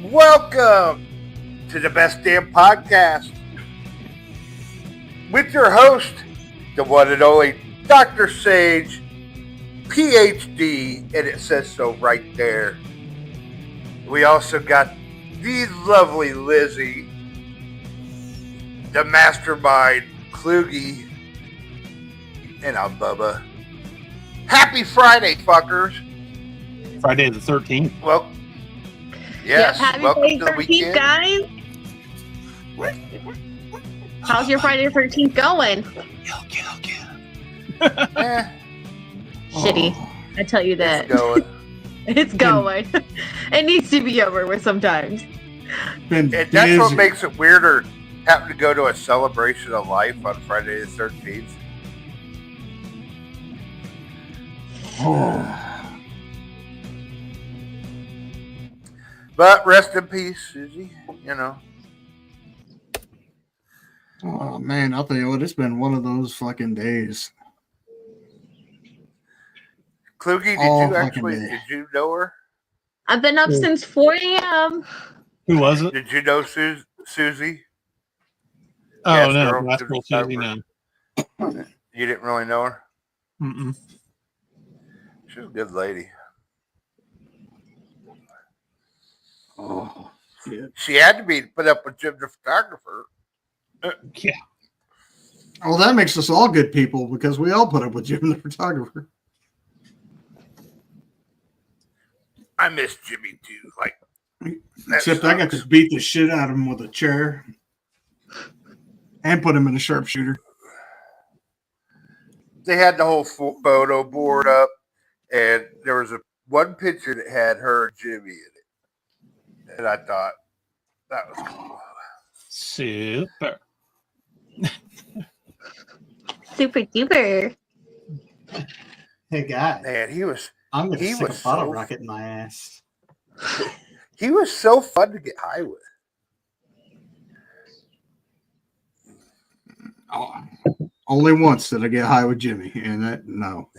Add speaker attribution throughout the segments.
Speaker 1: Welcome to the Best Damn Podcast with your host, the one and only Dr. Sage, PhD, and it says so right there. We also got the lovely Lizzie, the mastermind Kluge, and I'm Bubba. Happy Friday, fuckers!
Speaker 2: Friday the 13th.
Speaker 1: Well, yes.
Speaker 3: Happy
Speaker 1: Welcome
Speaker 3: Friday
Speaker 1: to the
Speaker 3: 13th,
Speaker 1: weekend,
Speaker 3: guys. How's your Friday the 13th going? Shitty. I tell you that.
Speaker 1: It's going.
Speaker 3: It's going. It needs to be over with sometimes.
Speaker 1: And that's what makes it weirder, having to go to a celebration of life on Friday the 13th. But rest in peace, Susie. You know.
Speaker 4: Oh man, I'll tell you what, it's been one of those fucking days.
Speaker 1: Kluge, did you know her?
Speaker 3: I've been up since 4 a.m.
Speaker 2: Who was it?
Speaker 1: Did you know Susie?
Speaker 2: Oh,
Speaker 1: Yes,
Speaker 2: no.
Speaker 1: girl,
Speaker 2: That's cool, Susie, no.
Speaker 1: You didn't really know her?
Speaker 2: Mm-mm.
Speaker 1: She was a good lady.
Speaker 4: Oh, shit.
Speaker 1: She had to be put up with Jim the photographer.
Speaker 2: Yeah.
Speaker 4: Well, that makes us all good people because we all put up with Jim the photographer.
Speaker 1: I miss Jimmy too. Like,
Speaker 4: Except I got to beat the shit out of him with a chair and put him in a sharpshooter.
Speaker 1: They had the whole photo board up, and there was one picture that had her and Jimmy in it, and I thought that was cool.
Speaker 2: Super.
Speaker 3: Super duper.
Speaker 4: Hey, guys.
Speaker 1: Man,
Speaker 4: I'm going to
Speaker 1: he
Speaker 4: stick a
Speaker 1: was
Speaker 4: bottle
Speaker 1: so-
Speaker 4: rocket in my ass.
Speaker 1: he was so fun to get high with.
Speaker 4: Oh, only once did I get high with Jimmy, and no.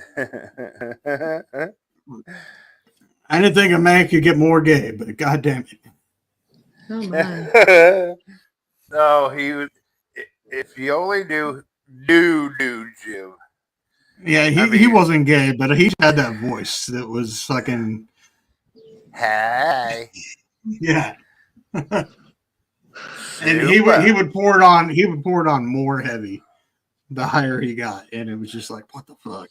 Speaker 4: I didn't think a man could get more gay, but goddamn it.
Speaker 3: Oh my.
Speaker 1: No, he was. If you only knew Jim.
Speaker 4: Yeah, he wasn't gay, but he had that voice that was fucking.
Speaker 1: Hi.
Speaker 4: Yeah. And he would pour it on. He would pour it on more heavy, the higher he got, and it was just like, what the fuck,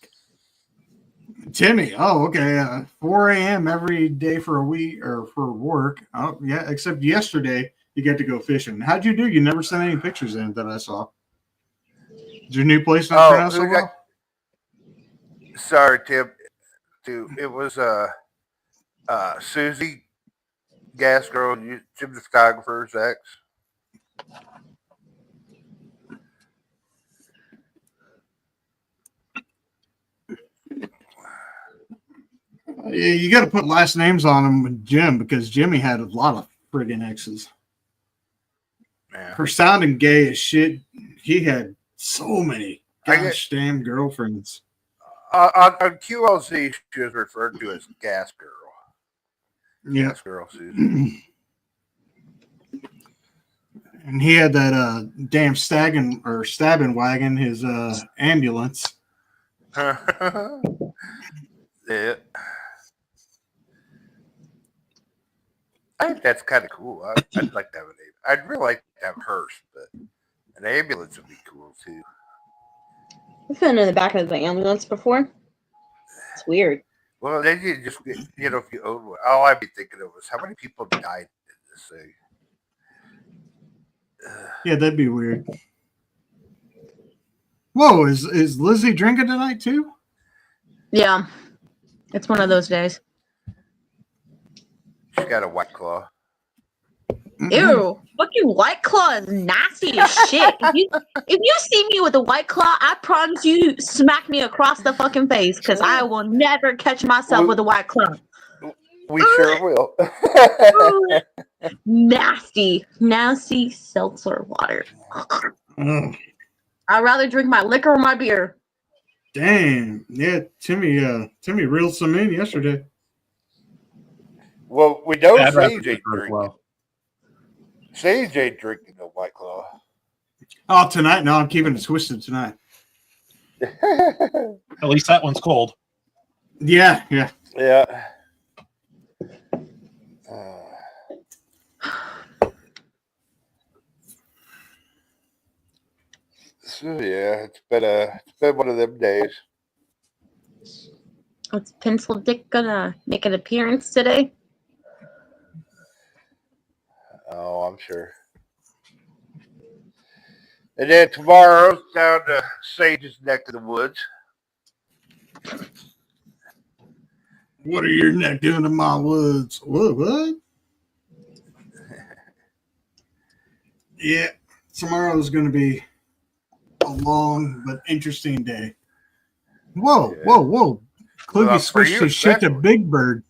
Speaker 4: Timmy? Oh, okay. 4 a.m. every day for a week or for work. Oh, yeah. Except yesterday, you get to go fishing. How'd you do? You never sent any pictures in that I saw. Is your new place not turn out so well?
Speaker 1: Sorry, Tim. It was Susie, Gas Girl, Jim the photographer's ex.
Speaker 4: You got to put last names on them with Jim because Jimmy had a lot of friggin' exes.
Speaker 1: Yeah.
Speaker 4: For sounding gay as shit, he had so many gosh damn girlfriends.
Speaker 1: On QLZ, she was referred to as Gas Girl.
Speaker 4: Yeah.
Speaker 1: Gas Girl, Susie.
Speaker 4: And he had that damn stabbing wagon, his ambulance.
Speaker 1: Yeah. I think that's kind of cool. I'd like to have an ambulance. I'd really like to have a hearse, but an ambulance would be cool too.
Speaker 3: I've been in the back of the ambulance before. It's weird.
Speaker 1: Well, then you just, if you own one. All I'd be thinking of was how many people died in this thing.
Speaker 4: Yeah, that'd be weird. Whoa, is Lizzie drinking tonight too?
Speaker 3: Yeah. It's one of those days.
Speaker 1: She got a White Claw.
Speaker 3: Ew. Fucking White Claw is nasty as shit. If you see me with a White Claw, I promise you smack me across the fucking face because I will never catch myself with a White Claw.
Speaker 1: We sure will.
Speaker 3: Nasty seltzer water. I'd rather drink my liquor or my beer.
Speaker 4: Damn. Yeah, Timmy reeled some in yesterday.
Speaker 1: Well, we know
Speaker 2: I'd rather
Speaker 1: Sage ain't
Speaker 2: prefer as
Speaker 1: drinking.
Speaker 2: well.
Speaker 1: Sage ain't drinking no White Claw.
Speaker 4: Oh, tonight? No, I'm keeping it twisted tonight.
Speaker 2: At least that one's cold.
Speaker 4: Yeah.
Speaker 1: Yeah. So yeah, it's been one of them days.
Speaker 3: Is Pencil Dick gonna make an appearance today?
Speaker 1: Oh, I'm sure. And then tomorrow, down to Sage's neck of the woods.
Speaker 4: What are your neck doing in my woods? What? Yeah, tomorrow's going to be a long but interesting day. Whoa. Kluggy
Speaker 1: Well, for
Speaker 4: squished
Speaker 1: you
Speaker 4: his shit to
Speaker 1: especially.
Speaker 4: Big Bird.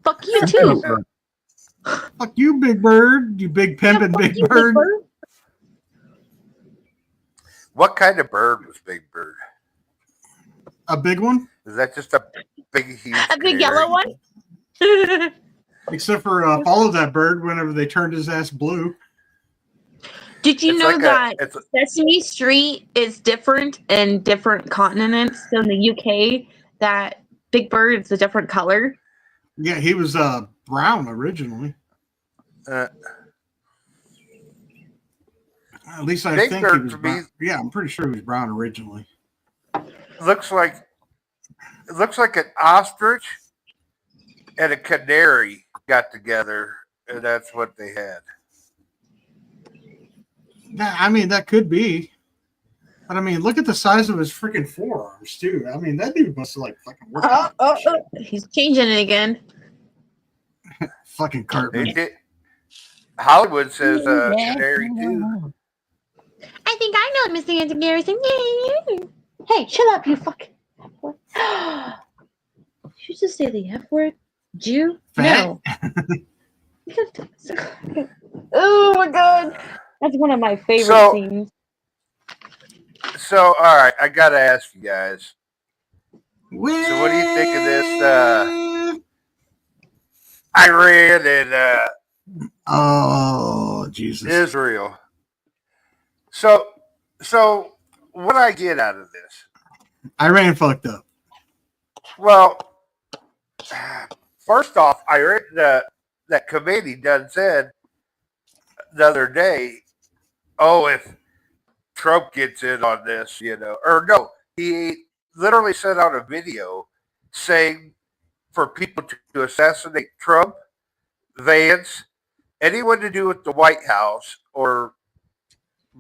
Speaker 3: Fuck you too.
Speaker 4: Fuck you, Big Bird. You big pimpin'
Speaker 3: Fuck
Speaker 4: Big
Speaker 3: you,
Speaker 4: Bird.
Speaker 1: What kind of bird was Big Bird?
Speaker 4: A big one?
Speaker 1: Is that just a big, huge
Speaker 3: A big
Speaker 1: canary?
Speaker 3: yellow one?
Speaker 4: Except for Follow That Bird whenever they turned his ass blue.
Speaker 3: Did you
Speaker 1: It's
Speaker 3: know
Speaker 1: like
Speaker 3: that
Speaker 1: it's a,
Speaker 3: Sesame Street is different in different continents? So in the UK, that Big Bird is a different color.
Speaker 4: Yeah, he was brown originally. At least I
Speaker 1: Big
Speaker 4: think
Speaker 1: Bird
Speaker 4: he was
Speaker 1: to me-
Speaker 4: brown. Yeah, I'm pretty sure he was brown originally.
Speaker 1: looks like an ostrich and a canary got together, and that's what they had.
Speaker 4: I mean, that could be. But I mean, look at the size of his freaking forearms, too. I mean, that dude must have like fucking worked out.
Speaker 3: He's changing it again.
Speaker 4: Fucking Cartman.
Speaker 1: They did. Hollywood says canary too.
Speaker 3: I think I know what Mr. Anthony Garrison. Hey, shut up, you fucking. You just say the F word? Jew?
Speaker 4: Fat?
Speaker 3: No. Oh my god. That's one of my favorite
Speaker 1: So-
Speaker 3: scenes.
Speaker 1: So, all right, I gotta ask you guys. So, what do you think of this Iran and
Speaker 4: Oh, Jesus.
Speaker 1: Israel? So, what I get out of this?
Speaker 4: Iran fucked up.
Speaker 1: Well, first off, I read that committee done said the other day, oh, if Trump gets in on this, or no, he literally sent out a video saying for people to assassinate Trump, Vance, anyone to do with the White House or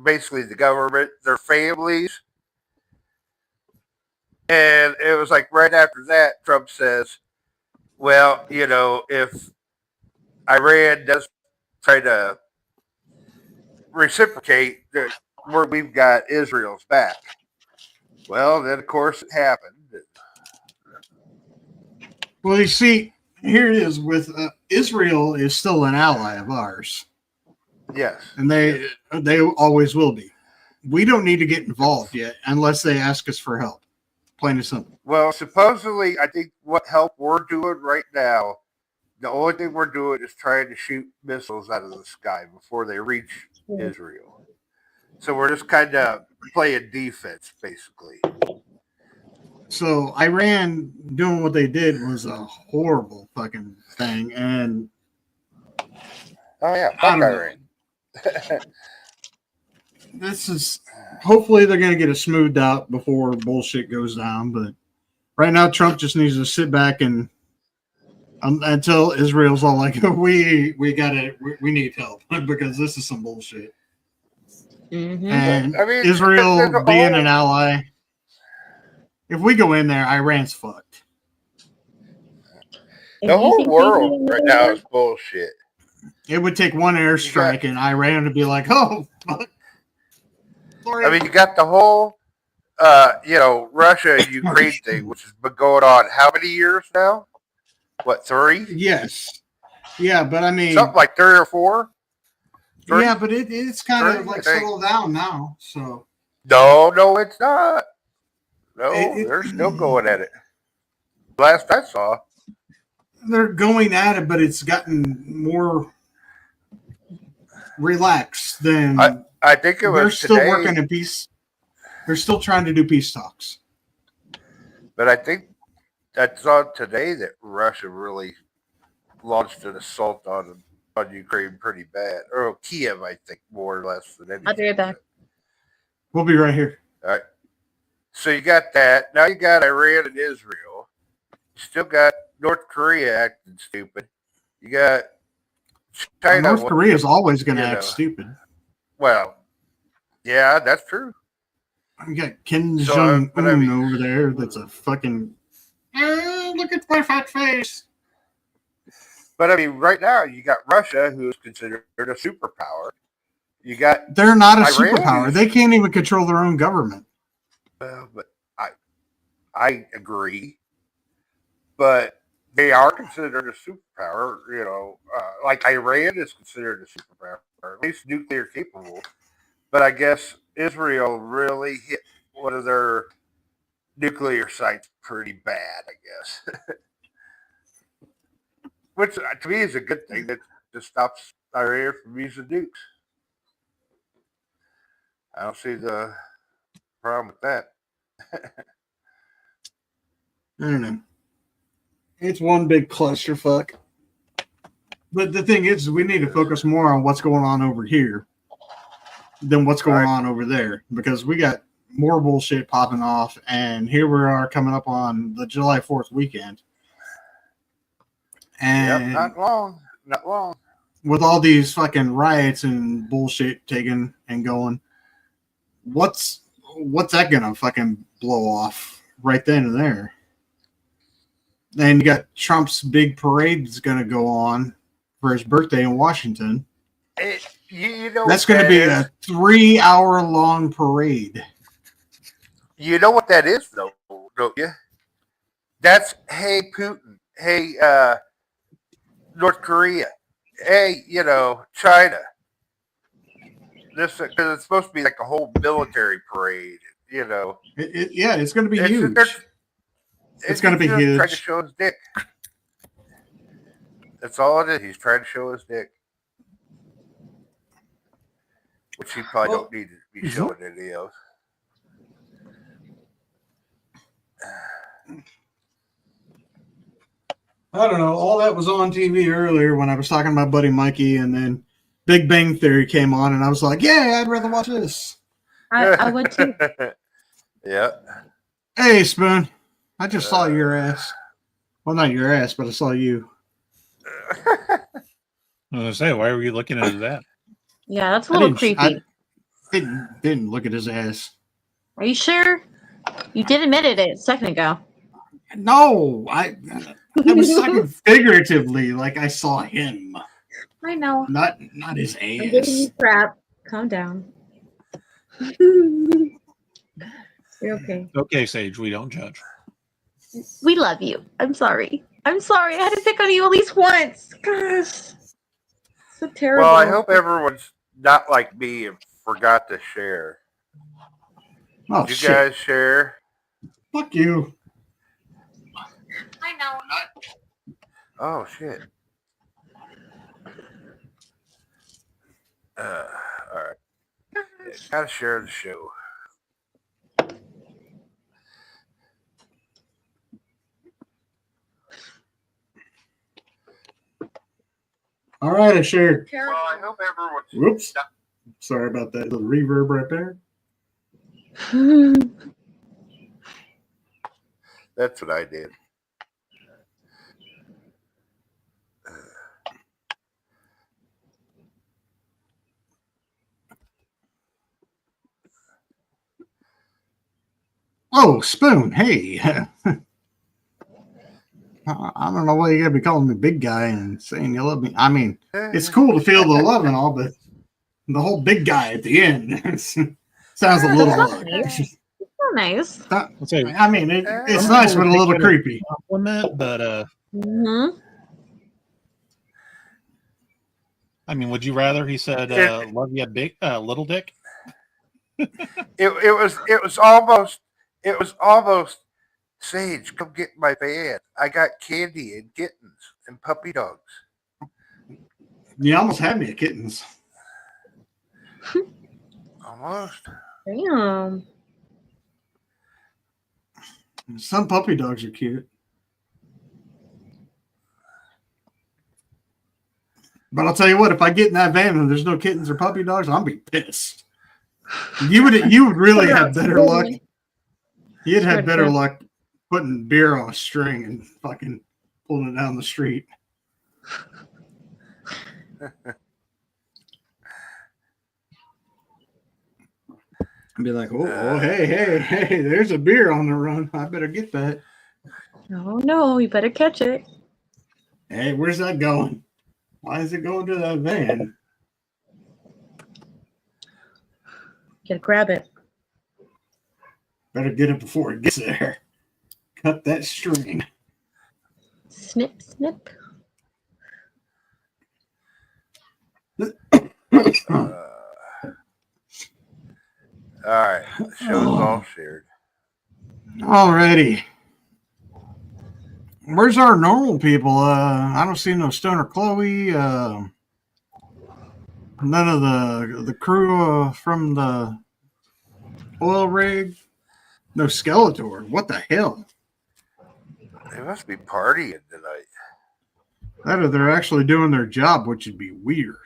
Speaker 1: basically the government, their families. And it was like right after that, Trump says, well, if Iran does try to reciprocate, where we've got Israel's back. Well, then, of course, it happened.
Speaker 4: Well, you see, here it is with Israel is still an ally of ours.
Speaker 1: Yes.
Speaker 4: And they always will be. We don't need to get involved yet unless they ask us for help. Plain and simple.
Speaker 1: Well, supposedly, I think what help we're doing right now, the only thing we're doing is trying to shoot missiles out of the sky before they reach Israel. So we're just kind of playing defense, basically.
Speaker 4: So Iran doing what they did was a horrible fucking thing. And
Speaker 1: Oh, yeah.
Speaker 4: I
Speaker 1: Fuck
Speaker 4: don't
Speaker 1: Iran.
Speaker 4: this is hopefully they're going to get it smoothed out before bullshit goes down. But right now, Trump just needs to sit back and until Israel's all like, we need help because this is some bullshit.
Speaker 3: Mm-hmm.
Speaker 4: And
Speaker 1: I mean,
Speaker 4: Israel
Speaker 1: the
Speaker 4: being
Speaker 1: whole-
Speaker 4: an ally, if we go in there, Iran's fucked.
Speaker 1: The whole world right now is bullshit.
Speaker 4: It would take one airstrike and Iran would be like, oh, fuck. Sorry.
Speaker 1: I mean, you got the whole, Russia-Ukraine thing, which has been going on how many years now? What, 3?
Speaker 4: Yes. Yeah, but I mean,
Speaker 1: Something like 3 or 4? 3?
Speaker 4: yeah, but it's kind of
Speaker 1: 3,
Speaker 4: like
Speaker 1: I think.
Speaker 4: settled down now. So
Speaker 1: No, it's not. No,
Speaker 4: It-
Speaker 1: they're still going at it. Last I saw.
Speaker 4: they're going at it, but it's gotten more relaxed than
Speaker 1: I think it
Speaker 4: they're
Speaker 1: was
Speaker 4: still
Speaker 1: today,
Speaker 4: working in peace. They're still trying to do peace talks.
Speaker 1: but I think I saw today that Russia really launched an assault on Ukraine pretty bad, or Kiev, I think, more or less than anything.
Speaker 3: I'll be right back.
Speaker 4: We'll be right here.
Speaker 1: All right. So you got that. Now you got Iran and Israel. You still got North Korea acting stupid. You got China.
Speaker 4: North Korea is always going to act stupid.
Speaker 1: Well, yeah, that's true.
Speaker 4: You got Kim Jong-un over there. That's a fucking. Look at my fat face.
Speaker 1: But I mean, right now you got Russia, who is considered a superpower. You got
Speaker 4: they're not a
Speaker 1: Iran,
Speaker 4: superpower. They can't even control their own government.
Speaker 1: But I agree. But they are considered a superpower. You know, like Iran is considered a superpower, or at least nuclear capable. But I guess Israel really hit one of their nuclear sites pretty bad, I guess. Which to me is a good thing. That just stops Iran from using nukes. I don't see the problem with that.
Speaker 4: I don't know. It's one big clusterfuck. But the thing is, we need to focus more on what's going on over here than what's going on over there, because we got more bullshit popping off, and here we are coming up on the July 4th weekend. And
Speaker 1: not long.
Speaker 4: With all these fucking riots and bullshit taken and going, what's that gonna fucking blow off right then and there? And you got Trump's big parade that's gonna go on for his birthday in Washington.
Speaker 1: You know
Speaker 4: that's going to be a 3-hour-long parade.
Speaker 1: You know what that is, though, don't you? That's, hey, Putin. Hey, North Korea. Hey, China. This, because it's supposed to be like a whole military parade,
Speaker 4: it's going to be huge. It's going to be huge.
Speaker 1: Trying to show his dick. That's all it is. He's trying to show his dick. Which he probably don't need to be showing any else.
Speaker 4: I don't know. All that was on TV earlier when I was talking about Buddy Mikey, and then Big Bang Theory came on, and I was like, yeah, I'd rather watch this.
Speaker 3: I would too.
Speaker 1: Yeah.
Speaker 4: Hey, Spoon. I just saw your ass. Well, not your ass, but I saw you.
Speaker 2: I was going to say, why were you looking at that?
Speaker 3: Yeah, that's a little creepy.
Speaker 4: I didn't look at his ass.
Speaker 3: Are you sure? You did admit it a second ago.
Speaker 4: No, I was talking figuratively, like I saw him.
Speaker 3: I know.
Speaker 4: Not his ass.
Speaker 3: I'm giving you crap. Calm down. You're okay.
Speaker 2: Okay, Sage, we don't judge.
Speaker 3: We love you. I'm sorry. I had to pick on you at least once. Gosh. So terrible.
Speaker 1: Well, I hope everyone's not like me and forgot to share.
Speaker 4: Oh,
Speaker 1: Did you guys share?
Speaker 4: Fuck you.
Speaker 3: I know.
Speaker 1: Oh, shit. All right. Gotta share the show.
Speaker 4: All right, I shared.
Speaker 1: Well, I hope everyone's...
Speaker 4: Whoops. Sorry about that little reverb right there.
Speaker 1: That's what I did.
Speaker 4: Oh, Spoon. Hey. I don't know why you gotta be calling me big guy and saying you love me. I mean, it's cool to feel the love and all, but the whole big guy at the end sounds a little
Speaker 3: It's so nice.
Speaker 4: I mean, it's nice, but a little creepy.
Speaker 2: Compliment, but I mean, would you rather he said love you big little dick?
Speaker 1: It was almost Sage, come get my van. I got candy and kittens. and puppy dogs.
Speaker 4: You almost had me at kittens.
Speaker 1: Almost.
Speaker 3: Damn.
Speaker 4: Some puppy dogs are cute. But I'll tell you what, if I get in that van and there's no kittens or puppy dogs, I'll be pissed. You would really have better luck. You'd have better luck putting beer on a string and fucking pulling it down the street. I'd be like, oh, hey, there's a beer on the run. I better get that.
Speaker 3: Oh no, you better catch it.
Speaker 4: Hey, where's that going? Why is it going to that van?
Speaker 3: Gotta grab it.
Speaker 4: Better get it before it gets there. Cut that string.
Speaker 3: Snip, snip.
Speaker 1: All right, the show's all shared.
Speaker 4: Alrighty. Where's our normal people? I don't see no Stoner Chloe. None of the crew from the oil rig. No Skeletor. What the hell?
Speaker 1: They must be partying tonight.
Speaker 4: That or they're actually doing their job, which would be weird.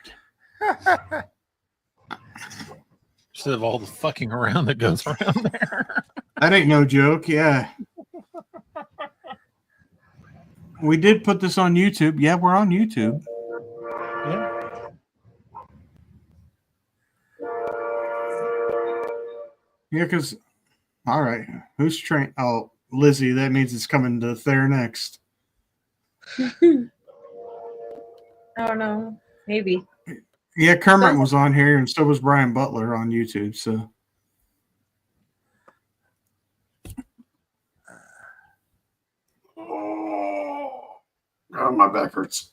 Speaker 2: Instead of all the fucking around that goes around there.
Speaker 4: That ain't no joke. Yeah. We did put this on YouTube. Yeah, we're on YouTube.
Speaker 2: Yeah.
Speaker 4: Yeah, because, all right. Who's trained? Oh, Lizzie. That means it's coming to there next.
Speaker 3: I don't know. Maybe.
Speaker 4: Yeah, Kermit was on here, and so was Brian Butler on YouTube. So, oh, my back hurts.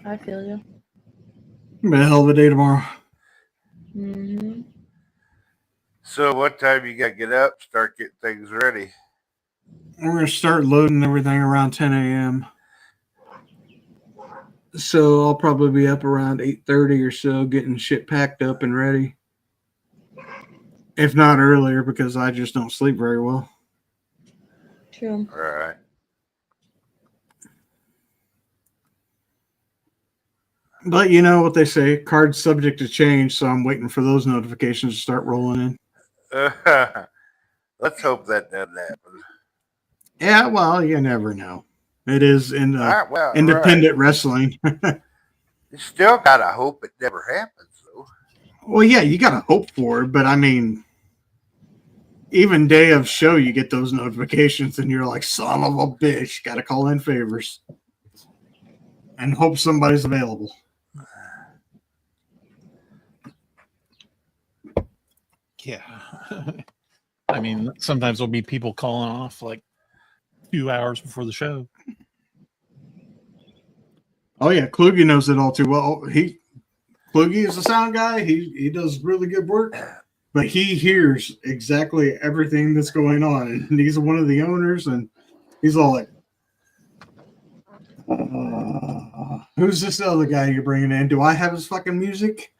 Speaker 3: I feel you.
Speaker 4: It'll be a hell of a day tomorrow.
Speaker 3: Mm-hmm.
Speaker 1: So what time you got to get up, start getting things ready?
Speaker 4: We're going to start loading everything around 10 a.m. So I'll probably be up around 8:30 or so, getting shit packed up and ready. If not earlier, because I just don't sleep very well.
Speaker 3: True.
Speaker 1: All right.
Speaker 4: But you know what they say, cards subject to change, so I'm waiting for those notifications to start rolling in.
Speaker 1: Let's hope that doesn't happen.
Speaker 4: Yeah, well, you never know. It is in
Speaker 1: Well,
Speaker 4: independent
Speaker 1: right.
Speaker 4: wrestling.
Speaker 1: You still got to hope it never happens, though.
Speaker 4: Well, yeah, you got to hope for it, but I mean, even day of show, you get those notifications, and you're like, son of a bitch, got to call in favors and hope somebody's available.
Speaker 2: Yeah. I mean, sometimes there'll be people calling off like 2 hours before the show.
Speaker 4: Oh yeah, Kluge knows it all too well. Kluge is a sound guy. He does really good work, but he hears exactly everything that's going on, and he's one of the owners, and he's all like, "Who's this other guy you're bringing in? Do I have his fucking music?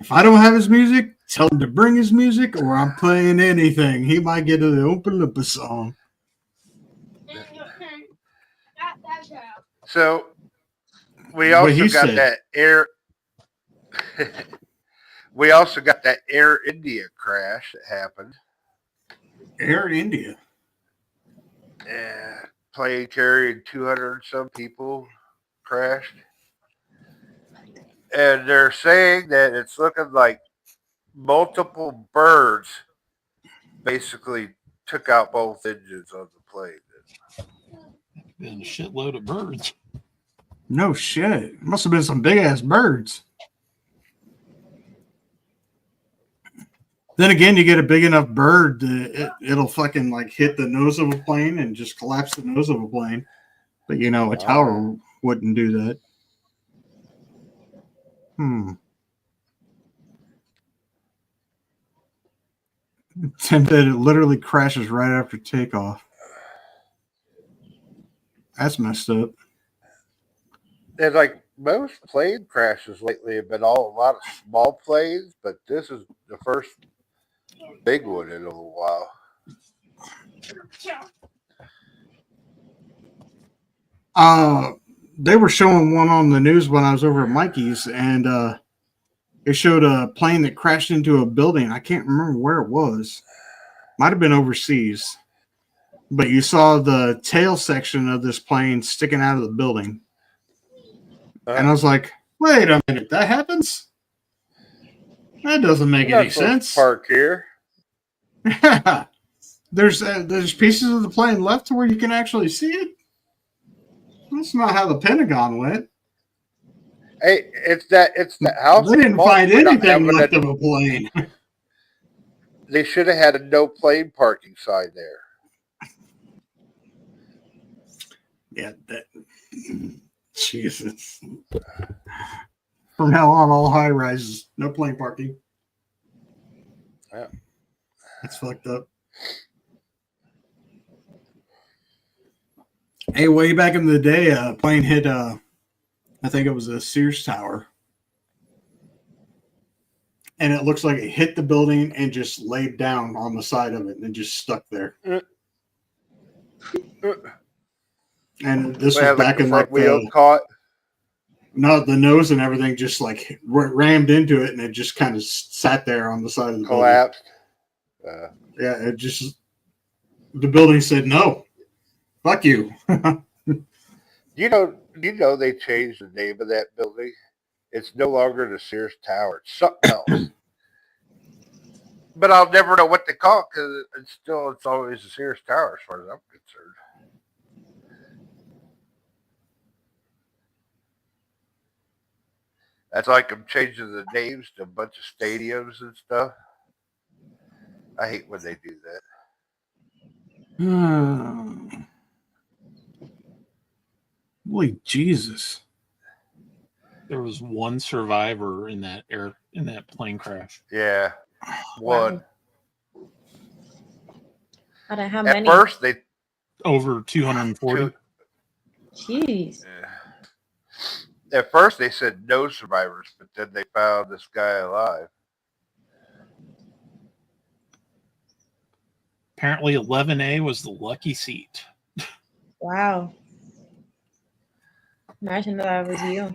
Speaker 4: If I don't have his music, tell him to bring his music, or I'm playing anything. He might get an open lip song."
Speaker 1: So we also got that Air. We also got that Air India crash that happened.
Speaker 4: Air India.
Speaker 1: Yeah, plane carrying 200 some people crashed, and they're saying that it's looking like multiple birds basically took out both engines of the plane.
Speaker 2: Been a shitload of birds.
Speaker 4: No shit. Must have been some big ass birds. Then again, you get a big enough bird, it'll fucking like hit the nose of a plane and just collapse the nose of a plane. But you know, a tower wouldn't do that. And that it literally crashes right after takeoff. That's messed up.
Speaker 1: And like most plane crashes lately have been all a lot of small planes, but this is the first big one in a little while.
Speaker 4: They were showing one on the news when I was over at Mikey's, and it showed a plane that crashed into a building. I can't remember where it was. Might have been overseas. But you saw the tail section of this plane sticking out of the building. And I was like, wait a minute, that happens? That doesn't make any sense.
Speaker 1: Park here.
Speaker 4: There's pieces of the plane left to where you can actually see it. That's not how the Pentagon went.
Speaker 1: Hey, it's that house.
Speaker 4: They didn't find anything left of a plane.
Speaker 1: They should have had a no plane parking sign there.
Speaker 4: Yeah, that. Jesus. From now on, all high rises, no plane parking.
Speaker 1: Yeah.
Speaker 4: That's fucked up. Hey, way back in the day, a plane hit, I think it was a Sears tower. And it looks like it hit the building and just laid down on the side of it and just stuck there. And this was back in like
Speaker 1: wheel caught.
Speaker 4: No, the nose and everything just like rammed into it, and it just kind of sat there on the side of the
Speaker 1: collapsed.
Speaker 4: Yeah, it just the building said no, fuck you.
Speaker 1: You know they changed the name of that building. It's no longer the Sears Tower. It's something else. But I'll never know what they call it because it's always the Sears Tower as far as I'm concerned. That's like them changing the names to a bunch of stadiums and stuff. I hate when they do that.
Speaker 4: Holy Jesus.
Speaker 2: There was one survivor in that plane crash.
Speaker 1: Yeah. One.
Speaker 3: I don't know how
Speaker 1: At
Speaker 3: many.
Speaker 1: first they
Speaker 2: Over 240.
Speaker 3: Jeez.
Speaker 1: At first they said no survivors, but then they found this guy alive.
Speaker 2: Apparently 11A was the lucky seat.
Speaker 3: Wow. Imagine that was you.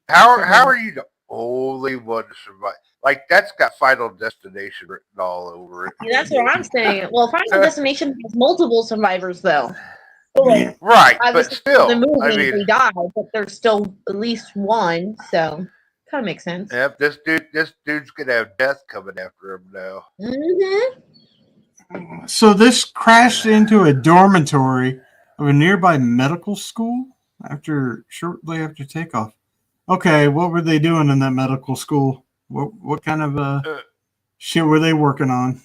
Speaker 1: How are you the only one to survive? Like that's got Final Destination written all over it.
Speaker 3: See, that's what I'm saying. Well, Final Destination has multiple survivors, though. So, like,
Speaker 1: right, but still,
Speaker 3: the movie,
Speaker 1: I mean,
Speaker 3: they died, but there's still at least one, so kind of makes sense.
Speaker 1: Yep, this dude's gonna have death coming after him now.
Speaker 3: Mm-hmm.
Speaker 4: So this crashed into a dormitory of a nearby medical school shortly after takeoff. Okay, what were they doing in that medical school? What kind of shit were they working on?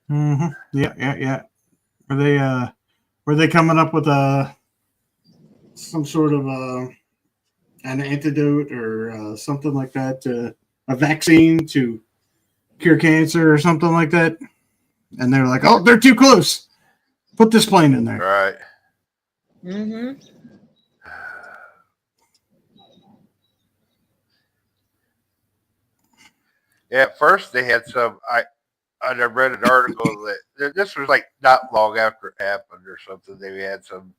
Speaker 4: Mm-hmm. Yeah. Were they coming up with some sort of an antidote or something like that, a vaccine to cure cancer or something like that? And they're like, oh, they're too close. Put this plane in there.
Speaker 1: Right.
Speaker 3: Mm-hmm.
Speaker 1: Yeah, at first they had some. I read an article that this was like not long after it happened or something. They had some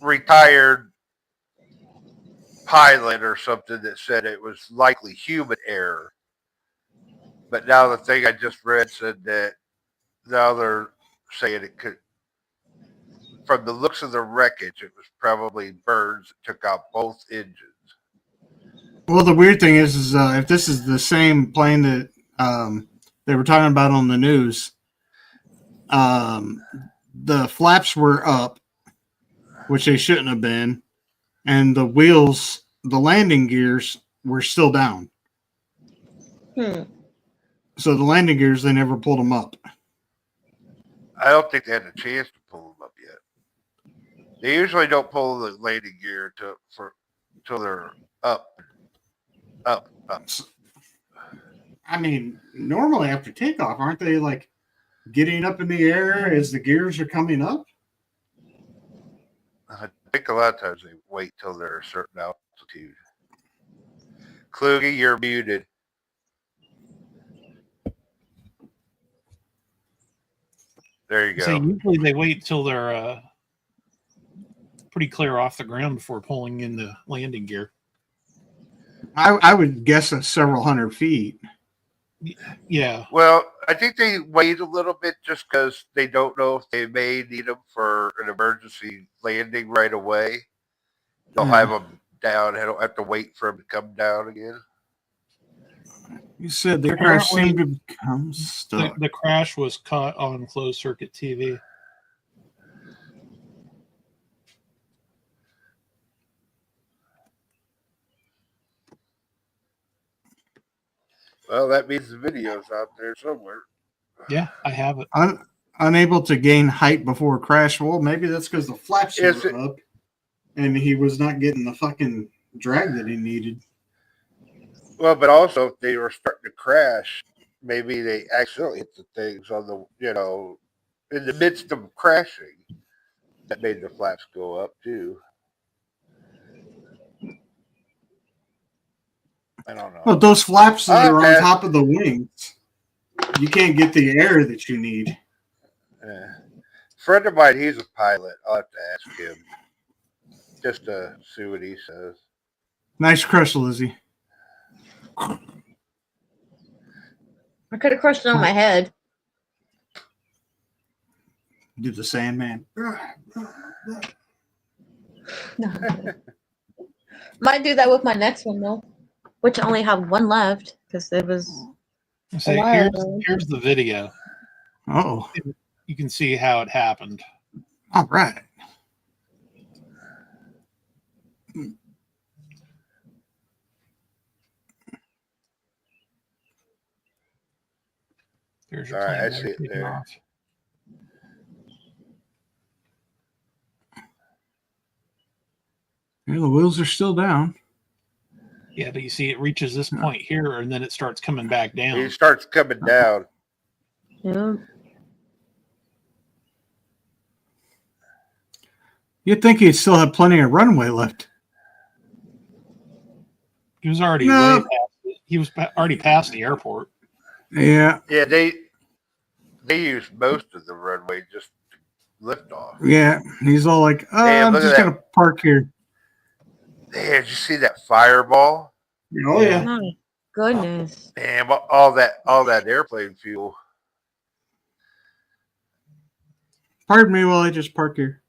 Speaker 1: retired pilot or something that said it was likely human error. But now the thing I just read said that now they're saying it could, from the looks of the wreckage, it was probably birds that took out both engines.
Speaker 4: Well, the weird thing is if this is the same plane that they were talking about on the news, the flaps were up, which they shouldn't have been, and the wheels, the landing gears, were still down. So the landing gears, they never pulled them up.
Speaker 1: I don't think they had a chance to pull them up yet. They usually don't pull the landing gear till they're up.
Speaker 4: I mean, normally after takeoff, aren't they like getting up in the air as the gears are coming up?
Speaker 1: I think a lot of times they wait till they're a certain altitude. Kluge, you're muted. There you go.
Speaker 2: So usually they wait till they're pretty clear off the ground before pulling in the landing gear.
Speaker 4: I would guess several hundred feet.
Speaker 2: Yeah.
Speaker 1: Well, I think they wait a little bit just because they don't know if they may need them for an emergency landing right away. They'll have them down. They don't have to wait for them to come down again.
Speaker 4: You said the aircraft seemed to become stuck.
Speaker 2: The crash was caught on closed circuit TV.
Speaker 1: Well, that means the video's out there somewhere.
Speaker 2: Yeah, I have it.
Speaker 4: Unable to gain height before crash. Well, maybe that's because the flaps were up and he was not getting the fucking drag that he needed.
Speaker 1: Well, but also if they were starting to crash, maybe they accidentally hit the things on the, in the midst of crashing. That made the flaps go up too. I don't know.
Speaker 4: Well, those flaps that are on top of the wings, you can't get the air that you need.
Speaker 1: Friend of mine, he's a pilot. I'll have to ask him just to see what he says.
Speaker 4: Nice crush, Lizzie.
Speaker 3: I could have crushed it on my head.
Speaker 4: Do the Sandman.
Speaker 3: No. Might do that with my next one though, which I only have one left because it was.
Speaker 2: So here's the video.
Speaker 4: Oh,
Speaker 2: you can see how it happened.
Speaker 4: All right.
Speaker 2: There's your
Speaker 1: All right,
Speaker 2: plane
Speaker 1: I see it
Speaker 2: taking
Speaker 1: there.
Speaker 2: off.
Speaker 4: Yeah, the wheels are still down.
Speaker 2: Yeah, but you see, it reaches this point here, and then it starts coming back down.
Speaker 1: He starts coming down.
Speaker 3: Yeah.
Speaker 4: You'd think he'd still have plenty of runway left.
Speaker 2: He was already way past it. He was already past the airport.
Speaker 4: Yeah.
Speaker 1: Yeah, they use most of the runway just to lift off.
Speaker 4: Yeah. He's all like, oh,
Speaker 1: Damn,
Speaker 4: I'm just going to park here.
Speaker 1: Did you see that fireball?
Speaker 4: Oh, yeah.
Speaker 3: My goodness.
Speaker 1: Damn, all that airplane fuel.
Speaker 4: Pardon me while I just park here.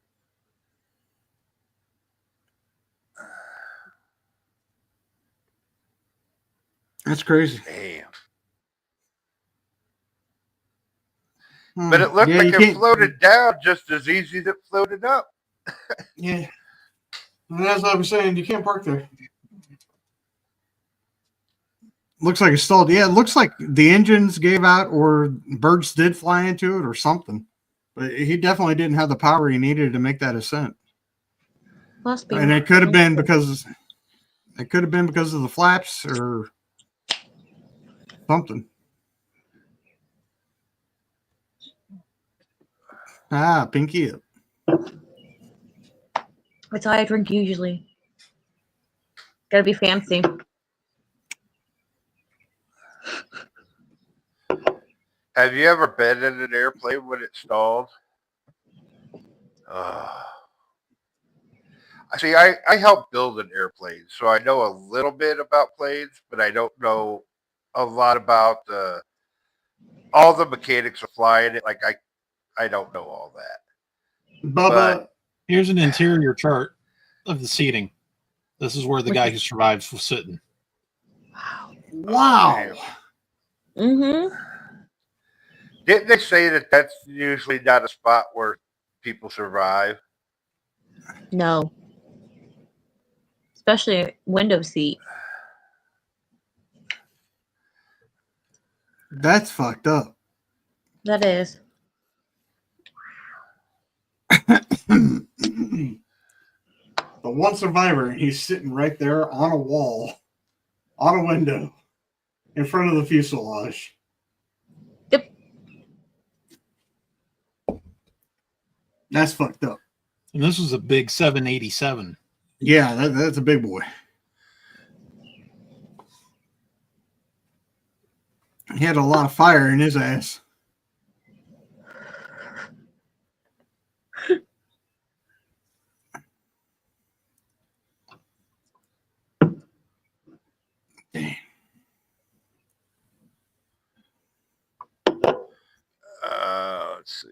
Speaker 4: That's crazy.
Speaker 1: Damn. But it looked
Speaker 4: Yeah,
Speaker 1: like
Speaker 4: you
Speaker 1: it
Speaker 4: can't-
Speaker 1: floated down just as easy as it floated up.
Speaker 4: Yeah. And that's what I'm saying. You can't park there. Looks like it's stalled. Yeah, it looks like the engines gave out or birds did fly into it or something. But he definitely didn't have the power he needed to make that ascent.
Speaker 3: Must be.
Speaker 4: And it could have been because of the flaps or something. Ah, pinky up.
Speaker 3: That's how I drink usually. Gotta be fancy.
Speaker 1: Have you ever been in an airplane when it stalled? See, I helped build an airplane, so I know a little bit about planes, but I don't know a lot about all the mechanics of flying it. Like I don't know all that.
Speaker 4: Bubba.
Speaker 2: Here's an interior chart of the seating. This is where the guy who survives was sitting.
Speaker 4: Wow.
Speaker 3: Mm-hmm.
Speaker 1: Didn't they say that that's usually not a spot where people survive?
Speaker 3: No. Especially a window seat.
Speaker 4: That's fucked up.
Speaker 3: That is.
Speaker 4: The one survivor, he's sitting right there on a wall, on a window, in front of the fuselage.
Speaker 3: Yep.
Speaker 4: That's fucked up.
Speaker 2: And this was a big 787.
Speaker 4: Yeah, that's a big boy. He had a lot of fire in his ass. Damn.
Speaker 1: Let's see.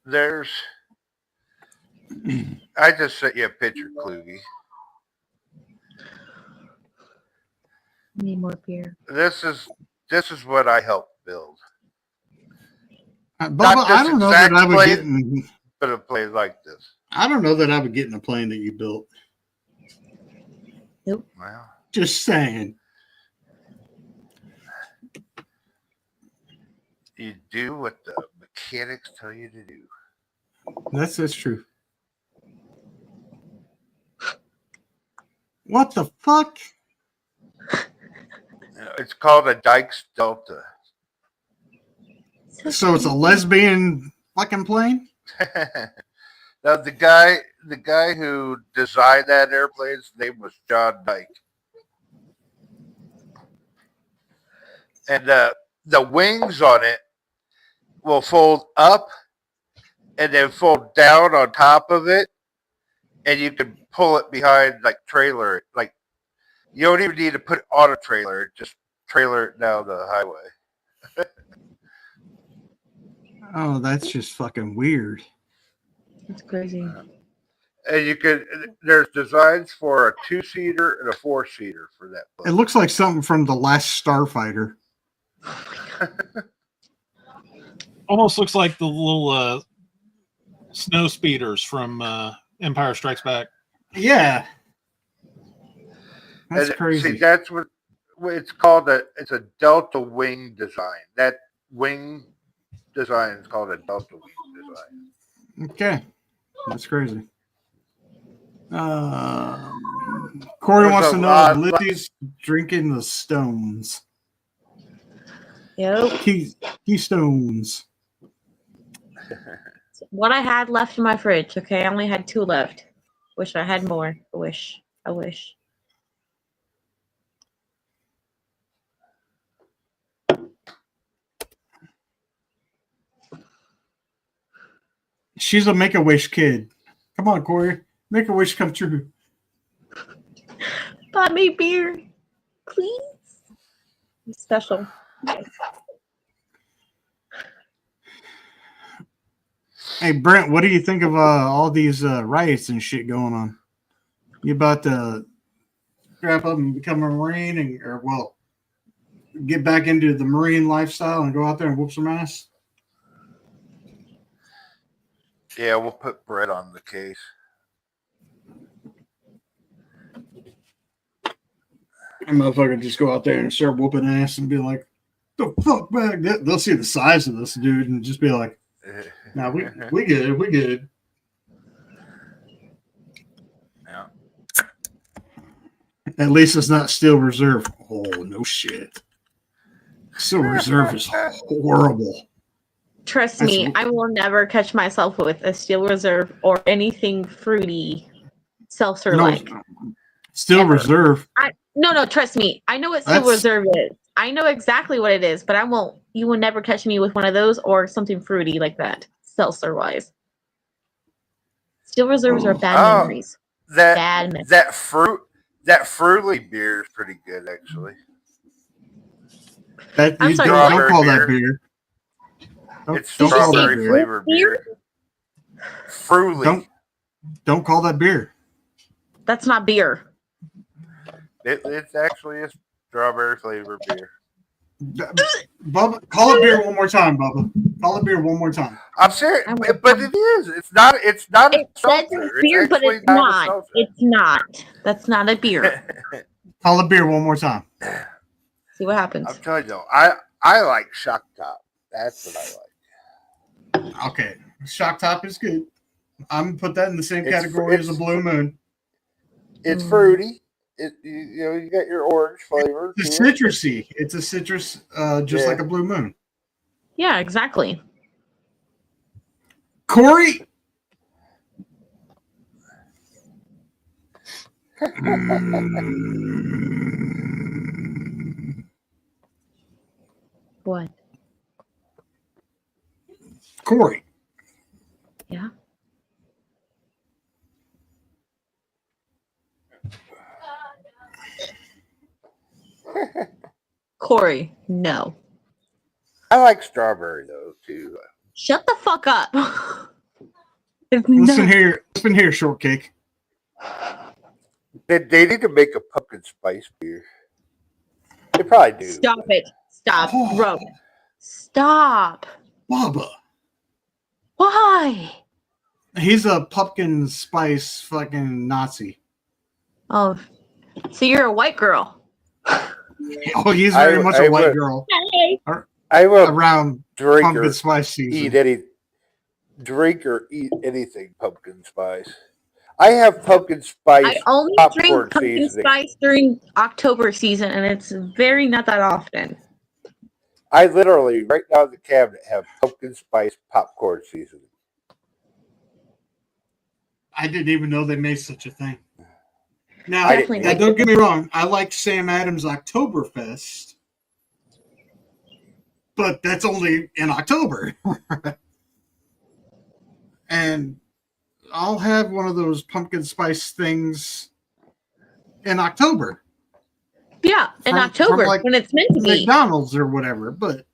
Speaker 1: There's. I just sent you a picture, Kluge.
Speaker 3: Need more beer.
Speaker 1: This is what I helped build.
Speaker 4: Bubba, I don't know that I would
Speaker 1: plane,
Speaker 4: get in,
Speaker 1: but a plane like this.
Speaker 4: I don't know that I would get in a plane that you built.
Speaker 3: Nope.
Speaker 1: Well,
Speaker 4: Just saying.
Speaker 1: you do what the mechanics tell you to do.
Speaker 4: That's true. What the fuck?
Speaker 1: It's called a Dykes Delta.
Speaker 4: So it's a lesbian fucking plane?
Speaker 1: Now the guy who designed that airplane's name was John Dyke, and the wings on it will fold up and then fold down on top of it, and you can pull it behind, like trailer it. Like you don't even need to put it on a trailer; just trailer it down the highway.
Speaker 4: Oh, that's just fucking weird.
Speaker 3: That's crazy.
Speaker 1: And you can. There's designs for a 2-seater and a 4-seater for that
Speaker 4: It
Speaker 1: plane.
Speaker 4: looks like something from the last Starfighter.
Speaker 2: Almost looks like the little snow speeders from Empire Strikes Back.
Speaker 4: Yeah. That's
Speaker 1: And
Speaker 4: crazy.
Speaker 1: See, that's what it's called. It's a Delta wing design. That wing design is called a Delta wing design.
Speaker 4: Okay. That's crazy. Corey wants to know if Lizzie's drinking the stones.
Speaker 3: Yep.
Speaker 4: Keystones.
Speaker 3: What I had left in my fridge. Okay, I only had 2 left. Wish I had more. I wish.
Speaker 4: She's a Make-A-Wish kid. Come on, Corey. Make-A-Wish come true.
Speaker 3: Buy me beer, please. Special.
Speaker 4: Hey, Brent, what do you think of all these riots and shit going on? You about to strap up and become a Marine or get back into the Marine lifestyle and go out there and whoop some ass?
Speaker 1: Yeah, we'll put bread on the case.
Speaker 4: And motherfucker just go out there and start whooping ass and be like, the fuck back. They'll see the size of this dude and just be like, nah, we good.
Speaker 1: Yeah.
Speaker 4: At least it's not Steel Reserve. Oh, no shit. Steel Reserve is horrible.
Speaker 3: Trust me, I will never catch myself with a Steel Reserve or anything fruity seltzer like.
Speaker 4: No, Steel Reserve.
Speaker 3: No, trust me. I know what Steel Reserve is. I know exactly what it is, but you will never catch me with one of those or something fruity like that, seltzer wise. Steel Reserves are bad memories. Bad memories.
Speaker 1: That fruity beer is pretty good, actually.
Speaker 3: I'm sorry,
Speaker 4: don't call that beer.
Speaker 1: It's strawberry flavored beer. Fruity.
Speaker 4: Don't call that beer.
Speaker 3: That's not beer.
Speaker 1: It's actually a strawberry flavored beer.
Speaker 4: Bubba, call it beer one more time, Bubba. Call it beer one more time.
Speaker 1: I'm serious, but it is. It's not. It's not.
Speaker 3: It says it's beer, but it's not. It's not. That's not a beer.
Speaker 4: Call it beer one more time.
Speaker 3: See what happens.
Speaker 1: I'm telling you, I like Shock Top. That's what I like.
Speaker 4: Okay, Shock Top is good. I'm gonna put that in the same category as a Blue Moon.
Speaker 1: It's fruity. You got your orange flavor.
Speaker 4: It's
Speaker 1: to it.
Speaker 4: citrusy. It's a citrus, just
Speaker 1: Yeah.
Speaker 4: like a blue moon.
Speaker 3: Yeah, exactly.
Speaker 4: Corey.
Speaker 3: What?
Speaker 4: Corey.
Speaker 3: Yeah. Corey, no.
Speaker 1: I like strawberry though too.
Speaker 3: Shut the fuck up. It's
Speaker 4: Listen
Speaker 3: not.
Speaker 4: here, shortcake.
Speaker 1: They need to make a pumpkin spice beer. They probably do.
Speaker 3: Stop it. Stop.
Speaker 4: Oh.
Speaker 3: Rogan. Stop.
Speaker 4: Bubba.
Speaker 3: Why?
Speaker 4: He's a pumpkin spice fucking Nazi.
Speaker 3: Oh, so you're a white girl.
Speaker 4: Oh, he's very much a white girl
Speaker 1: I will
Speaker 4: around
Speaker 1: drink
Speaker 4: pumpkin
Speaker 1: or
Speaker 4: spice season.
Speaker 1: eat anything pumpkin spice. I have pumpkin spice.
Speaker 3: I only
Speaker 1: popcorn
Speaker 3: drink pumpkin
Speaker 1: seasoning.
Speaker 3: spice during October season, and it's very not that often.
Speaker 1: I literally right now in the cabinet have pumpkin spice popcorn seasoning.
Speaker 4: I didn't even know they made such a thing. Now,
Speaker 1: I
Speaker 3: Definitely
Speaker 1: didn't
Speaker 4: now
Speaker 3: like
Speaker 4: don't get me wrong. I like Sam Adams Oktoberfest, but that's only in October. And I'll have one of those pumpkin spice things in October.
Speaker 3: Yeah, in
Speaker 4: From
Speaker 3: October
Speaker 4: like
Speaker 3: when it's meant to be.
Speaker 4: McDonald's or whatever, but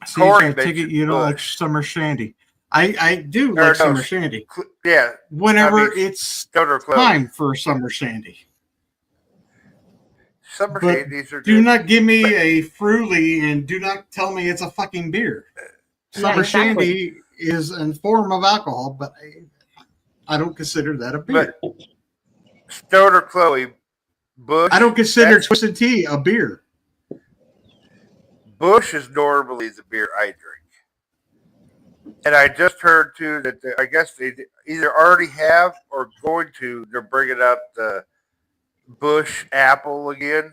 Speaker 4: so
Speaker 1: Corey
Speaker 4: you got a ticket,
Speaker 1: mentioned
Speaker 4: you don't like
Speaker 1: Bush.
Speaker 4: summer shandy. I do
Speaker 1: Or
Speaker 4: like
Speaker 1: no,
Speaker 4: summer shandy.
Speaker 1: Yeah,
Speaker 4: Whenever
Speaker 1: I mean,
Speaker 4: it's
Speaker 1: Stoner Club.
Speaker 4: time for summer shandy.
Speaker 1: Summer
Speaker 4: But
Speaker 1: shandies are
Speaker 4: do
Speaker 1: good.
Speaker 4: not give me a Fruity and do not tell me it's a fucking beer.
Speaker 3: Yeah,
Speaker 4: Summer
Speaker 3: exactly.
Speaker 4: shandy is a form of alcohol, but I don't consider that a beer.
Speaker 1: But Stoner Chloe, Bush.
Speaker 4: I don't consider
Speaker 1: that's-
Speaker 4: Twisted Tea a beer.
Speaker 1: Bush is normally the beer I drink. And I just heard too that I guess they either already have or going to. They're bringing out the Bush Apple again.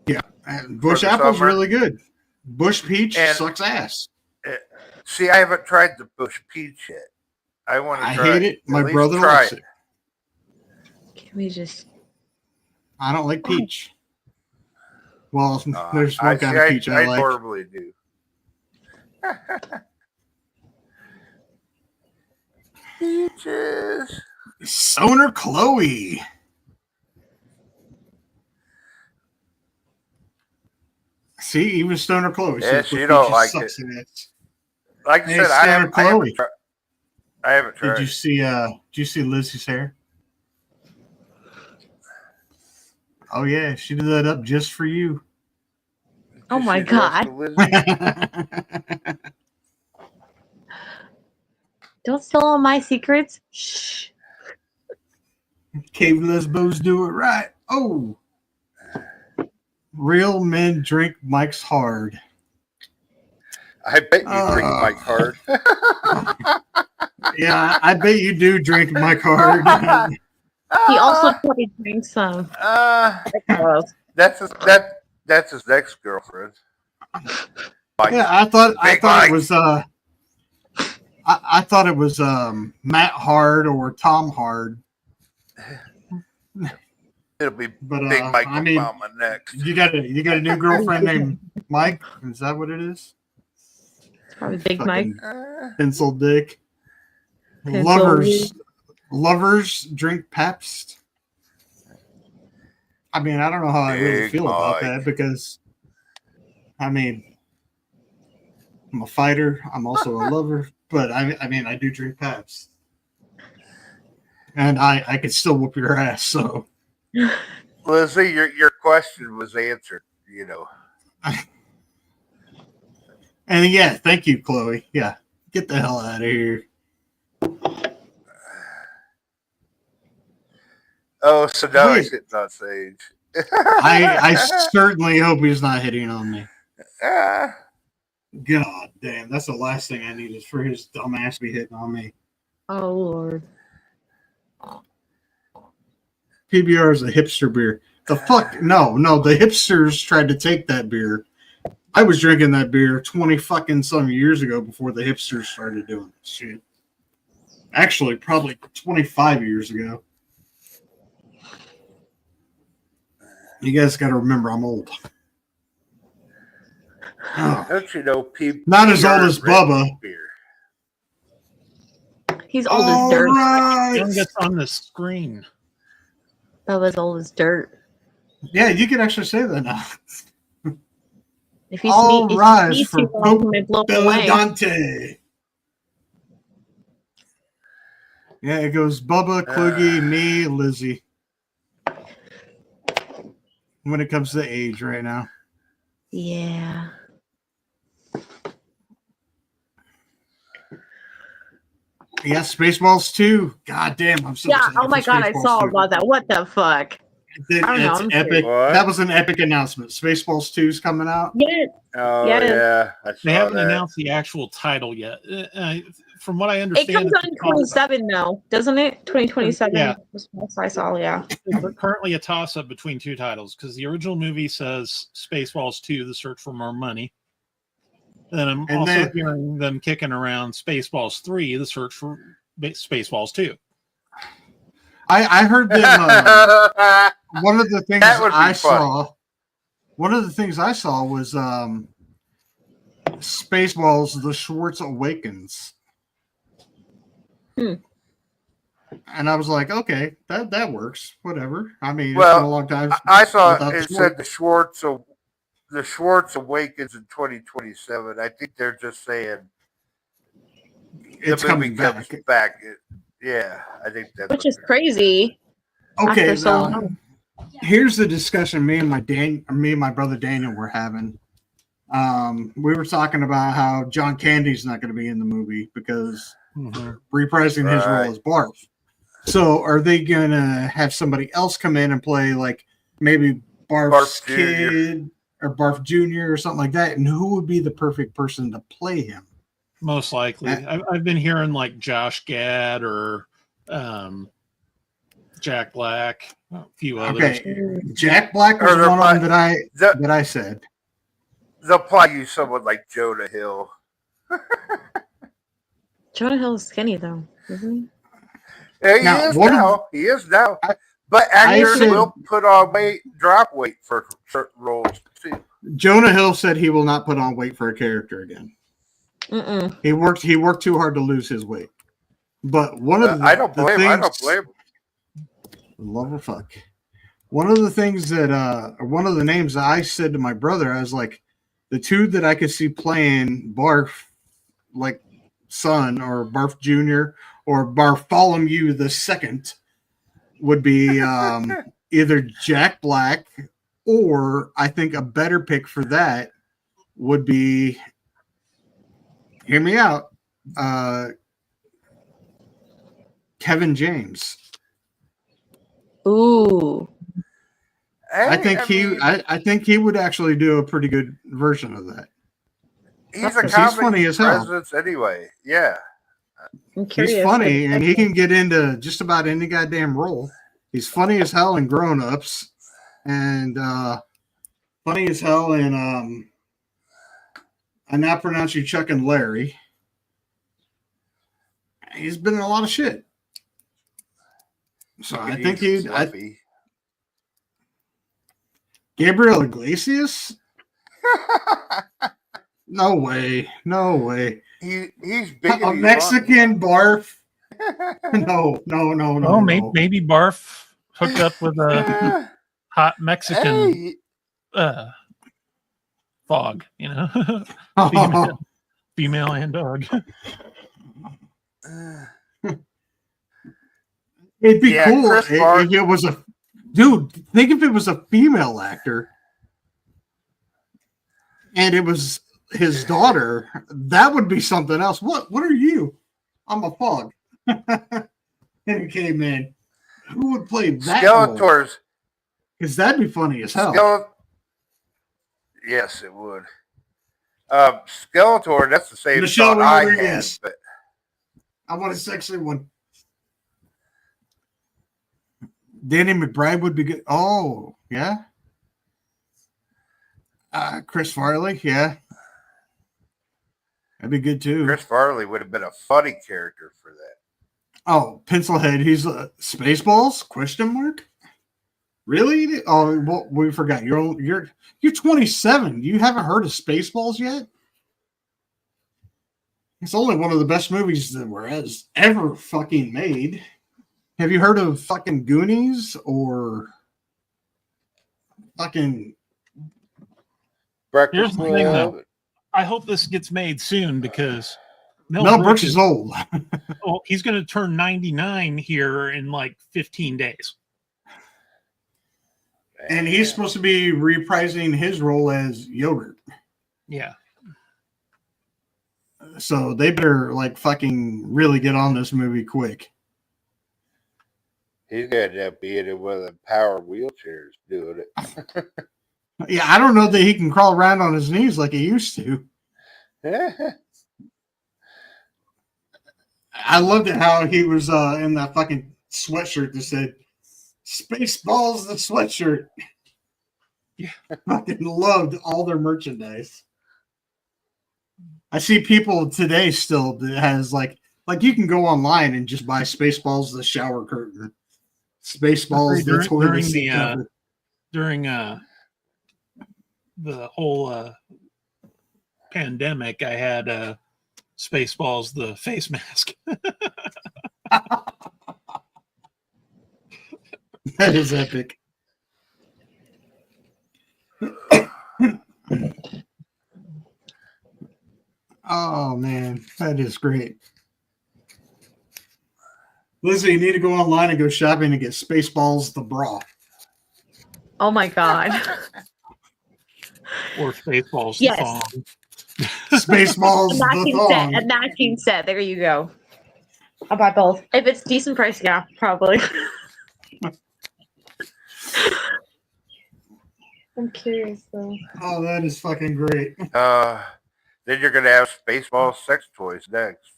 Speaker 4: Yeah, and Bush
Speaker 1: For the
Speaker 4: Apple's
Speaker 1: summer.
Speaker 4: really good. Bush Peach
Speaker 1: And-
Speaker 4: sucks ass.
Speaker 1: See, I haven't tried the Bush Peach yet. I want to
Speaker 4: I
Speaker 1: try
Speaker 4: hate it. My
Speaker 1: At least
Speaker 4: brother
Speaker 1: try
Speaker 4: likes it.
Speaker 3: Can we just?
Speaker 4: I don't like peach. Well, there's
Speaker 1: I
Speaker 4: one kind of peach I like.
Speaker 1: normally do. Peaches.
Speaker 4: Stoner Chloe. See, even Stoner Chloe.
Speaker 1: Yeah,
Speaker 4: says
Speaker 1: she
Speaker 4: Bush
Speaker 1: don't
Speaker 4: Peach
Speaker 1: like
Speaker 4: sucks in it.
Speaker 1: Like I
Speaker 4: Hey,
Speaker 1: said, I
Speaker 4: Stoner
Speaker 1: haven't
Speaker 4: Chloe.
Speaker 1: tried. I haven't tried.
Speaker 4: Did you see Lizzie's hair? Oh yeah, she did that up just for you.
Speaker 3: Oh
Speaker 1: Did
Speaker 3: my
Speaker 1: she dress
Speaker 3: God.
Speaker 1: the lizard?
Speaker 3: Don't steal all my secrets. Shh.
Speaker 4: Cave lesbos do it right. Oh, real men drink Mike's hard.
Speaker 1: I bet you drink my card.
Speaker 4: Yeah, I bet you do drink Mike hard.
Speaker 3: He also probably drinks some.
Speaker 1: That's his next girlfriend. Mike.
Speaker 4: Yeah, I thought
Speaker 1: Mike.
Speaker 4: it was I thought it was Matt Hard or Tom Hard.
Speaker 1: It'll be
Speaker 4: But
Speaker 1: Big Mike
Speaker 4: I mean,
Speaker 1: Obama next.
Speaker 4: you got a new girlfriend named Mike? Is that what it is?
Speaker 3: Probably Big Mike.
Speaker 4: Fucking pencil dick.
Speaker 3: Pencil
Speaker 4: Lovers drink Pabst. I mean, I don't know how I really
Speaker 1: Big
Speaker 4: feel about
Speaker 1: Mike.
Speaker 4: that because, I mean, I'm a fighter. I'm also a lover, but I mean, I do drink Pabst, and I could still whoop your ass. So,
Speaker 1: Lizzie, your question was answered. You know.
Speaker 4: and yeah, thank you, Chloe. Yeah, get the hell out of here.
Speaker 1: Oh, so now
Speaker 4: Wait.
Speaker 1: he's hitting on Sage.
Speaker 4: I certainly hope he's not hitting on me.
Speaker 1: Ah,
Speaker 4: God damn, that's the last thing I need is for his dumb ass to be hitting on me.
Speaker 3: Oh Lord.
Speaker 4: PBR is a hipster beer. The fuck? No. The hipsters tried to take that beer. I was drinking that beer 20 fucking some years ago before the hipsters started doing this shit. Actually, probably 25 years ago. You guys got to remember, I'm old. Oh.
Speaker 1: Don't you know people?
Speaker 4: Not as old as Bubba.
Speaker 1: Beer.
Speaker 3: He's old as dirt.
Speaker 4: Right.
Speaker 2: It gets on the screen.
Speaker 3: Bubba's old as dirt.
Speaker 4: Yeah, you can actually say that now.
Speaker 3: If you
Speaker 4: All
Speaker 3: sneak,
Speaker 4: rise
Speaker 3: if you
Speaker 4: for
Speaker 3: sneak too long, you may blow away.
Speaker 4: Belladante. Yeah, it goes Bubba, Kloogie, me, Lizzie. When it comes to age right now.
Speaker 3: Yeah.
Speaker 4: Yeah, Spaceballs 2. God damn, I'm so
Speaker 3: Yeah.
Speaker 4: excited
Speaker 3: Oh my
Speaker 4: for
Speaker 3: god, I
Speaker 4: Spaceballs
Speaker 3: saw
Speaker 4: 2.
Speaker 3: about that. What the fuck?
Speaker 4: It's
Speaker 3: I don't know, I'm
Speaker 4: epic.
Speaker 1: What?
Speaker 4: That was an epic announcement. Spaceballs 2 is coming out.
Speaker 3: Yeah.
Speaker 1: Oh
Speaker 3: Yes.
Speaker 1: yeah, I saw
Speaker 2: They haven't
Speaker 1: that.
Speaker 2: announced the actual title yet. From what I
Speaker 3: It
Speaker 2: understand,
Speaker 3: comes out in 27 though, doesn't it? 2027.
Speaker 2: Yeah.
Speaker 3: That's what I saw. Yeah.
Speaker 2: it's currently a toss-up between two titles because the original movie says Spaceballs 2: The Search for More Money. Then I'm
Speaker 4: And
Speaker 2: also
Speaker 4: then-
Speaker 2: hearing them kicking around Spaceballs 3: The Search for Spaceballs 2.
Speaker 4: I heard them. One of the things
Speaker 1: That would be
Speaker 4: I
Speaker 1: funny.
Speaker 4: saw. One of the things I saw was Spaceballs: The Schwartz Awakens.
Speaker 3: Hmm.
Speaker 4: And I was like, okay, that works. Whatever. I mean,
Speaker 1: Well,
Speaker 4: it's been a long time.
Speaker 1: I saw
Speaker 4: without
Speaker 1: it
Speaker 4: the
Speaker 1: said the Schwartz awakens in 2027. I think they're just saying
Speaker 4: It's
Speaker 1: the movie
Speaker 4: coming
Speaker 1: comes
Speaker 4: back.
Speaker 1: back. Yeah, I think that's
Speaker 3: Which
Speaker 1: what
Speaker 3: is
Speaker 1: they're-
Speaker 3: crazy.
Speaker 4: Okay,
Speaker 3: After so
Speaker 4: now,
Speaker 3: long.
Speaker 4: here's the discussion me and my brother Daniel were having. We were talking about how John Candy's not going to be in the movie because reprising his
Speaker 1: Right.
Speaker 4: role as Barf. So are they going to have somebody else come in and play like maybe Barf's
Speaker 1: Barf Jr.
Speaker 4: kid or Barf Jr. or something like that? And who would be the perfect person to play him?
Speaker 2: Most likely. I've been hearing like Josh Gad or Jack Black, a few others.
Speaker 4: Okay, Jack Black was
Speaker 1: Or they're
Speaker 4: one of them
Speaker 1: the-
Speaker 4: that I said.
Speaker 1: They'll probably use someone like Jonah Hill.
Speaker 3: Jonah Hill is skinny though, isn't he?
Speaker 1: Yeah, he
Speaker 4: Now,
Speaker 1: is
Speaker 4: one of-
Speaker 1: now. He is now.
Speaker 4: I-
Speaker 1: But actors
Speaker 4: said-
Speaker 1: will put on weight, drop weight for certain roles too.
Speaker 4: Jonah Hill said he will not put on weight for a character again.
Speaker 3: Mm-mm.
Speaker 4: He worked too hard to lose his weight. But one of the
Speaker 1: I don't blame. I don't
Speaker 4: things-
Speaker 1: blame.
Speaker 4: Love or fuck. One of the things that or one of the names that I said to my brother, I was like, the two that I could see playing Barf, like son or Barf Jr. or Bartholomew the Second, would be either Jack Black, or I think a better pick for that would be, hear me out, Kevin James.
Speaker 3: Ooh.
Speaker 4: I think
Speaker 1: mean,
Speaker 4: I think he would actually do a pretty good version of that.
Speaker 1: he's a
Speaker 4: 'cause he's
Speaker 1: comedy
Speaker 4: funny as hell.
Speaker 1: presence anyway. Yeah.
Speaker 3: I'm curious.
Speaker 4: He's funny and he can get into just about any goddamn role. He's funny as hell in Grown Ups, and funny as hell in I now pronounce you Chuck and Larry. He's been in a lot of shit. So I think
Speaker 1: He's
Speaker 4: he'd
Speaker 1: fluffy.
Speaker 4: Gabriel Iglesias? No way. No way.
Speaker 1: He's big.
Speaker 4: A
Speaker 1: and he's
Speaker 4: Mexican barf? No.
Speaker 2: Oh, maybe Barf hooked up with a
Speaker 1: funny.
Speaker 2: hot Mexican
Speaker 1: Hey,
Speaker 2: fog, you know,
Speaker 4: Oh,
Speaker 2: female and dog.
Speaker 4: it'd be
Speaker 1: Yeah,
Speaker 4: cool
Speaker 1: Chris
Speaker 4: if
Speaker 1: Barth.
Speaker 4: it was a dude. Think if it was a female actor and it was his daughter. That would be something else. What are you? I'm a fog. Okay, man. Who would play that role?
Speaker 1: Skeletors.
Speaker 4: Because that'd be funny as hell.
Speaker 1: Yes, it would. Skeletor. That's the same
Speaker 4: Michelle
Speaker 1: thought I had.
Speaker 4: Rodriguez.
Speaker 1: But
Speaker 4: I want a sexy one. Danny McBride would be good. Oh, yeah. Chris Farley, yeah. That'd be good too.
Speaker 1: Chris Farley would have been a funny character for that.
Speaker 4: Oh, Pencilhead, he's Spaceballs? Question mark? Really? Oh, well, we forgot. You're 27. You haven't heard of Spaceballs yet? It's only one of the best movies that was ever fucking made. Have you heard of fucking Goonies or fucking?
Speaker 1: Breakfast
Speaker 2: Here's the thing, though.
Speaker 1: Club.
Speaker 2: I hope this gets made soon because
Speaker 4: Mel Brooks is old.
Speaker 2: Oh, he's going to turn 99 here in like 15 days.
Speaker 4: And he's supposed to be reprising his role as Yogurt.
Speaker 2: Yeah.
Speaker 4: So they better like fucking really get on this movie quick.
Speaker 1: He's going to end up being in one of the power wheelchairs doing it.
Speaker 4: Yeah, I don't know that he can crawl around on his knees like he used to. I loved it how he was in that fucking sweatshirt that said Spaceballs the sweatshirt.
Speaker 2: Yeah.
Speaker 4: Fucking loved all their merchandise. I see people today still that has like you can go online and just buy Spaceballs the shower curtain. Spaceballs the toilet seat cover.
Speaker 2: During the whole pandemic, I had Spaceballs the face mask.
Speaker 4: That is epic. Oh man, that is great. Lizzie, you need to go online and go shopping and get Spaceballs the bra.
Speaker 3: Oh my god.
Speaker 2: Or Spaceballs
Speaker 3: Yes.
Speaker 2: the thong.
Speaker 4: Spaceballs the
Speaker 3: matching
Speaker 4: thong.
Speaker 3: set. A matching set. There you go. I'll buy both. If it's decent price, yeah, probably. I'm curious though.
Speaker 4: Oh, that is fucking great.
Speaker 1: Then you're going to have Spaceball sex toys next.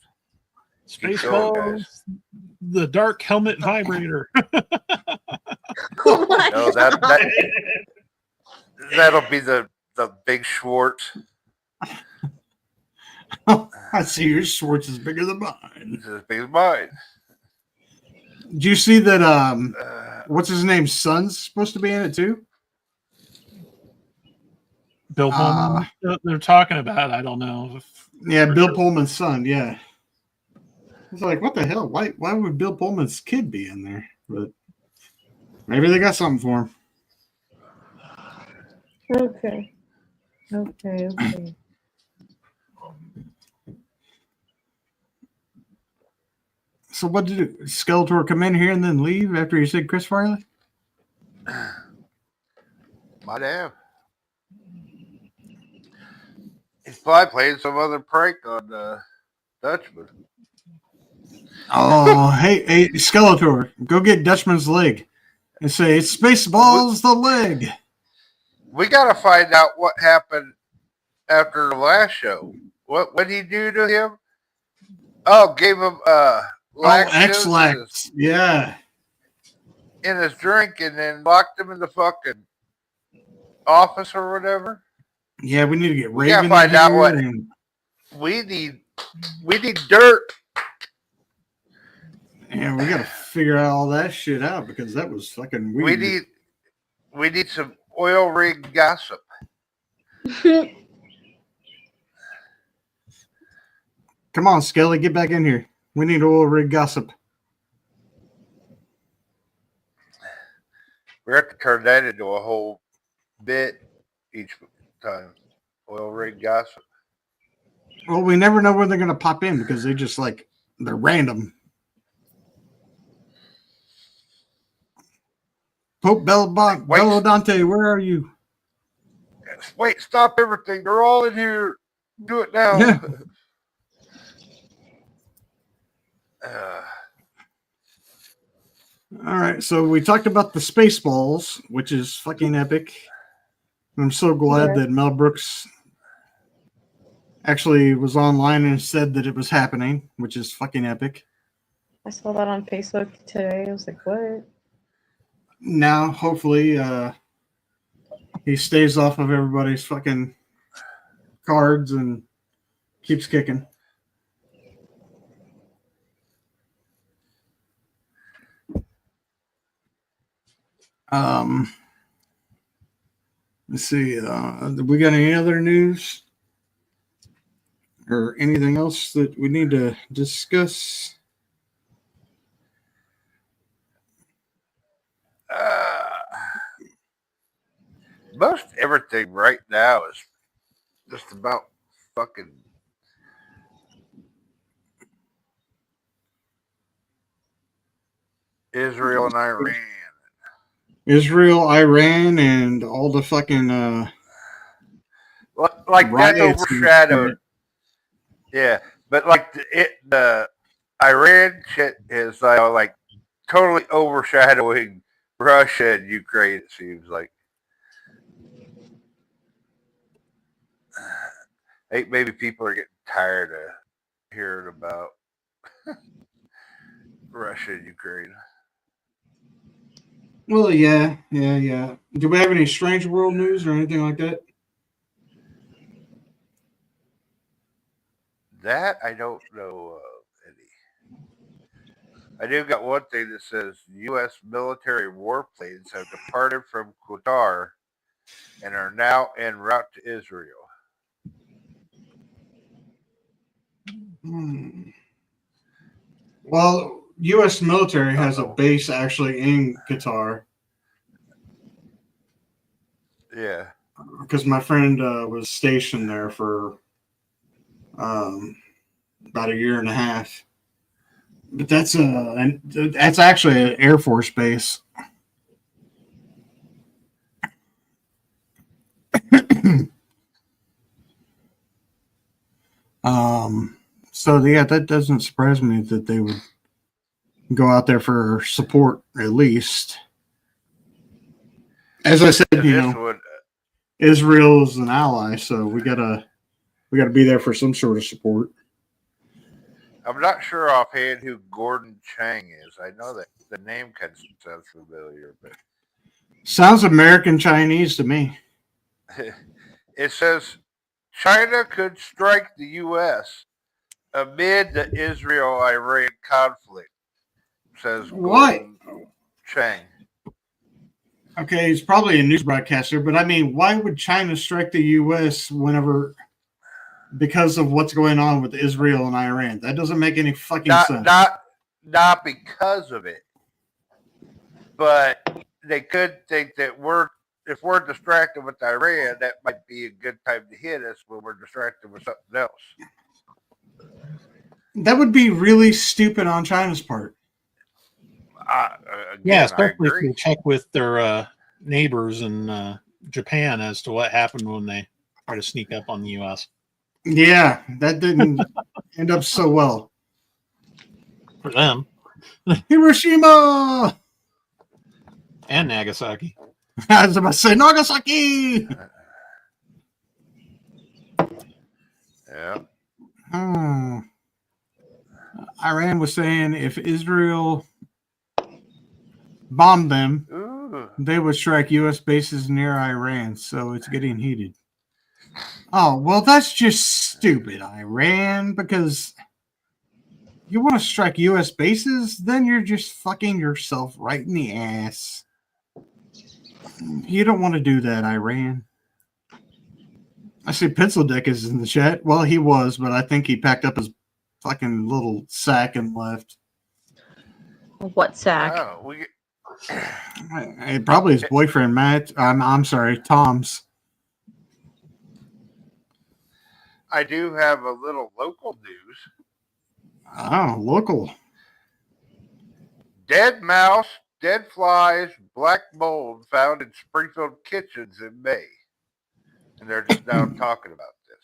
Speaker 1: Keep going,
Speaker 2: Spaceballs, the dark helmet vibrator.
Speaker 3: Oh my
Speaker 1: No, that'll be the big Schwartz.
Speaker 4: I see your Schwartz is bigger than mine.
Speaker 1: It's as big as mine.
Speaker 4: Did you see that what's his name's son's supposed to be in it too?
Speaker 2: Bill Pullman, they're talking about. I don't know.
Speaker 4: Yeah, Bill Pullman's son, yeah. It's like, what the hell? Why would Bill Pullman's kid be in there? But maybe they got something for him.
Speaker 3: Okay.
Speaker 4: So what did Skeletor come in here and then leave after he said Chris Farley?
Speaker 1: Might have. He's probably playing some other prank on Dutchman.
Speaker 4: Oh, hey, Skeletor, go get Dutchman's leg and say, it's Spaceballs the leg.
Speaker 1: We got to find out what happened after the last show. What did he do to him? Oh, gave him
Speaker 4: X-Lax. Yeah.
Speaker 1: in his drink and then locked him in the fucking office or whatever.
Speaker 4: Yeah, we need to get
Speaker 1: We
Speaker 4: Raven.
Speaker 1: gotta find out what
Speaker 4: and,
Speaker 1: we need dirt.
Speaker 4: yeah, we got to figure out all that shit out because that was fucking weird.
Speaker 1: We need some oil rig gossip.
Speaker 4: Come on, Skelly, get back in here. We need oil rig gossip.
Speaker 1: We have to turn that into a whole bit each time. Oil rig gossip.
Speaker 4: Well, we never know when they're going to pop in because they just like, they're random. Pope Bellodante, where are you?
Speaker 1: Wait, stop everything. They're all in here. Do it now.
Speaker 4: Yeah. All right, so we talked about the Spaceballs, which is fucking epic. I'm so glad that Mel Brooks actually was online and said that it was happening, which is fucking epic.
Speaker 3: I saw that on Facebook today. I was like, what?
Speaker 4: now, hopefully, he stays off of everybody's fucking cards and keeps kicking. Let's see. We got any other news or anything else that we need to discuss?
Speaker 1: Most everything right now is just about fucking Israel and Iran.
Speaker 4: Israel, Iran, and all the fucking
Speaker 1: Like that's
Speaker 4: riots.
Speaker 1: overshadowed. Yeah, but like the Iran shit is like totally overshadowing Russia and Ukraine. It seems like. I think maybe people are getting tired of hearing about Russia and Ukraine.
Speaker 4: Well, yeah. Do we have any strange world news or anything like that?
Speaker 1: That I don't know any. I do got one thing that says U.S. military warplanes have departed from Qatar and are now en route to Israel.
Speaker 4: Well, U.S. military has a base actually in Qatar.
Speaker 1: Yeah.
Speaker 4: Because my friend was stationed there for about a year and a half. But that's actually an Air Force base. So yeah, that doesn't surprise me that they would go out there for support at least. As I said, Israel is an ally, so we gotta be there for some sort of support.
Speaker 1: I'm not sure offhand who Gordon Chang is. I know that the name kind of sounds familiar, but
Speaker 4: sounds American Chinese to me.
Speaker 1: It says China could strike the U.S. amid the Israel-Iran conflict. Says Gordon Chang.
Speaker 4: Okay, he's probably a news broadcaster, but I mean, why would China strike the U.S. whenever, because of what's going on with Israel and Iran? That doesn't make any fucking sense.
Speaker 1: Not because of it, but they could think that if we're distracted with Iran, that might be a good time to hit us when we're distracted with something else.
Speaker 4: That would be really stupid on China's part.
Speaker 2: Yeah, especially if you check with their neighbors in Japan as to what happened when they tried to sneak up on the U.S.
Speaker 4: Yeah, that didn't end up so well
Speaker 2: for them.
Speaker 4: Hiroshima
Speaker 2: and Nagasaki.
Speaker 4: I was about to say Nagasaki.
Speaker 1: Yeah.
Speaker 4: Iran was saying if Israel bombed them, they would strike U.S. bases near Iran, so it's getting heated. Oh, well, that's just stupid, Iran, because you want to strike U.S. bases, then you're just fucking yourself right in the ass. You don't want to do that, Iran. I see Pencil Dick is in the chat. Well, he was, but I think he packed up his fucking little sack and left.
Speaker 3: What sack?
Speaker 1: Oh,
Speaker 4: probably his boyfriend, Matt. I'm sorry, Tom's.
Speaker 1: I do have a little local news.
Speaker 4: Oh, local.
Speaker 1: Dead mouse, dead flies, black mold found in Springfield kitchens in May. And they're just now talking about this.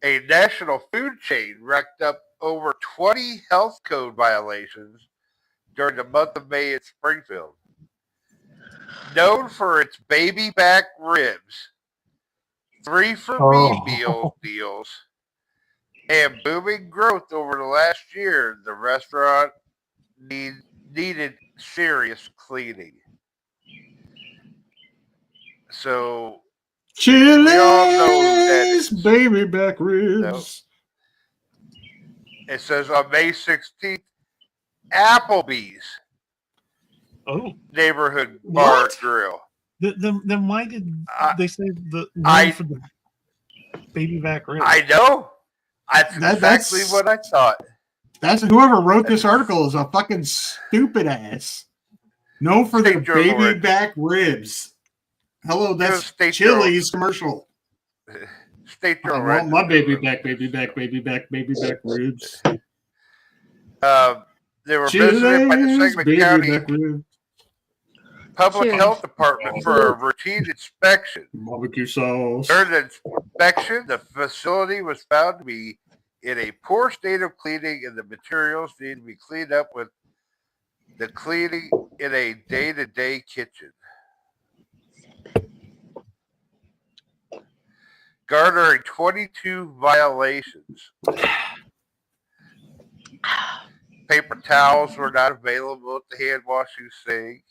Speaker 1: A national food chain racked up over 20 health code violations during the month of May in Springfield. Known for its baby back ribs, 3 for me meal deals, and booming growth over the last year, the restaurant needs needed serious cleaning. So we all know who that
Speaker 4: Chili's
Speaker 1: is.
Speaker 4: baby back
Speaker 1: No.
Speaker 4: ribs.
Speaker 1: It says on May 16th, Applebee's
Speaker 2: Oh,
Speaker 1: neighborhood bar
Speaker 4: What?
Speaker 1: grill.
Speaker 2: then why did
Speaker 1: I,
Speaker 2: they say the
Speaker 1: I-
Speaker 2: name for the baby back ribs?
Speaker 1: I know. That's
Speaker 4: That's-
Speaker 1: exactly what I thought.
Speaker 4: That's whoever wrote this article is a fucking stupid ass. Known for their
Speaker 1: State Journal
Speaker 4: baby
Speaker 1: Register.
Speaker 4: back ribs. Hello, that's
Speaker 1: State
Speaker 4: Chili's commercial.
Speaker 1: State
Speaker 4: I
Speaker 1: Journal
Speaker 4: want my
Speaker 1: Register.
Speaker 4: baby back, baby back, baby back, baby back ribs.
Speaker 1: They were visited by the
Speaker 4: Chili's
Speaker 1: Sangamon
Speaker 4: baby
Speaker 1: County
Speaker 4: back ribs.
Speaker 1: Public
Speaker 3: Cheers.
Speaker 1: Health Department for a routine inspection.
Speaker 4: Barbecue sauce.
Speaker 1: During the inspection, the facility was found to be in a poor state of cleaning, and the materials need to be cleaned up with the cleaning in a day-to-day kitchen. Garnering 22 violations. Paper towels were not available at the hand washing sink.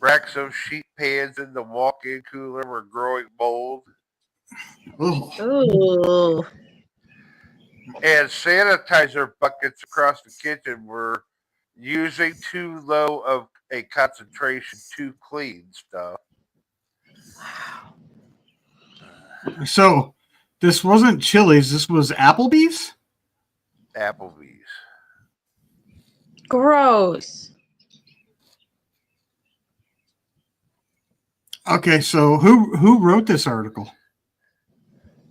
Speaker 1: Racks of sheet pans in the walk-in cooler were growing mold.
Speaker 4: Ugh.
Speaker 3: Ooh.
Speaker 1: And sanitizer buckets across the kitchen were using too low of a concentration to clean stuff.
Speaker 4: So, this wasn't Chili's. This was Applebee's?
Speaker 1: Applebee's.
Speaker 3: Gross.
Speaker 4: Okay, so who wrote this article?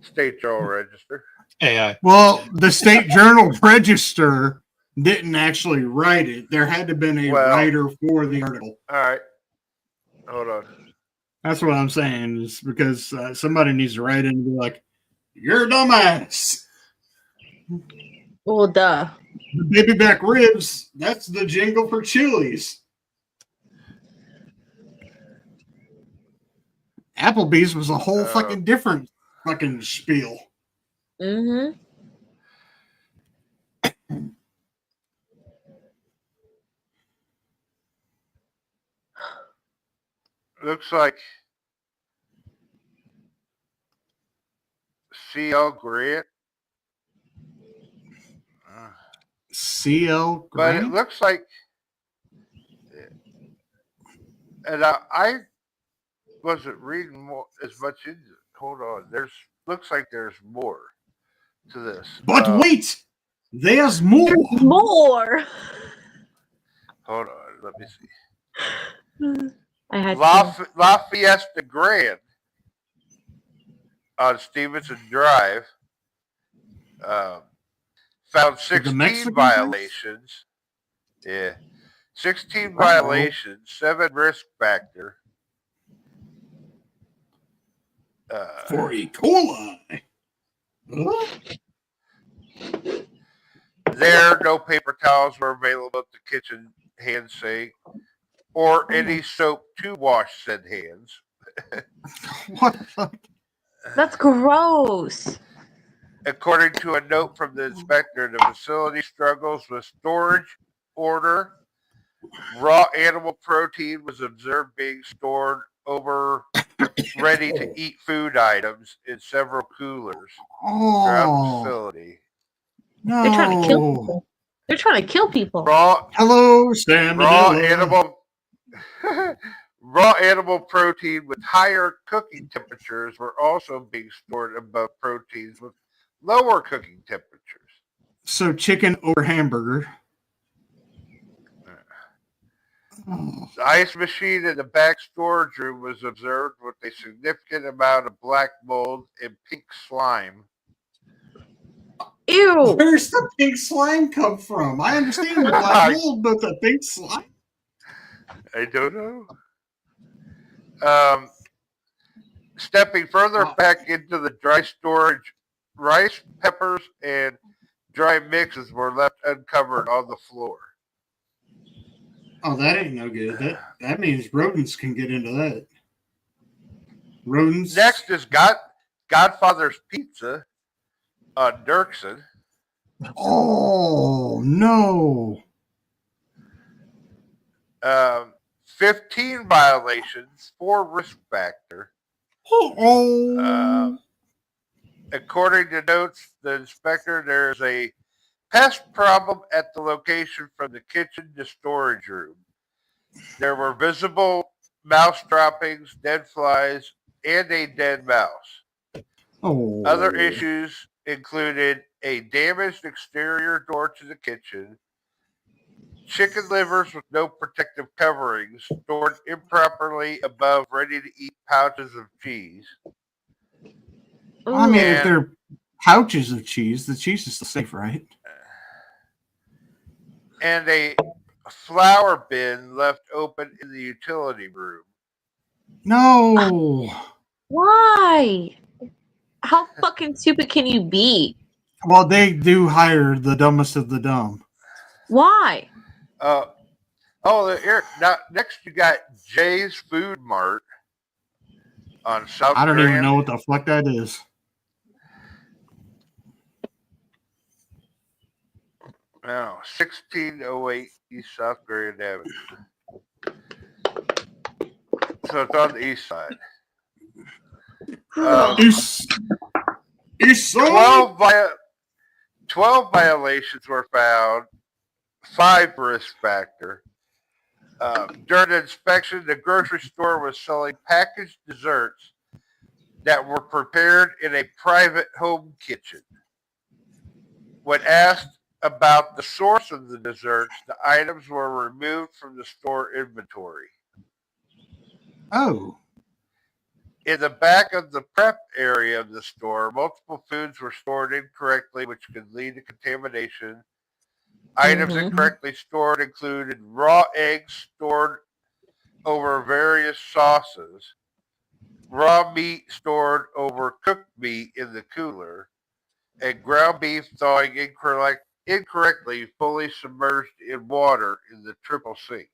Speaker 1: State Journal Register.
Speaker 2: AI.
Speaker 4: Well, the State Journal Register didn't actually write it. There had to have been a
Speaker 1: Well-
Speaker 4: writer for the article.
Speaker 1: All right. Hold on.
Speaker 4: That's what I'm saying, is because somebody needs to write it and be like, you're a dumbass.
Speaker 3: Well, duh.
Speaker 4: The baby back ribs, that's the jingle for Chili's. Applebee's was a whole fucking different fucking spiel.
Speaker 3: Mm-hmm.
Speaker 1: Looks like C.L. Grant.
Speaker 4: CL
Speaker 1: But it
Speaker 4: Grant?
Speaker 1: looks like, and I wasn't reading more as much into it. Hold on, looks like there's more to this.
Speaker 4: But wait, there's more.
Speaker 3: More.
Speaker 1: Hold on, let me see.
Speaker 3: I had
Speaker 1: La Fiesta Grand on Stevenson Drive found 16
Speaker 4: Mexican
Speaker 1: violations. Yeah. 16 violations, 7 risk factor.
Speaker 4: For E. coli. Huh?
Speaker 1: There, no paper towels were available at the kitchen hand sink or any soap to wash said hands.
Speaker 4: What the fuck?
Speaker 3: That's gross.
Speaker 1: According to a note from the inspector, the facility struggles with storage order. Raw animal protein was observed being stored over ready to eat food items in several coolers throughout the
Speaker 4: Oh,
Speaker 1: facility.
Speaker 4: no.
Speaker 3: They're trying to kill people. They're trying to kill people.
Speaker 4: Hello, Sam.
Speaker 1: Raw animal protein with higher cooking temperatures were also being stored above proteins with lower cooking temperatures.
Speaker 4: So chicken or hamburger. Oh.
Speaker 1: The ice machine in the back storage room was observed with a significant amount of black mold and pink slime.
Speaker 3: Ew.
Speaker 4: Where's the pink slime come from? I understand the black mold, but the pink slime?
Speaker 1: I don't know. Stepping further back into the dry storage, rice, peppers, and dry mixes were left uncovered on the floor.
Speaker 4: Oh, that ain't no good. That means rodents can get into that. Rodents.
Speaker 1: Next is Godfather's Pizza on Dirksen.
Speaker 4: Oh, no.
Speaker 1: Um, 15 violations, 4 risk factor.
Speaker 4: Oh.
Speaker 1: Um, according to notes, the inspector, there is a pest problem at the location from the kitchen to storage room. There were visible mouse droppings, dead flies, and a dead mouse.
Speaker 4: Oh.
Speaker 1: Other issues included a damaged exterior door to the kitchen, chicken livers with no protective coverings stored improperly above ready-to-eat pouches of cheese,
Speaker 4: I mean, if
Speaker 3: Ooh.
Speaker 1: and
Speaker 4: they're pouches of cheese, the cheese is still safe, right?
Speaker 1: a flour bin left open in the utility room.
Speaker 4: No.
Speaker 3: Why? How fucking stupid can you be?
Speaker 4: Well, they do hire the dumbest of the dumb.
Speaker 3: Why?
Speaker 1: Uh, now next you got Jay's Food Mart on South
Speaker 4: I don't even
Speaker 1: Grand.
Speaker 4: know what the fuck that is.
Speaker 1: No, 1608 East South Grand Avenue. So it's on the east side.
Speaker 4: East side.
Speaker 1: 12 violations were found, 5 risk factor. During the inspection, the grocery store was selling packaged desserts that were prepared in a private home kitchen. When asked about the source of the desserts, the items were removed from the store inventory.
Speaker 4: Oh.
Speaker 1: In the back of the prep area of the store, multiple foods were stored incorrectly, which could lead to contamination. Items
Speaker 3: Mhm.
Speaker 1: incorrectly stored included raw eggs stored over various sauces, raw meat stored over cooked meat in the cooler, and ground beef thawing incorrectly fully submerged in water in the triple sink.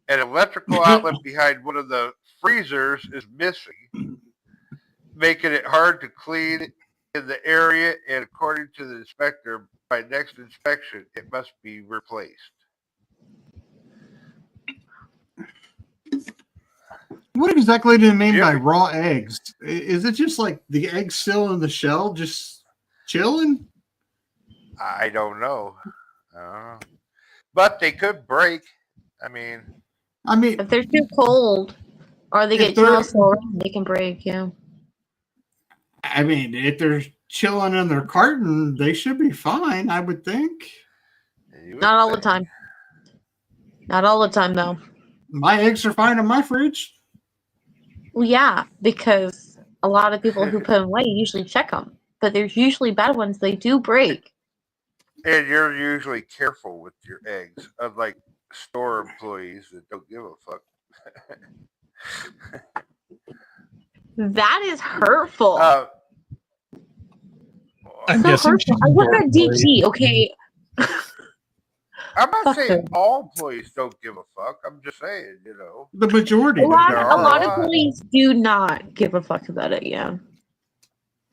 Speaker 1: An electrical outlet behind one of the freezers is missing, making it hard to clean in the area, and according to the inspector, by next inspection, it must be replaced.
Speaker 4: What exactly do you mean by
Speaker 1: Jiffy,
Speaker 4: raw eggs? Is it just like the egg still in the shell, just chilling?
Speaker 1: I don't know. But they could break. I mean,
Speaker 4: I mean,
Speaker 3: If they're too cold or they
Speaker 4: if
Speaker 3: get too
Speaker 4: they're,
Speaker 3: slow, they can break. Yeah.
Speaker 4: if they're chilling in their carton, they should be fine. I would think.
Speaker 1: you would
Speaker 3: Not all the
Speaker 1: think.
Speaker 3: time. Not all the time, though.
Speaker 4: My eggs are fine in my fridge.
Speaker 3: Well, yeah, because a lot of people who put them away usually check them, but there's usually bad ones. They do break.
Speaker 1: And you're usually careful with your eggs, unlike store employees that don't give a fuck.
Speaker 3: That is hurtful.
Speaker 2: I'm
Speaker 3: So
Speaker 2: guessing
Speaker 3: hurtful.
Speaker 2: she's
Speaker 3: I work at
Speaker 2: employed.
Speaker 3: DT. Okay.
Speaker 1: I'm not
Speaker 3: Fuck
Speaker 1: saying
Speaker 3: them.
Speaker 1: all employees don't give a fuck. I'm just saying,
Speaker 4: The majority
Speaker 3: A
Speaker 4: don't.
Speaker 3: lot,
Speaker 1: There
Speaker 3: a
Speaker 1: are
Speaker 3: lot
Speaker 1: a
Speaker 3: of
Speaker 1: lot.
Speaker 3: police do not give a fuck about it. Yeah.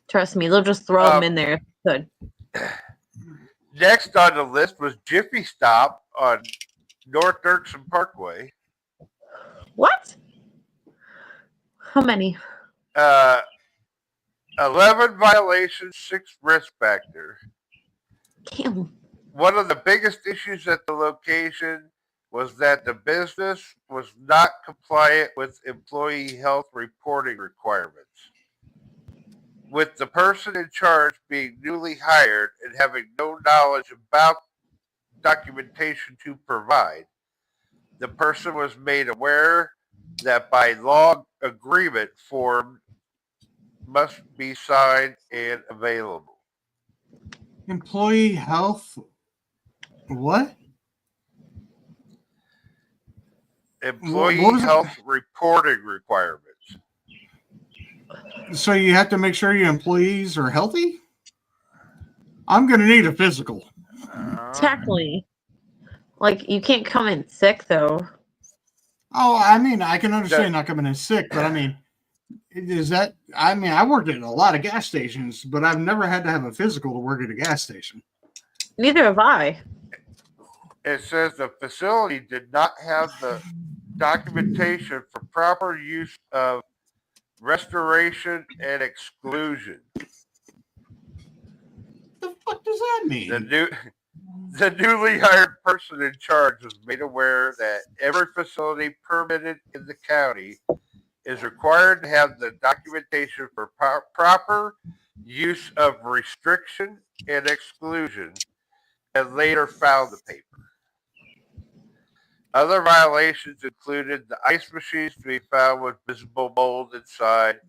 Speaker 3: Trust me, they'll just throw them in there. Good.
Speaker 1: Next on the list was Jiffy Stop on North Dirksen Parkway.
Speaker 3: What? How many?
Speaker 1: 11 violations, 6 risk factor.
Speaker 3: Damn.
Speaker 1: One of the biggest issues at the location was that the business was not compliant with employee health reporting requirements. With the person in charge being newly hired and having no knowledge about documentation to provide, the person was made aware that by law agreement form must be signed and available.
Speaker 4: Employee health. What? What
Speaker 1: Employee
Speaker 4: was it?
Speaker 1: health reporting requirements.
Speaker 4: So you have to make sure your employees are healthy? I'm going to need a physical.
Speaker 3: Technically. Like, you can't come in sick, though.
Speaker 4: Oh, I mean, I can understand not coming in sick, but I mean, is that, I mean, I worked at a lot of gas stations, but I've never had to have a physical to work at a gas station.
Speaker 3: Neither have I.
Speaker 1: It says the facility did not have the documentation for proper use of restoration and exclusion.
Speaker 4: The fuck does that mean?
Speaker 1: The newly hired person in charge was made aware that every facility permitted in the county is required to have the documentation for proper use of restriction and exclusion, and later filed the paper. Other violations included the ice machines to be found with visible mold inside,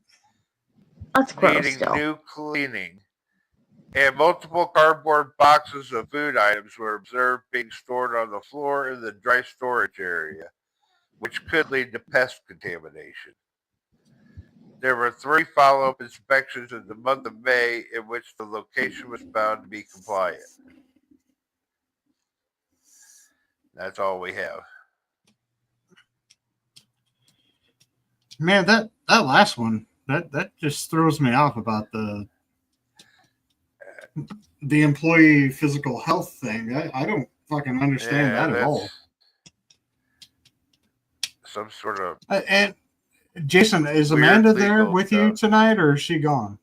Speaker 3: That's gross
Speaker 1: needing
Speaker 3: still.
Speaker 1: new cleaning, and multiple cardboard boxes of food items were observed being stored on the floor in the dry storage area, which could lead to pest contamination. There were 3 follow-up inspections in the month of May in which the location was found to be compliant. That's all we have.
Speaker 4: Man, that last one, that just throws me off about the employee physical health thing. I don't fucking understand that at all.
Speaker 1: Some sort of
Speaker 4: And Jason, is
Speaker 1: weird
Speaker 4: Amanda there
Speaker 1: legal
Speaker 4: with you
Speaker 1: stuff.
Speaker 4: tonight, or is she gone?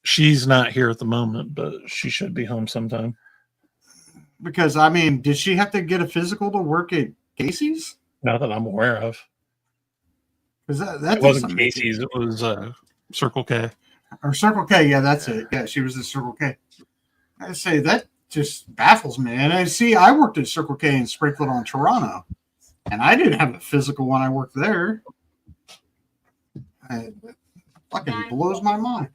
Speaker 2: She's not here at the moment, but she should be home sometime.
Speaker 4: Because I mean, did she have to get a physical to work at Casey's?
Speaker 2: Not that I'm aware of.
Speaker 4: Because that
Speaker 2: It wasn't Casey's. It was Circle K.
Speaker 4: Or Circle K. Yeah, that's it. Yeah, she was at Circle K. I say that just baffles me. And I see, I worked at Circle K in Springfield on Toronto, and I didn't have a physical when I worked there. It fucking blows my mind.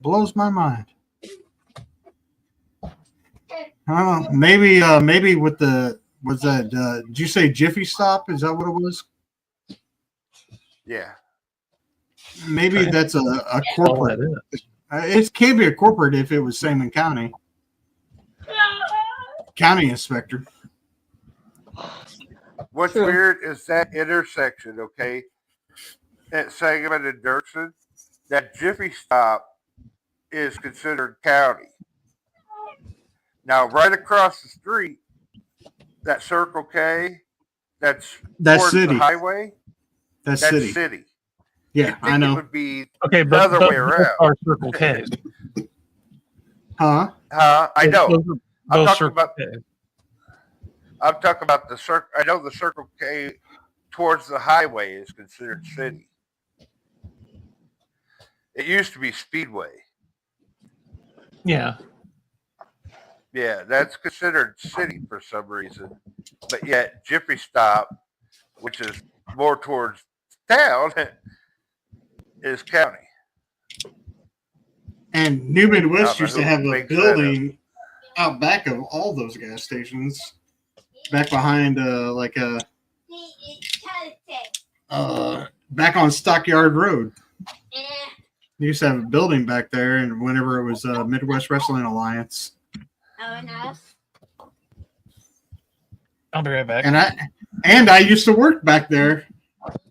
Speaker 4: Blows my mind. I don't know. Maybe with the did you say Jiffy Stop? Is that what it was?
Speaker 1: Yeah.
Speaker 4: Maybe that's a corporate. It can't be a corporate if it was Sangamon County. County inspector.
Speaker 1: What's weird is that intersection, okay, at Sangamon and Dirksen, that Jiffy Stop is considered county. Now, right across the street, that Circle K, that's towards
Speaker 4: city.
Speaker 1: the highway,
Speaker 4: That's
Speaker 1: city.
Speaker 4: Yeah,
Speaker 1: You'd think
Speaker 4: I know.
Speaker 1: It would be
Speaker 2: Okay,
Speaker 1: the
Speaker 2: but
Speaker 1: other way around.
Speaker 2: Are Circle K's.
Speaker 4: Huh?
Speaker 1: I know. I'm
Speaker 2: Those
Speaker 1: talking
Speaker 2: Circle
Speaker 1: about.
Speaker 2: K's.
Speaker 1: I'm talking about the circle. I know the Circle K towards the highway is considered city. It used to be Speedway.
Speaker 2: Yeah.
Speaker 1: Yeah, that's considered city for some reason. But yet, Jiffy Stop, which is more towards town, is county.
Speaker 4: And New Midwest used to have a
Speaker 1: Makes
Speaker 4: building out back of all those gas stations, back behind back on Stockyard Road. They used to have a building back there, and whenever it was Midwest Wrestling Alliance.
Speaker 2: I'll be right back.
Speaker 4: And I used to work back there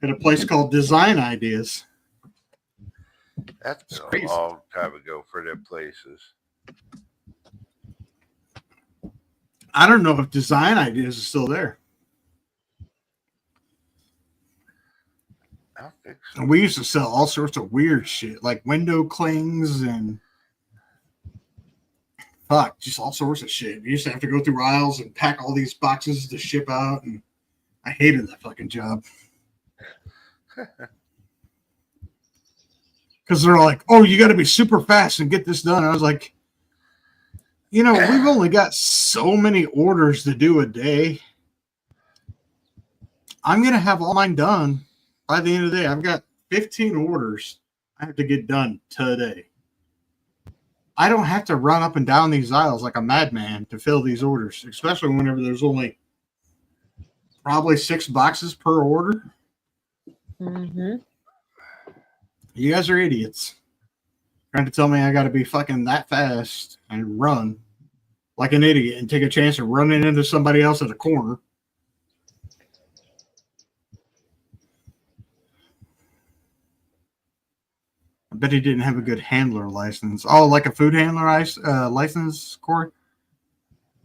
Speaker 4: at a place called Design Ideas.
Speaker 1: That's been
Speaker 4: crazy.
Speaker 1: a long time ago for them places.
Speaker 4: I don't know if Design Ideas is still there.
Speaker 1: I don't think so.
Speaker 4: And we used to sell all sorts of weird shit, like window clings and just all sorts of shit. We used to have to go through aisles and pack all these boxes to ship out, and I hated that fucking job. Because they're like, oh, you got to be super fast and get this done. And I was like, we've only got so many orders to do a day. I'm going to have all mine done by the end of the day. I've got 15 orders I have to get done today. I don't have to run up and down these aisles like a madman to fill these orders, especially whenever there's only probably 6 boxes per order.
Speaker 3: Mm-hmm.
Speaker 4: You guys are idiots. Trying to tell me I got to be fucking that fast and run like an idiot and take a chance of running into somebody else at a corner. I bet he didn't have a good handler license. Oh, like a food handler license, Corey?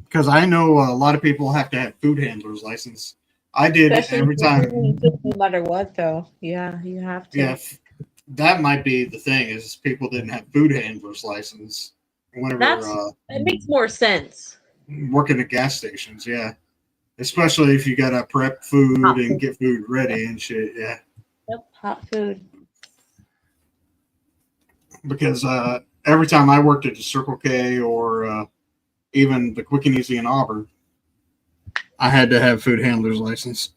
Speaker 4: Because I know a lot of people have to have food handlers license. I did every time.
Speaker 3: No matter what, though. Yeah, you have to.
Speaker 4: Yeah, that might be the thing is people didn't have food handlers license whenever
Speaker 3: It makes more sense.
Speaker 4: working at gas stations. Yeah, especially if you gotta prep food and get food ready and shit. Yeah.
Speaker 3: Yep, hot food.
Speaker 4: Because every time I worked at the Circle K or even the Quick and Easy in Auburn, I had to have food handler's license.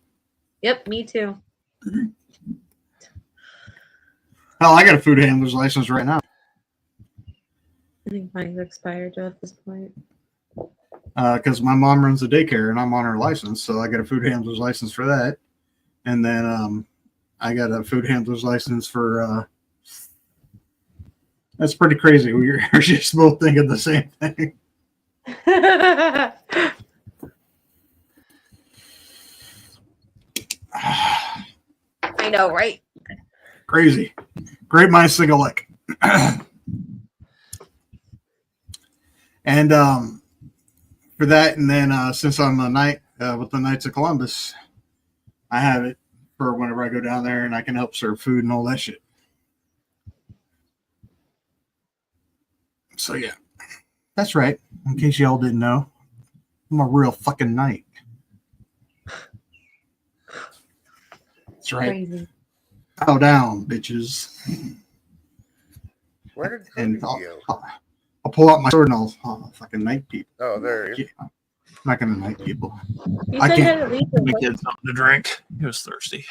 Speaker 3: Yep, me too.
Speaker 4: Hell, I got a food handler's license right now.
Speaker 3: I think mine's expired at this point.
Speaker 4: Because my mom runs a daycare and I'm on her license, so I got a food handler's license for that. And then I got a food handler's license for. That's pretty crazy. We're just both thinking the same thing.
Speaker 3: I know, right?
Speaker 4: Crazy. Great minds think alike. And for that, and then since I'm a knight with the Knights of Columbus, I have it for whenever I go down there and I can help serve food and all that shit. So yeah, that's right. In case y'all didn't know, I'm a real fucking knight. That's right.
Speaker 3: Crazy.
Speaker 4: Bow down, bitches.
Speaker 1: Where did
Speaker 4: And
Speaker 1: Cody go?
Speaker 4: I'll pull out my sword and I'll fucking knight people.
Speaker 1: Oh, there he is.
Speaker 4: I'm not gonna knight people.
Speaker 3: You
Speaker 4: I
Speaker 3: said
Speaker 4: can't-
Speaker 3: that at least.
Speaker 2: Let me get something to drink. He was thirsty.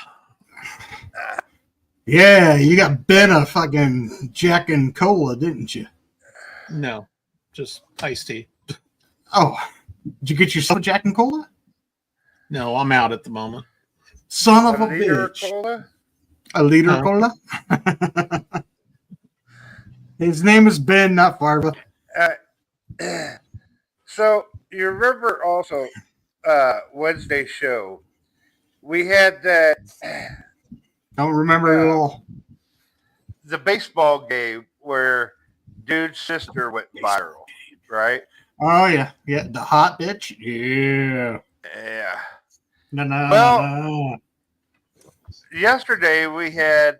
Speaker 4: Yeah, you got Ben a fucking Jack and Cola, didn't you?
Speaker 2: No, just iced tea.
Speaker 4: Oh, did you get yourself a Jack and Cola?
Speaker 2: No, I'm out at the moment.
Speaker 4: Son of a
Speaker 1: liter of
Speaker 4: bitch.
Speaker 1: cola?
Speaker 4: A liter
Speaker 2: Huh?
Speaker 4: Cola? His name is Ben, not Farva.
Speaker 1: So you remember also Wednesday's show? We had that
Speaker 4: Don't remember it at all.
Speaker 1: the baseball game where dude's sister went viral, right?
Speaker 4: Oh yeah, yeah, the hot bitch. Yeah.
Speaker 1: Yeah.
Speaker 4: No.
Speaker 1: Well- Yesterday we had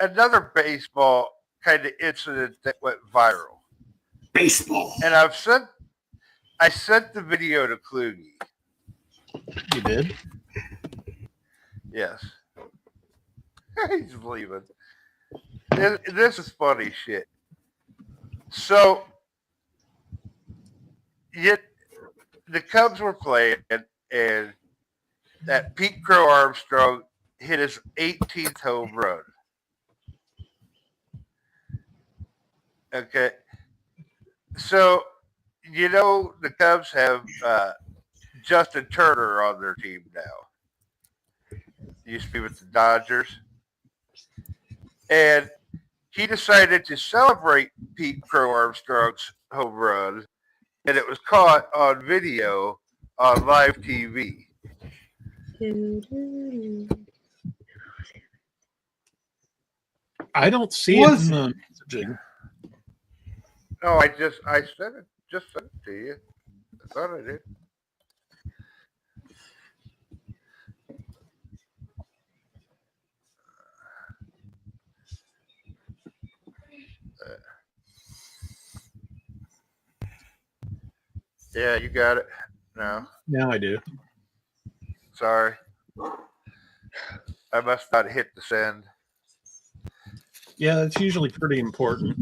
Speaker 1: another baseball kind of incident that went viral,
Speaker 4: Baseball.
Speaker 1: and I sent the video to Kluge.
Speaker 2: You did?
Speaker 1: Yes. He's leaving. This is funny shit. So, the Cubs were playing, and that Pete Crow Armstrong hit his 18th home run. Okay. So, the Cubs have Justin Turner on their team now. Used to be with the Dodgers. And he decided to celebrate Pete Crow Armstrong's home run, and it was caught on video on live TV.
Speaker 2: I don't see
Speaker 4: Was
Speaker 2: it in the messaging.
Speaker 1: No, I sent it to you. I thought I did. Yeah, you got it. No,
Speaker 2: Now I do.
Speaker 1: sorry. I must not hit the send.
Speaker 2: Yeah, that's usually pretty important.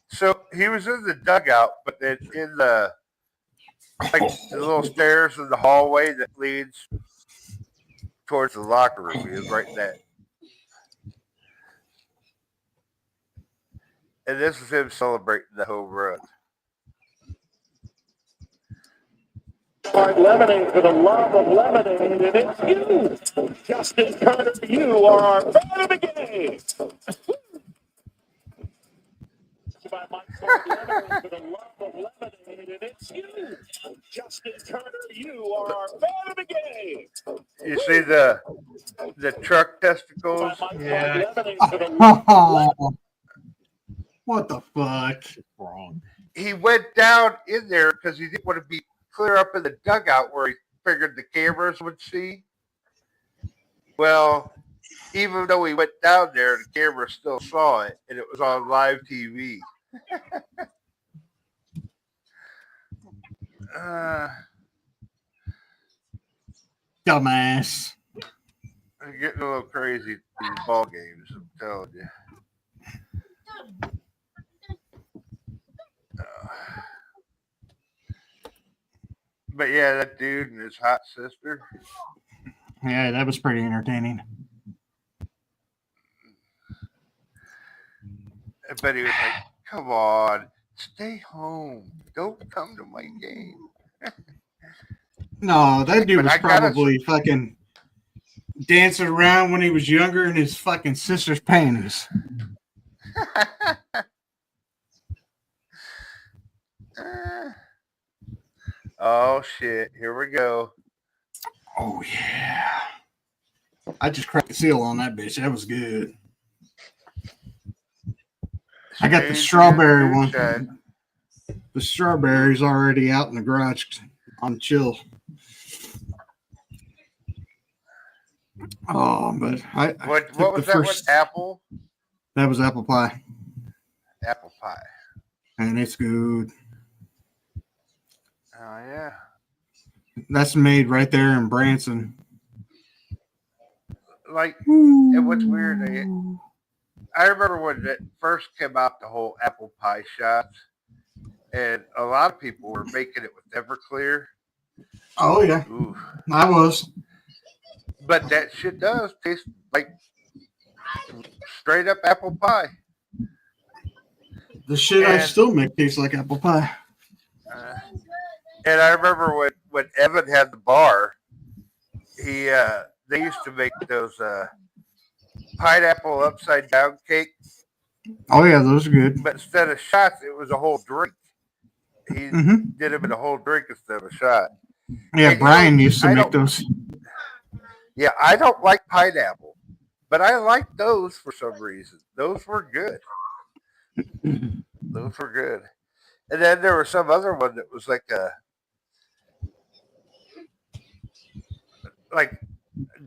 Speaker 1: So he was in the dugout, but then in the little stairs in the hallway that leads towards the locker room. He was right there. And this is him celebrating the home run.
Speaker 5: Lemonade for the love of lemonade, and it's you, Justin Turner. You are our fan of the game. By Mike Lemonade for the love of lemonade, and it's you, Justin Turner. You are our fan of the game.
Speaker 1: You see the the truck testicles.
Speaker 2: Yeah.
Speaker 4: Oh, what the fuck?
Speaker 2: Wrong.
Speaker 1: He went down in there because he didn't want to be clear up in the dugout where he figured the cameras would see. Well, even though he went down there, the camera still saw it, and it was on live TV.
Speaker 4: Dumbass.
Speaker 1: I'm getting a little crazy at these ball games, I'm telling you. But yeah, that dude and his hot sister.
Speaker 4: Yeah, that was pretty entertaining.
Speaker 1: I bet he was like, come on, stay home. Don't come to my game.
Speaker 4: No, that dude
Speaker 1: But
Speaker 4: was
Speaker 1: I gotta-
Speaker 4: probably fucking dancing around when he was younger in his fucking sister's panties.
Speaker 1: Oh, shit. Here we go.
Speaker 4: Oh, yeah. I just cracked the seal on that bitch. That was good. I got the strawberry one.
Speaker 1: Moonshine.
Speaker 4: The strawberry's already out in the garage on chill. Oh, but I
Speaker 1: What
Speaker 4: took
Speaker 1: was
Speaker 4: the
Speaker 1: that
Speaker 4: first-
Speaker 1: one? Apple?
Speaker 4: That was apple pie,
Speaker 1: Apple pie.
Speaker 4: and it's good.
Speaker 1: Oh, yeah.
Speaker 4: That's made right there in Branson.
Speaker 1: Like, and what's weird, I remember when it first came out, the whole apple pie shots, and a lot of people were making it with Everclear.
Speaker 4: Oh yeah,
Speaker 1: Ooh.
Speaker 4: I was.
Speaker 1: But that shit does taste like straight up apple pie.
Speaker 4: The shit I
Speaker 1: And-
Speaker 4: still make tastes like apple pie.
Speaker 1: And I remember when Evan had the bar, they used to make those pineapple upside down cake,
Speaker 4: Oh yeah, those are good.
Speaker 1: but instead of shots, it was a whole drink. He
Speaker 4: Mm-hmm.
Speaker 1: did them in a whole drink instead of a shot.
Speaker 4: Yeah,
Speaker 1: And
Speaker 4: Brian used to
Speaker 1: I
Speaker 4: make
Speaker 1: don't-
Speaker 4: those.
Speaker 1: Yeah, I don't like pineapple, but I like those for some reason. Those were good. Those were good. And then there was some other one that was like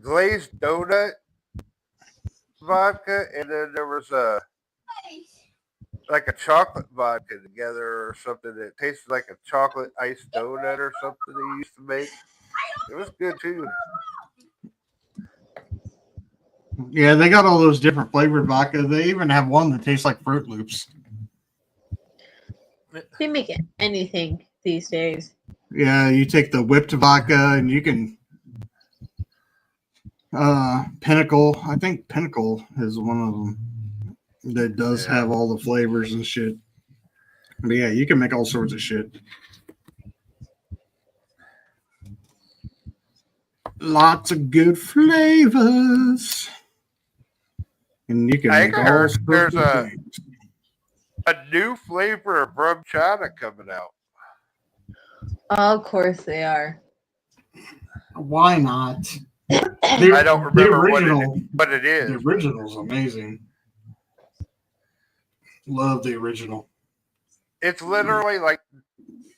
Speaker 1: glazed donut vodka, and then there was a chocolate vodka together or something that tasted like a chocolate iced donut or something they used to make. It was good too.
Speaker 4: Yeah, they got all those different flavored vodka. They even have one that tastes like Fruit Loops.
Speaker 3: They make anything these days.
Speaker 4: Yeah, you take the whipped vodka and you can Pinnacle. I think Pinnacle is one of them that does have all the flavors and shit. But yeah, you can make all sorts of shit. Lots of good flavors. And you can
Speaker 1: I
Speaker 4: make all
Speaker 1: heard
Speaker 4: sorts
Speaker 1: there's
Speaker 4: of things.
Speaker 1: a new flavor of rum chata coming out.
Speaker 3: Of course they are.
Speaker 4: Why not?
Speaker 1: I don't remember
Speaker 4: original,
Speaker 1: what it
Speaker 4: the
Speaker 1: is.
Speaker 4: original's amazing. Love the original.
Speaker 1: It's literally like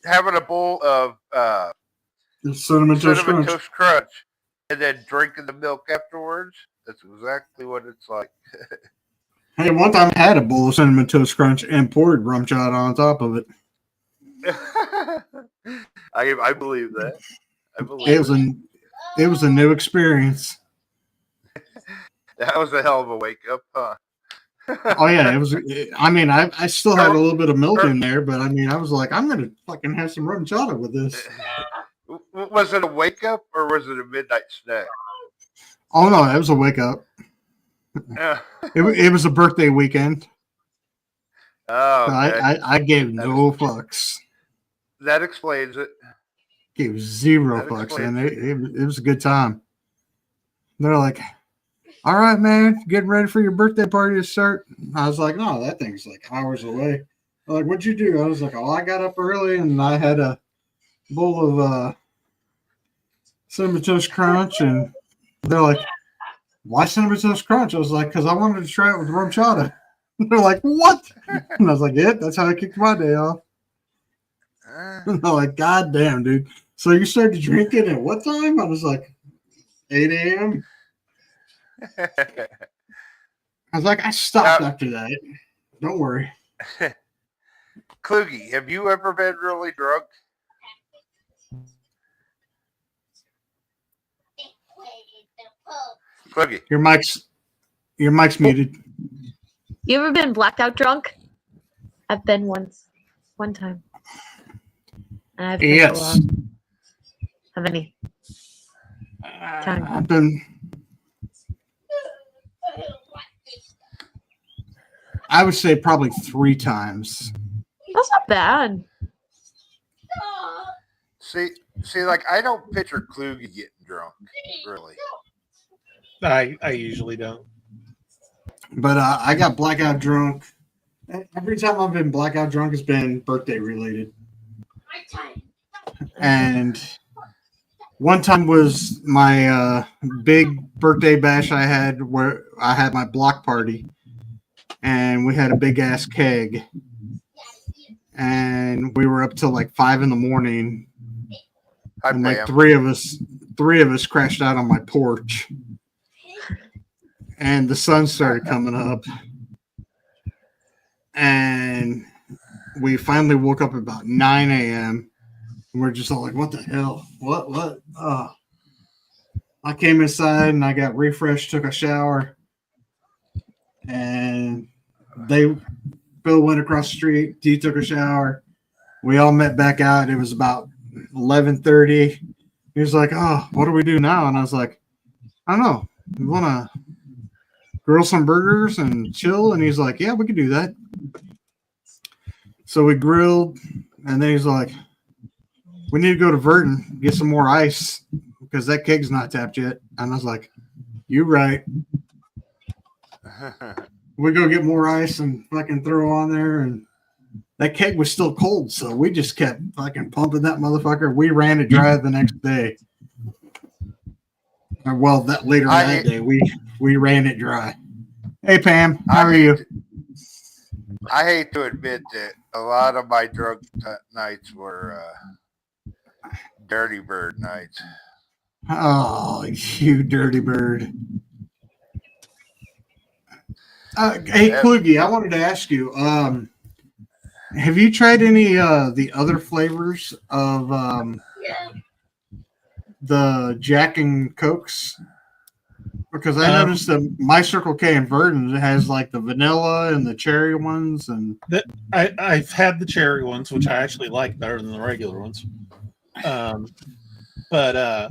Speaker 1: having a bowl of
Speaker 4: The cinnamon toast
Speaker 1: cinnamon
Speaker 4: crunch.
Speaker 1: toast crunch and then drinking the milk afterwards. That's exactly what it's like.
Speaker 4: Hey, one time I had a bowl of cinnamon toast crunch and poured rum chata on top of it.
Speaker 1: I believe that. I believe
Speaker 4: It was a new experience.
Speaker 1: that was a hell of a wake up, huh?
Speaker 4: Oh yeah, it was. I mean, I still had a little bit of milk in there, but I mean, I was like, I'm gonna fucking have some rum chata with this.
Speaker 1: Was it a wake up or was it a midnight snack?
Speaker 4: Oh no, it was a wake up.
Speaker 1: Yeah.
Speaker 4: It was a birthday weekend.
Speaker 1: Oh, okay.
Speaker 4: I gave no fucks.
Speaker 1: That explains it.
Speaker 4: Gave zero
Speaker 1: That
Speaker 4: fucks,
Speaker 1: explains
Speaker 4: and it was a good time. They're like, all right, man, getting ready for your birthday party to start. I was like, no, that thing's like hours away. They're like, what'd you do? I was like, oh, I got up early and I had a bowl of cinnamon toast crunch, and they're like, why Cinnamon Toast Crunch? I was like, because I wanted to try it with rum chata. They're like, what? And I was like, yeah, that's how I kicked my day off. And they're like, God damn, dude. So you started drinking at what time? I was like, 8 a.m. I was like, I stopped after that. Don't worry.
Speaker 1: Kluge, have you ever been really drunk? Kluge.
Speaker 4: Your mic's muted.
Speaker 3: You ever been blacked out drunk? I've been once. One time. And I've been
Speaker 4: Yes.
Speaker 3: How many?
Speaker 4: I've been. I would say probably 3 times.
Speaker 3: That's not bad.
Speaker 1: See, like I don't picture Kluge getting drunk, really.
Speaker 2: I usually don't.
Speaker 4: But I got blackout drunk. Every time I've been blackout drunk, it's been birthday related. And one time was my big birthday bash I had where I had my block party. And we had a big ass keg. And we were up till like 5 a.m. And like three of us crashed out on my porch. And the sun started coming up. And we finally woke up about 9 a.m. And we're just all like, what the hell? What? I came inside and I got refreshed, took a shower. And Bill went across the street. Dee took a shower. We all met back out. It was about 11:30. He was like, oh, what do we do now? And I was like, I don't know. You want to grill some burgers and chill? And he's like, yeah, we could do that. So we grilled. And then he's like, we need to go to Verdon, get some more ice because that keg's not tapped yet. And I was like, you right. We go get more ice and fucking throw on there, and that keg was still cold, so we just kept fucking pumping that motherfucker. We ran it dry the next day. Well, that later that day, we ran it dry. Hey, Pam, how are you?
Speaker 1: I hate to admit that a lot of my drunk nights were dirty bird nights.
Speaker 4: Oh, you dirty bird. Hey, Kluge, I wanted to ask you, have you tried any the other flavors of the Jack and Cokes? Because I noticed that My Circle K in Verdon has like the vanilla and the cherry ones, and
Speaker 2: I've had the cherry ones, which I actually like better than the regular ones. But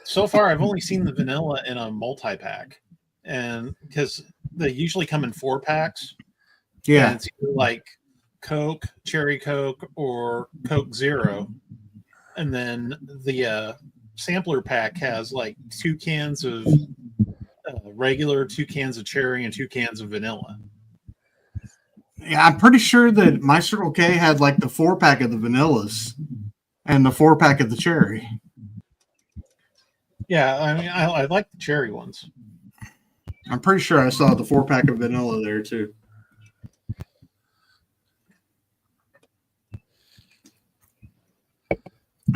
Speaker 2: so far, I've only seen the vanilla in a multi-pack, and because they usually come in 4-packs.
Speaker 4: Yeah,
Speaker 2: it's either like Coke, Cherry Coke, or Coke Zero, and then the sampler pack has like 2 cans of regular, 2 cans of cherry, and 2 cans of vanilla.
Speaker 4: Yeah, I'm pretty sure that My Circle K had like the 4-pack of the vanillas and the 4-pack of the cherry.
Speaker 2: Yeah, I mean, I like the cherry ones.
Speaker 4: I'm pretty sure I saw the 4-pack of vanilla there too.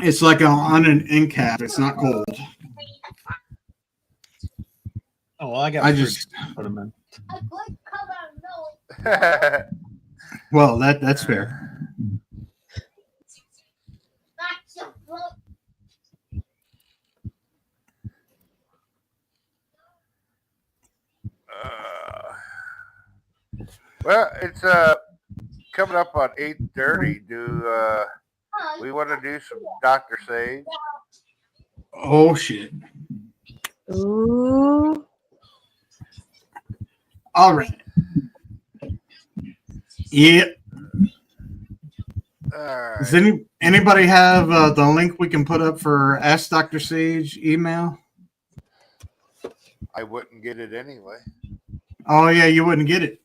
Speaker 4: It's like on an end cap. It's not cold.
Speaker 2: Oh, well, I just put them in.
Speaker 4: Well, that's fair.
Speaker 1: Well, it's coming up on 8:30. Do we want to do some Dr. Sage?
Speaker 4: Oh shit!
Speaker 3: Ooh.
Speaker 4: All right. Yeah.
Speaker 1: Right.
Speaker 4: Does anybody have the link we can put up for Ask Dr. Sage email?
Speaker 1: I wouldn't get it anyway.
Speaker 4: Oh yeah, you wouldn't get it.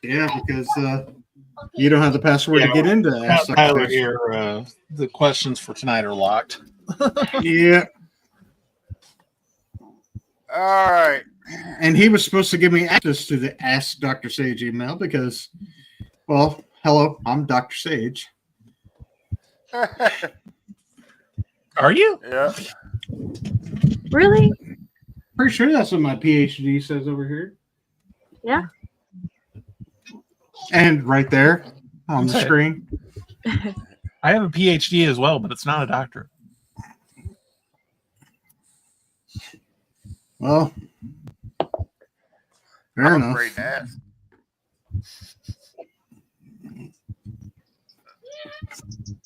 Speaker 4: Yeah, because you don't have the password to get into Ask Dr.
Speaker 2: Tyler
Speaker 4: Sage.
Speaker 2: here, the questions for tonight are locked.
Speaker 4: Yeah.
Speaker 1: All right.
Speaker 4: And he was supposed to give me access to the Ask Dr. Sage email because, well, hello, I'm Dr. Sage.
Speaker 2: Are you?
Speaker 1: Yeah.
Speaker 3: Really?
Speaker 4: Pretty sure that's what my PhD says over here.
Speaker 3: Yeah.
Speaker 4: And right there on the
Speaker 2: Okay.
Speaker 4: screen.
Speaker 2: I have a PhD as well, but it's not a doctorate.
Speaker 4: Well, fair
Speaker 1: I'm
Speaker 4: enough.
Speaker 1: afraid to ask.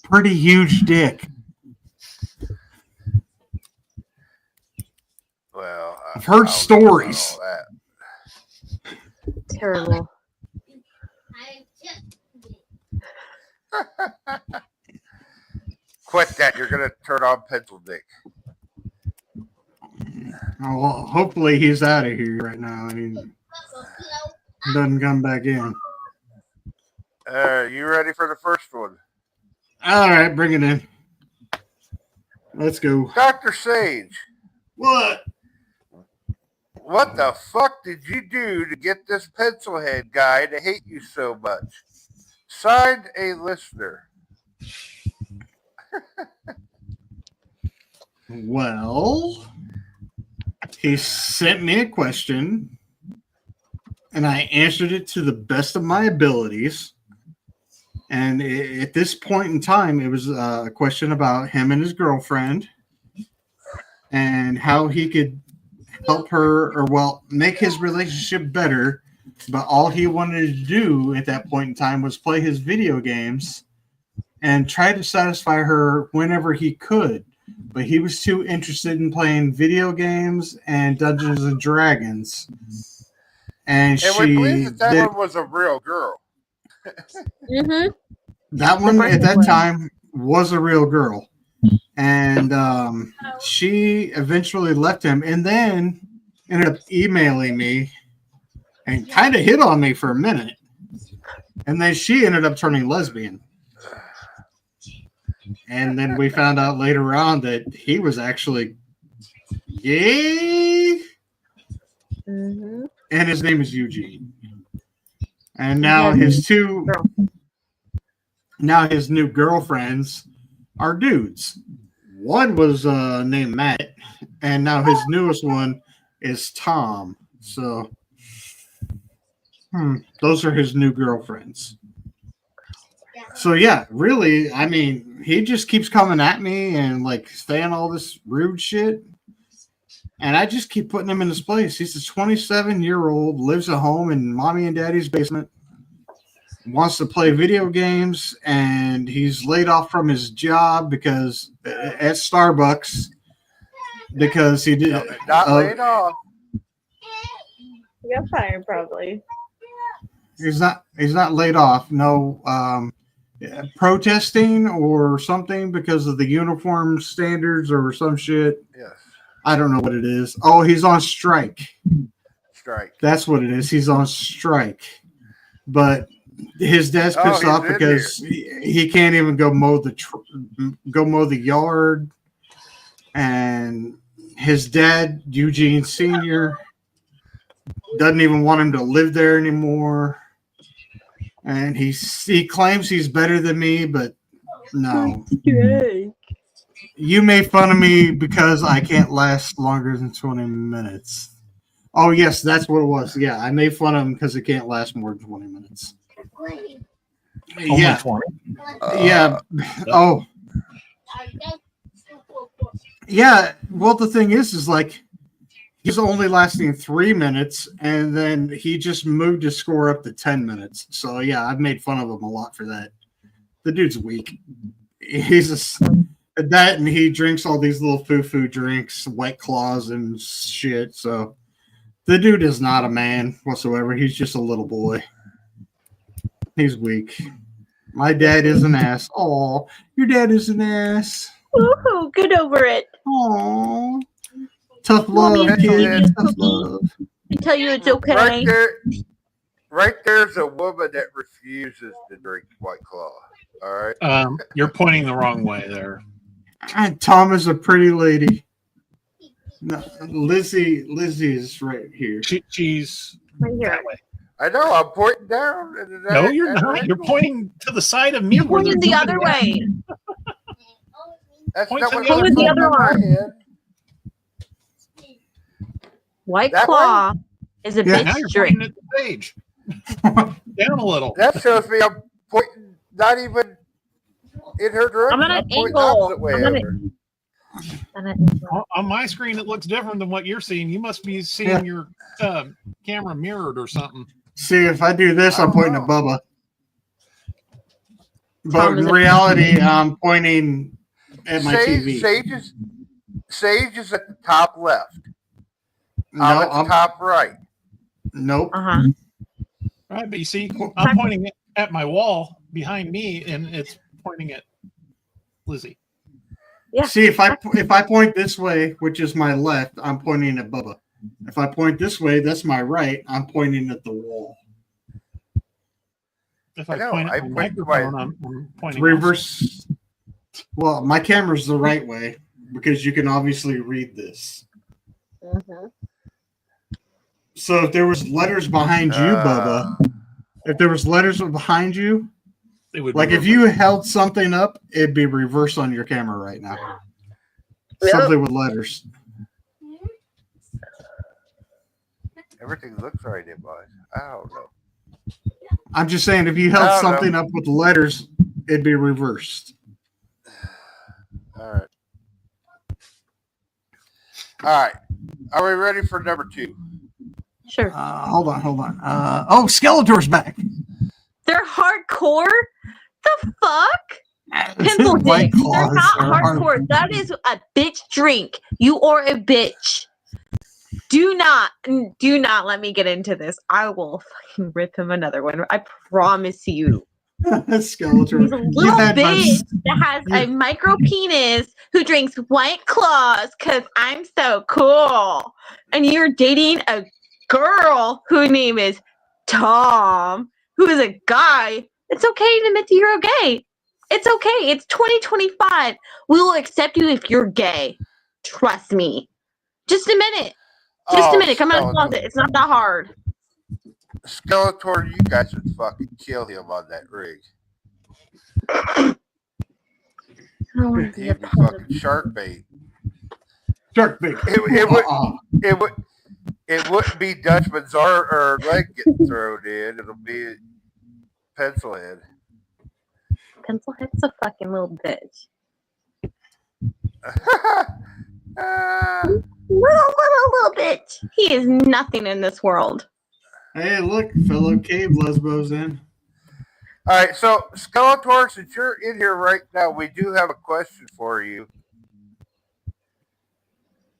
Speaker 4: Pretty huge dick.
Speaker 1: Well,
Speaker 4: I've heard
Speaker 1: I don't know about
Speaker 4: stories.
Speaker 1: all that.
Speaker 3: Terrible.
Speaker 1: Quit that. You're going to turn on pencil dick.
Speaker 4: Oh, well, hopefully he's out of here right now. He doesn't come back in.
Speaker 1: You ready for the first one?
Speaker 4: All right, bring it in. Let's go.
Speaker 1: Dr. Sage,
Speaker 4: What?
Speaker 1: what the fuck did you do to get this pencil head guy to hate you so much? Signed, a listener.
Speaker 4: Well, he sent me a question, and I answered it to the best of my abilities. And at this point in time, it was a question about him and his girlfriend and how he could help her or, well, make his relationship better. But all he wanted to do at that point in time was play his video games and try to satisfy her whenever he could. But he was too interested in playing video games and Dungeons and Dragons. And
Speaker 1: And we believe that one was a real girl.
Speaker 3: Mm-hmm.
Speaker 4: that one at that time was a real girl. And she eventually left him and then ended up emailing me and kind of hit on me for a minute. And then she ended up turning lesbian. And then we found out later on that he was actually gay.
Speaker 3: Mm-hmm.
Speaker 4: And his name is Eugene. And now his new girlfriends are dudes. One was named Matt, and now his newest one is Tom. So, those are his new girlfriends. So yeah, really, I mean, he just keeps coming at me and like saying all this rude shit. And I just keep putting him in his place. He's a 27-year-old, lives at home in mommy and daddy's basement, wants to play video games, and he's laid off from his job because at Starbucks because he did
Speaker 1: Not laid off.
Speaker 3: He got fired probably.
Speaker 4: He's not laid off. No, protesting or something because of the uniform standards or some shit.
Speaker 1: Yes.
Speaker 4: I don't know what it is. Oh, he's on strike.
Speaker 1: Strike.
Speaker 4: That's what it is. He's on strike. But his dad's pissed off because he can't even go mow the yard. And his dad, Eugene Sr., doesn't even want him to live there anymore. And he claims he's better than me, but no. You made fun of me because I can't last longer than 20 minutes. Oh, yes, that's what it was. Yeah, I made fun of him because it can't last more than 20 minutes.
Speaker 2: Only 20.
Speaker 4: Yeah. Oh. Yeah. Well, the thing is like he's only lasting 3 minutes, and then he just moved his score up to 10 minutes. So, yeah, I've made fun of him a lot for that. The dude's weak. He's that, and he drinks all these little foo-foo drinks, White Claws and shit. So, the dude is not a man whatsoever. He's just a little boy. He's weak. My dad is an ass. Aw, your dad is an ass.
Speaker 3: Woohoo, get over it.
Speaker 4: Aw. Tough love, kid. Tough love.
Speaker 3: I tell you it's okay.
Speaker 1: Right there's a woman that refuses to drink White Claw. All right.
Speaker 2: You're pointing the wrong way there.
Speaker 4: And Tom is a pretty lady. No, Lizzie is right here.
Speaker 2: She's
Speaker 3: Right here.
Speaker 2: that way.
Speaker 1: I know. I'm pointing down.
Speaker 2: No, you're not. You're pointing to the side of me.
Speaker 3: You're
Speaker 2: where
Speaker 3: pointing
Speaker 2: there's
Speaker 3: the other
Speaker 2: nobody at.
Speaker 3: way.
Speaker 1: That's
Speaker 2: Point
Speaker 1: not
Speaker 2: to
Speaker 1: what
Speaker 2: the other
Speaker 1: I'm
Speaker 3: Point the
Speaker 1: pointing
Speaker 3: other
Speaker 1: my head.
Speaker 3: White
Speaker 1: That
Speaker 3: Claw is a
Speaker 4: Yeah.
Speaker 2: Now
Speaker 3: bitch
Speaker 2: you're
Speaker 3: drink.
Speaker 2: pointing at the stage. Down a little.
Speaker 1: That shows me I'm pointing not even in her direction.
Speaker 3: I'm at an
Speaker 1: pointing
Speaker 3: angle.
Speaker 1: opposite way
Speaker 3: I'm at
Speaker 1: over.
Speaker 2: On my screen, it looks different than what you're seeing. You must be seeing
Speaker 4: Yeah.
Speaker 2: your camera mirrored or something.
Speaker 4: See, if I do this, I'm pointing at Bubba. But
Speaker 3: Tom,
Speaker 4: in
Speaker 3: is it-
Speaker 4: reality, I'm pointing at my TV.
Speaker 1: Sage is at the top left.
Speaker 4: No,
Speaker 1: I'm at the top right.
Speaker 4: Nope.
Speaker 3: Uh-huh.
Speaker 2: Right, but you see, I'm pointing at my wall behind me, and it's pointing at Lizzie.
Speaker 3: Yeah.
Speaker 4: See, if I point this way, which is my left, I'm pointing at Bubba. If I point this way, that's my right. I'm pointing at the wall.
Speaker 2: If
Speaker 1: I
Speaker 2: I
Speaker 1: know,
Speaker 2: point
Speaker 1: I
Speaker 2: at my
Speaker 1: point to
Speaker 2: microphone,
Speaker 1: my-
Speaker 2: I'm pointing
Speaker 4: Reverse. Well, my camera's the right way because you can obviously read this.
Speaker 3: Mhm.
Speaker 4: So if there was letters behind you, Bubba, if there was letters behind you,
Speaker 2: It would
Speaker 4: like
Speaker 2: be
Speaker 4: if you held something up, it'd be reversed on your camera right now.
Speaker 3: Yep.
Speaker 4: Something with letters.
Speaker 1: Everything looks right in mine. I don't know.
Speaker 4: I'm just saying, if you
Speaker 1: I
Speaker 4: held
Speaker 1: don't
Speaker 4: something up with letters, it'd be reversed.
Speaker 1: All right. All right. Are we ready for number 2?
Speaker 3: Sure.
Speaker 4: Hold on. Oh, Skeletor's back.
Speaker 3: They're hardcore? The fuck? Pimple
Speaker 4: White
Speaker 3: dicks. They're
Speaker 4: Claws
Speaker 3: not
Speaker 4: are
Speaker 3: hardcore. That is a bitch drink. You are a bitch. Do not let me get into this. I will fucking rip him another one. I promise you.
Speaker 4: Skeletor.
Speaker 3: He's a
Speaker 4: You
Speaker 3: little
Speaker 4: had my-
Speaker 3: bitch that has a micro penis who drinks White Claws because I'm so cool. And you're dating a girl whose name is Tom, who is a guy. It's okay to admit that you're gay. It's okay. It's 2025. We will accept you if you're gay. Trust me. Just a minute. Just a minute. Come out of the closet. It's not that hard.
Speaker 1: Skeletor, you guys would fucking kill him on that rig.
Speaker 3: I don't want to be a
Speaker 1: He'd be
Speaker 3: part of
Speaker 1: fucking shark bait.
Speaker 4: Shark bait.
Speaker 1: It wouldn't be Dutchman's or leg getting thrown in. It'll be Pencilhead.
Speaker 3: Pencilhead's a fucking little bitch. Little bitch. He is nothing in this world.
Speaker 4: Hey, look, fellow cave lesbos in.
Speaker 1: All right, so Skeletor, since you're in here right now, we do have a question for you.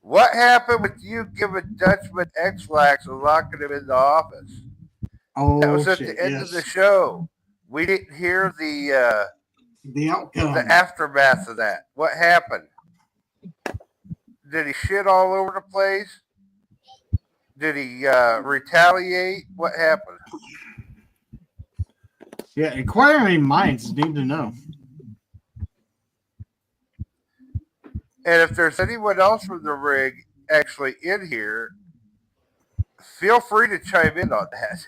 Speaker 1: What happened with you giving Dutchman X-Lax and locking him in the office?
Speaker 4: Oh,
Speaker 1: That was at
Speaker 4: shit,
Speaker 1: the end
Speaker 4: yes.
Speaker 1: of the show. We didn't hear the
Speaker 4: outcome.
Speaker 1: aftermath of that. What happened? Did he shit all over the place? Did he retaliate? What happened?
Speaker 4: Yeah, inquiring minds need to know.
Speaker 1: And if there's anyone else from the rig actually in here, feel free to chime in on that.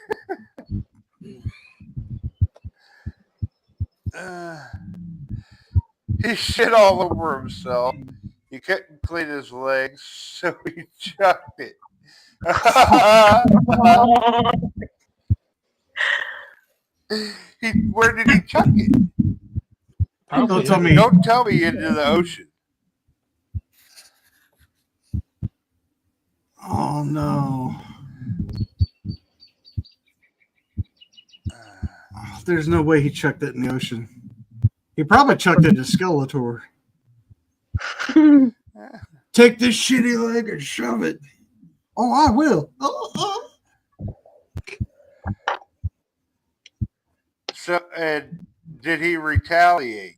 Speaker 1: He shit all over himself. He couldn't clean his legs, so he chucked it. Where did he chuck it?
Speaker 2: Probably
Speaker 4: Don't tell me.
Speaker 1: Don't tell me into the ocean.
Speaker 4: Oh, no. There's no way he chucked it in the ocean. He probably chucked it to Skeletor. Take this shitty leg and shove it. Oh, I will.
Speaker 1: So, and did he retaliate?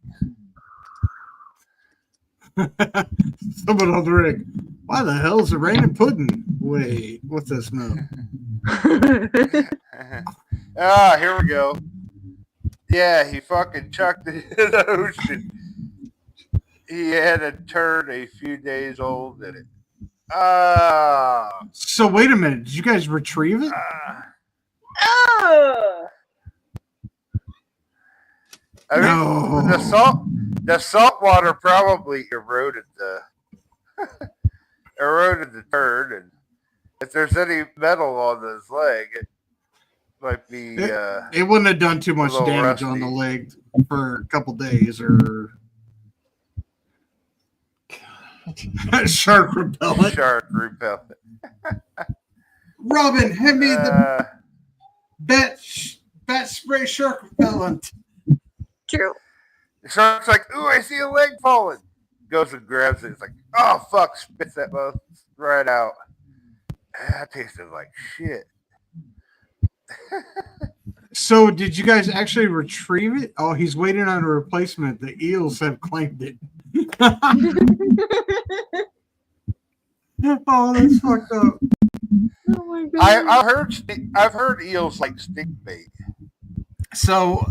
Speaker 4: Someone on the rig. Why the hell is it raining pudding? Wait, what's that smell?
Speaker 1: Here we go. Yeah, he fucking chucked it in the ocean. He had a turd a few days old in it.
Speaker 4: So wait a minute. Did you guys retrieve it?
Speaker 3: Oh,
Speaker 1: I mean,
Speaker 4: No.
Speaker 1: the salt water probably eroded the turd, and if there's any metal on his leg, it might be
Speaker 4: It wouldn't have done too much
Speaker 1: little
Speaker 4: damage on the
Speaker 1: rusty.
Speaker 4: leg for a couple days or shark repellent.
Speaker 1: shark repellent.
Speaker 4: Robin, hand me the bat spray shark repellent.
Speaker 3: true.
Speaker 1: The shark's like, ooh, I see a leg falling. Goes and grabs it. It's like, oh fuck, spits that mouth right out. That tasted like shit.
Speaker 4: So did you guys actually retrieve it? Oh, he's waiting on a replacement. The eels have claimed it. Oh, that's fucked up.
Speaker 3: Oh my god.
Speaker 1: I've heard eels like stink bait.
Speaker 4: So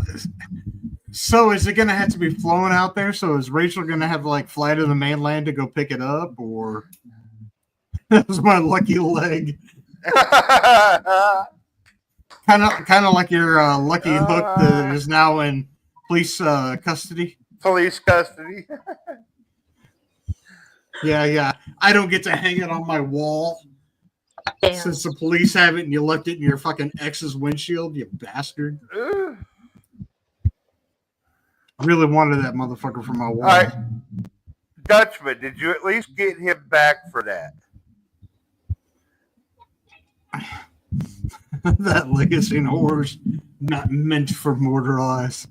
Speaker 4: is it gonna have to be flown out there? So is Rachel gonna have to like fly to the mainland to go pick it up, or that was my lucky leg? Kind of like your lucky hook that is now in police custody.
Speaker 1: Police custody.
Speaker 4: Yeah. I don't get to hang it on my wall
Speaker 3: Damn.
Speaker 4: since the police have it, and you left it in your fucking ex's windshield. You bastard! Really wanted that motherfucker from my wall.
Speaker 1: All right, Dutchman, did you at least get him back for that?
Speaker 4: That legacy horse not meant for mortal eyes.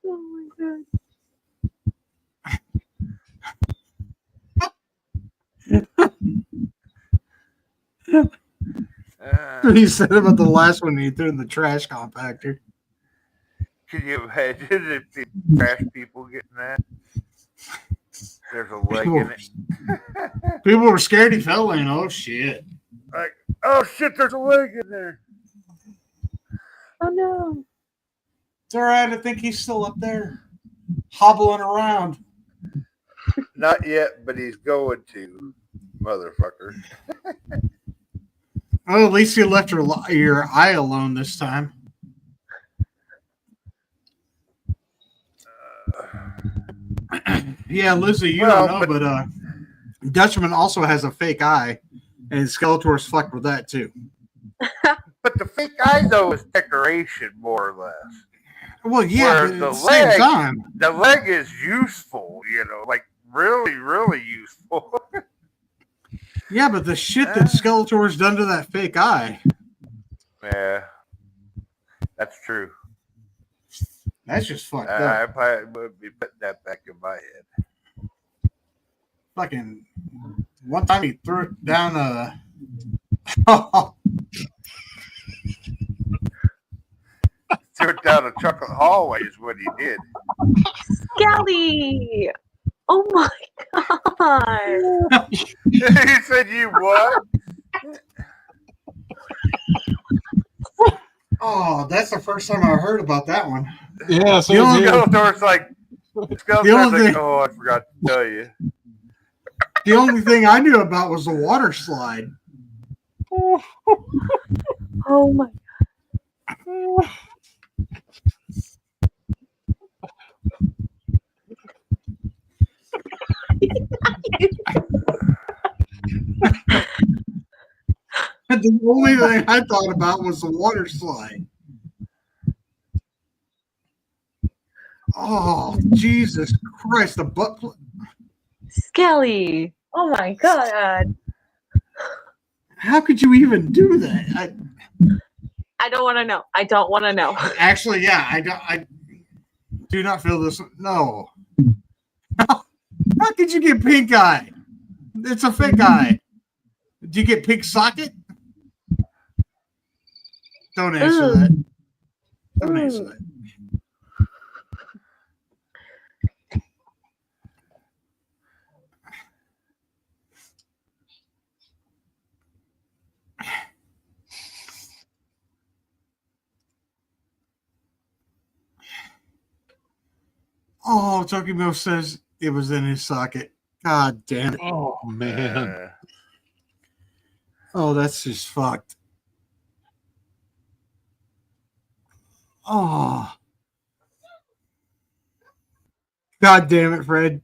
Speaker 3: Oh my god.
Speaker 4: He said about the last one he threw in the trash compactor.
Speaker 1: Can you imagine if the trash people getting that? There's a leg in it.
Speaker 4: People were scared he fell in. Oh shit!
Speaker 1: Like, oh shit, there's a leg in there.
Speaker 3: Oh no.
Speaker 4: It's all right. I think he's still up there, hobbling around.
Speaker 1: Not yet, but he's going to, motherfucker.
Speaker 4: Well, at least you left your eye alone this time. Yeah, Lizzie, you don't know, but Dutchman also has a fake eye, and Skeletor's fucked with that too.
Speaker 1: But the fake eye though is decoration, more or less.
Speaker 4: Well, yeah,
Speaker 1: Where
Speaker 4: but at
Speaker 1: the
Speaker 4: the same time,
Speaker 1: The leg is useful, like really, really useful.
Speaker 4: yeah, but the shit that Skeletor's done to that fake eye,
Speaker 1: Yeah, that's true.
Speaker 4: that's just fucked up.
Speaker 1: I probably would be putting that back in my head.
Speaker 4: Fucking one time he threw it down a.
Speaker 1: Threw it down a chocolate hallway is what he did.
Speaker 3: Skelly! Oh my god.
Speaker 1: He said, "You what?"
Speaker 4: Oh, that's the first time I heard about that one.
Speaker 2: Yeah, so
Speaker 4: The only-
Speaker 1: Skeletor's like,
Speaker 4: only thing-
Speaker 1: "Oh, I forgot to tell you."
Speaker 4: The only thing I knew about was the water slide.
Speaker 3: Oh my
Speaker 4: The only thing I thought about was the water slide. Oh, Jesus Christ, the butt plug.
Speaker 3: Skelly. Oh my god.
Speaker 4: How could you even do that?
Speaker 3: I don't want to know. I don't want to know.
Speaker 4: Actually, yeah, I do not feel this. No. How could you get pink eye? It's a fake eye. Do you get pink socket? Don't answer that. Don't answer that. Oh, Tokyo says it was in his socket. God damn it.
Speaker 2: Oh man.
Speaker 4: Oh, that's just fucked. Oh. God damn it, Fred.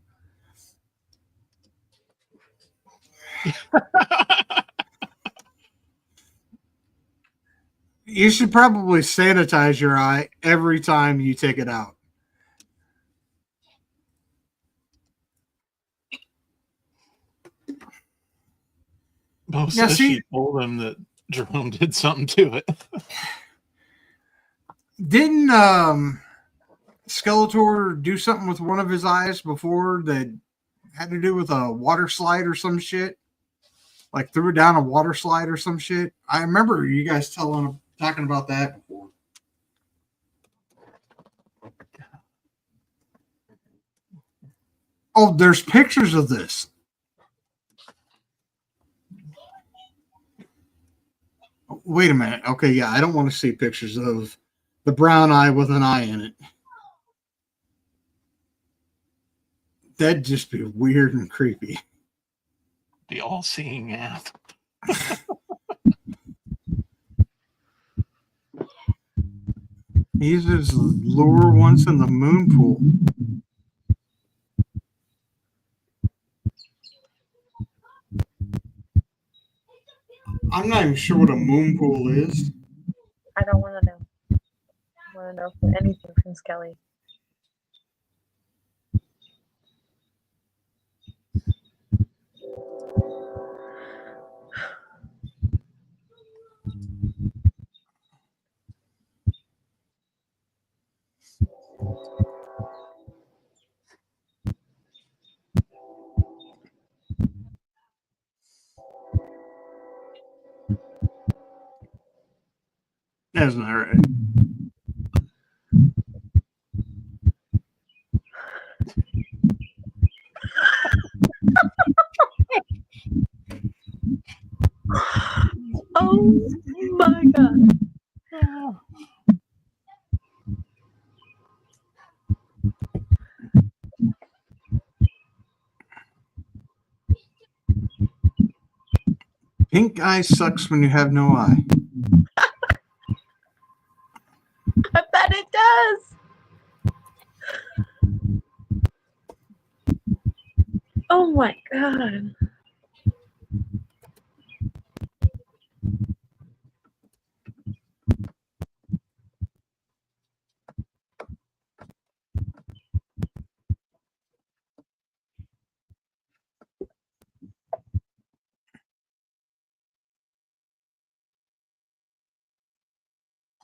Speaker 4: You should probably sanitize your eye every time you take it out.
Speaker 2: Bo
Speaker 4: Yeah,
Speaker 2: says
Speaker 4: see-
Speaker 2: she told him that Jerome did something to it.
Speaker 4: Didn't Skeletor do something with one of his eyes before that had to do with a water slide or some shit? Like threw it down a water slide or some shit? I remember you guys talking about that before. Oh, there's pictures of this. Wait a minute. Okay, yeah, I don't want to see pictures of the brown eye with an eye in it. That'd just be weird and creepy.
Speaker 2: The all-seeing ass.
Speaker 4: He uses lure once in the moon pool. I'm not even sure what a moon pool is.
Speaker 3: I don't want to know. I want to know anything from Skelly.
Speaker 4: That's not right.
Speaker 3: Oh my god.
Speaker 4: Pink eye sucks when you have no eye.
Speaker 3: I bet it does. Oh my god.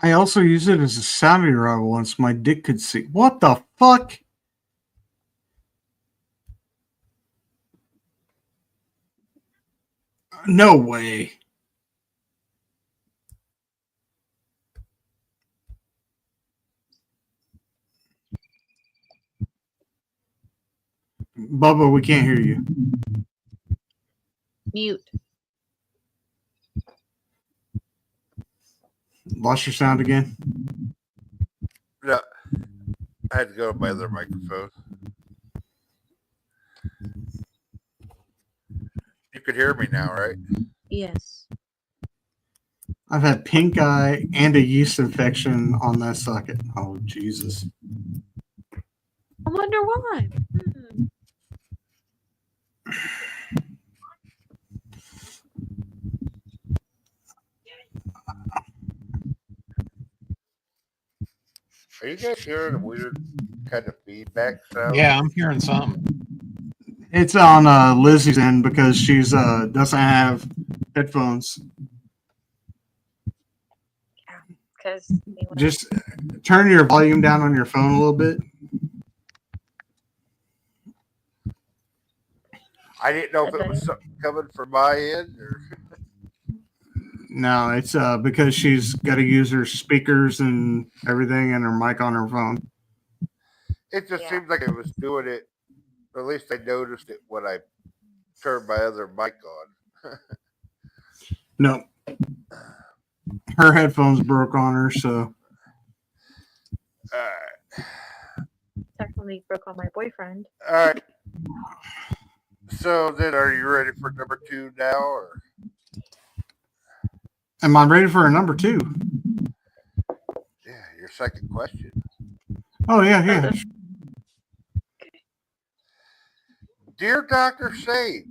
Speaker 4: I also used it as a sounding rod once my dick could see. What the fuck? No way. Bubba, we can't hear you.
Speaker 3: Mute.
Speaker 4: Lost your sound again?
Speaker 1: No, I had to go to my other microphone. You could hear me now, right?
Speaker 3: Yes.
Speaker 4: I've had pink eye and a yeast infection on that socket. Oh, Jesus.
Speaker 3: I wonder why.
Speaker 1: Are you guys hearing a weird kind of feedback sound?
Speaker 2: Yeah, I'm hearing something.
Speaker 4: It's on Lizzie's end because she's doesn't have headphones.
Speaker 3: Because
Speaker 4: Just turn your volume down on your phone a little bit.
Speaker 1: I didn't know if it was something coming from my end or.
Speaker 4: No, it's because she's got to use her speakers and everything and her mic on her phone.
Speaker 1: It just
Speaker 3: Yeah.
Speaker 1: seemed like it was doing it. Or at least I noticed it when I turned my other mic on.
Speaker 4: No. Her headphones broke on her, so.
Speaker 1: Alright.
Speaker 3: technically broke on my boyfriend.
Speaker 1: Alright. So then, are you ready for number 2 now, or
Speaker 4: Am I ready for a number 2?
Speaker 1: yeah, your second question?
Speaker 4: Oh yeah.
Speaker 1: Dear Doctor Sage,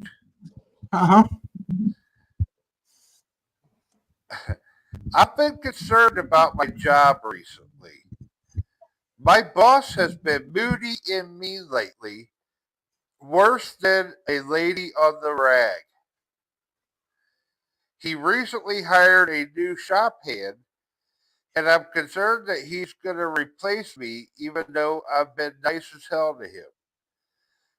Speaker 4: Uh-huh.
Speaker 1: I've been concerned about my job recently. My boss has been moody in me lately, worse than a lady on the rag. He recently hired a new shop hand, and I'm concerned that he's going to replace me even though I've been nice as hell to him.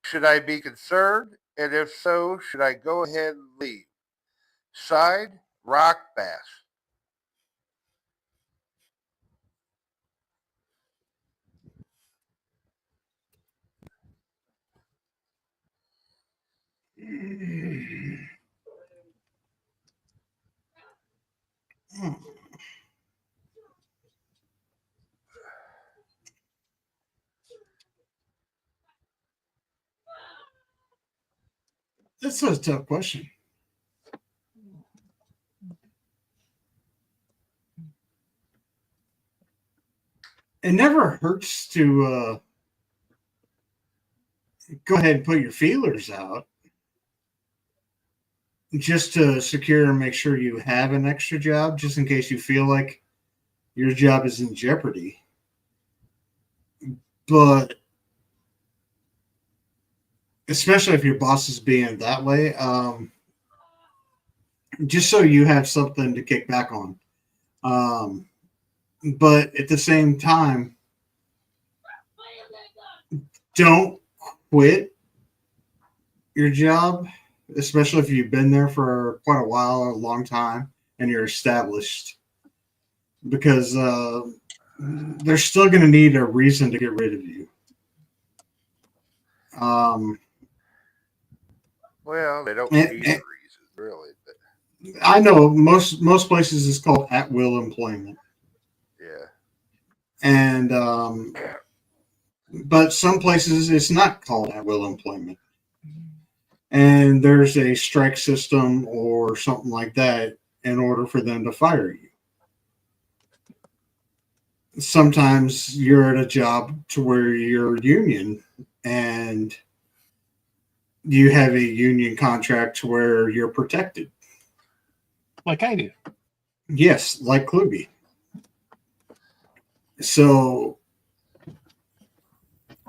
Speaker 1: Should I be concerned? And if so, should I go ahead and leave? Signed, Rock Bass.
Speaker 4: That's a tough question. It never hurts to go ahead and put your feelers out just to secure and make sure you have an extra job, just in case you feel like your job is in jeopardy. But especially if your boss is being that way, just so you have something to kick back on. But at the same time, don't quit your job, especially if you've been there for quite a while, a long time, and you're established, because they're still going to need a reason to get rid of you.
Speaker 1: Well, they don't
Speaker 4: And,
Speaker 1: need
Speaker 4: and
Speaker 1: a reason, really, but
Speaker 4: I know most places it's called at will employment,
Speaker 1: yeah.
Speaker 4: and but some places it's not called at will employment, and there's a strike system or something like that in order for them to fire you. Sometimes you're at a job to where you're union and you have a union contract to where you're protected.
Speaker 2: Like I do.
Speaker 4: Yes, like Kluge. So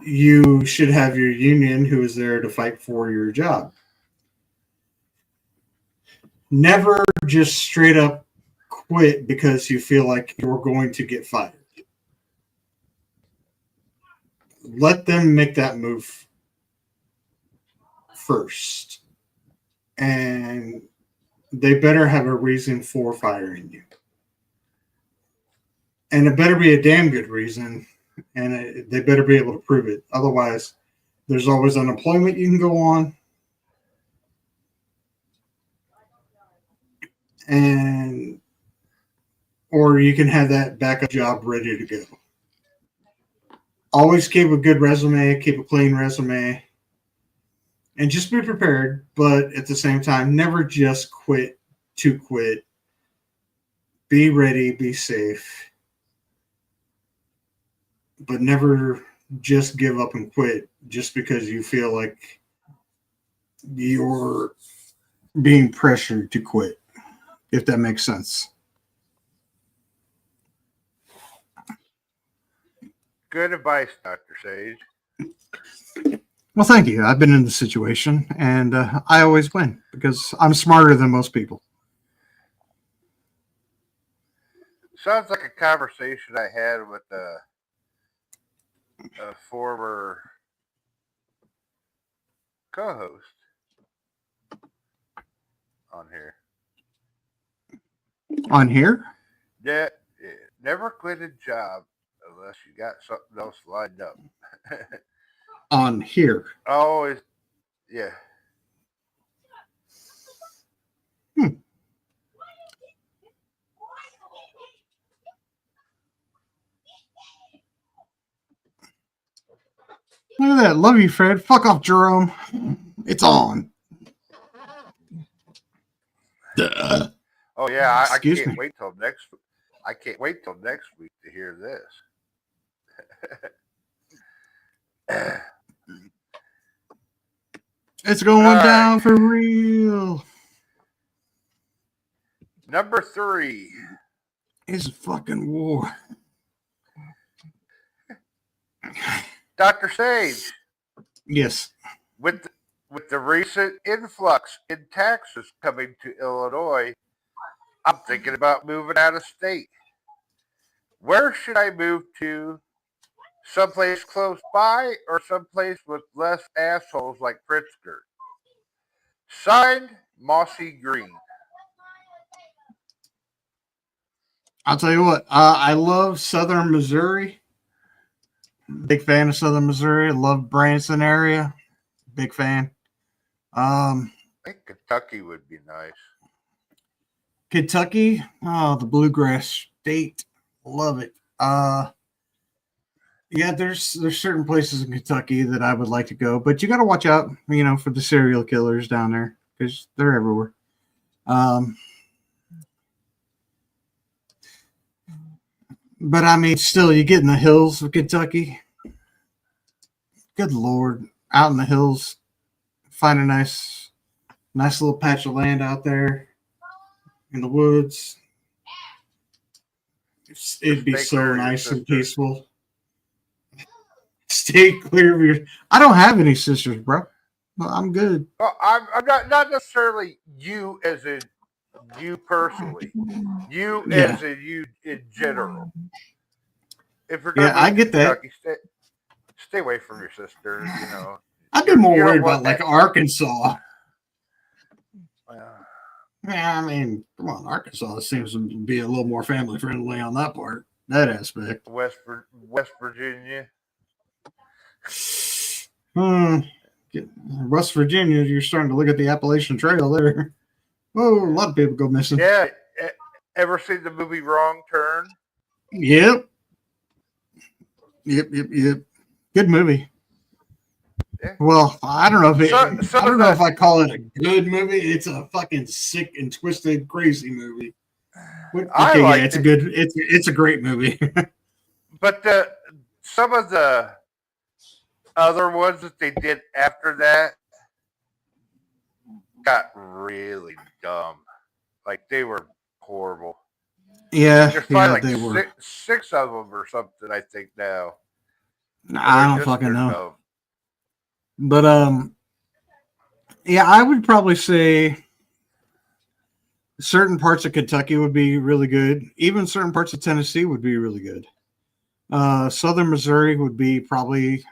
Speaker 4: you should have your union who is there to fight for your job. Never just straight up quit because you feel like you're going to get fired. Let them make that move first. And they better have a reason for firing you. And it better be a damn good reason. And they better be able to prove it. Otherwise, there's always unemployment you can go on. And or you can have that backup job ready to go. Always keep a good resume, keep a clean resume, and just be prepared. But at the same time, never just quit to quit. Be ready, be safe, but never just give up and quit just because you feel like you're being pressured to quit, if that makes sense.
Speaker 1: Good advice, Dr. Sage.
Speaker 4: Well, thank you. I've been in the situation, and I always win because I'm smarter than most people.
Speaker 1: Sounds like a conversation I had with a former co-host on here.
Speaker 4: On here?
Speaker 1: Yeah, never quit a job unless you got something else lined up.
Speaker 4: On here.
Speaker 1: Always, yeah.
Speaker 4: Look at that. Love you, Fred. Fuck off, Jerome. It's on.
Speaker 1: Oh yeah, I
Speaker 4: Excuse
Speaker 1: can't
Speaker 4: me.
Speaker 1: wait till next. I can't wait till next week to hear this.
Speaker 4: It's going
Speaker 1: All right.
Speaker 4: down for real.
Speaker 1: Number 3.
Speaker 4: It's a fucking war.
Speaker 1: Dr. Sage,
Speaker 4: Yes.
Speaker 1: with the recent influx in taxes coming to Illinois, I'm thinking about moving out of state. Where should I move to? Someplace close by or someplace with less assholes like Pritzker? Signed, Mossy Green.
Speaker 4: I'll tell you what. I love Southern Missouri. Big fan of Southern Missouri. Love Branson area. Big fan.
Speaker 1: I think Kentucky would be nice.
Speaker 4: Kentucky. Oh, the bluegrass state. Love it. Yeah, there's certain places in Kentucky that I would like to go, but you got to watch out, for the serial killers down there because they're everywhere. But I mean, still, you get in the hills of Kentucky. Good Lord, out in the hills, find a nice little patch of land out there in the woods. It'd be so nice and peaceful. Stay clear of your. I don't have any sisters, bro. Well, I'm good.
Speaker 1: Well, I'm not necessarily you as in you personally. You as in you in general. If you're gonna
Speaker 4: I
Speaker 1: move
Speaker 4: get
Speaker 1: to
Speaker 4: that.
Speaker 1: Kentucky, stay away from your sisters.
Speaker 4: I'd be more
Speaker 1: you don't
Speaker 4: worried
Speaker 1: want
Speaker 4: about like
Speaker 1: that-
Speaker 4: Arkansas.
Speaker 1: Well,
Speaker 4: Yeah, I mean, come on, Arkansas seems to be a little more family friendly on that part, that aspect.
Speaker 1: West Virginia.
Speaker 4: West Virginia, you're starting to look at the Appalachian Trail there. Whoa, a lot of people go missing.
Speaker 1: Yeah. Ever seen the movie Wrong Turn?
Speaker 4: Yep. Good movie.
Speaker 1: Yeah.
Speaker 4: Well, I don't know if
Speaker 1: I don't
Speaker 4: know if I call it a good movie. It's a fucking sick and twisted, crazy movie.
Speaker 1: I liked
Speaker 4: it's
Speaker 1: it.
Speaker 4: a good. It's a great movie.
Speaker 1: But some of the other ones that they did after that got really dumb. Like they were horrible.
Speaker 4: Yeah,
Speaker 1: There's probably
Speaker 4: they
Speaker 1: like
Speaker 4: were.
Speaker 1: six of them or something. I think now.
Speaker 4: I don't fucking know. But yeah, I would probably say certain parts of Kentucky would be really good. Even certain parts of Tennessee would be really good. Southern Missouri would be probably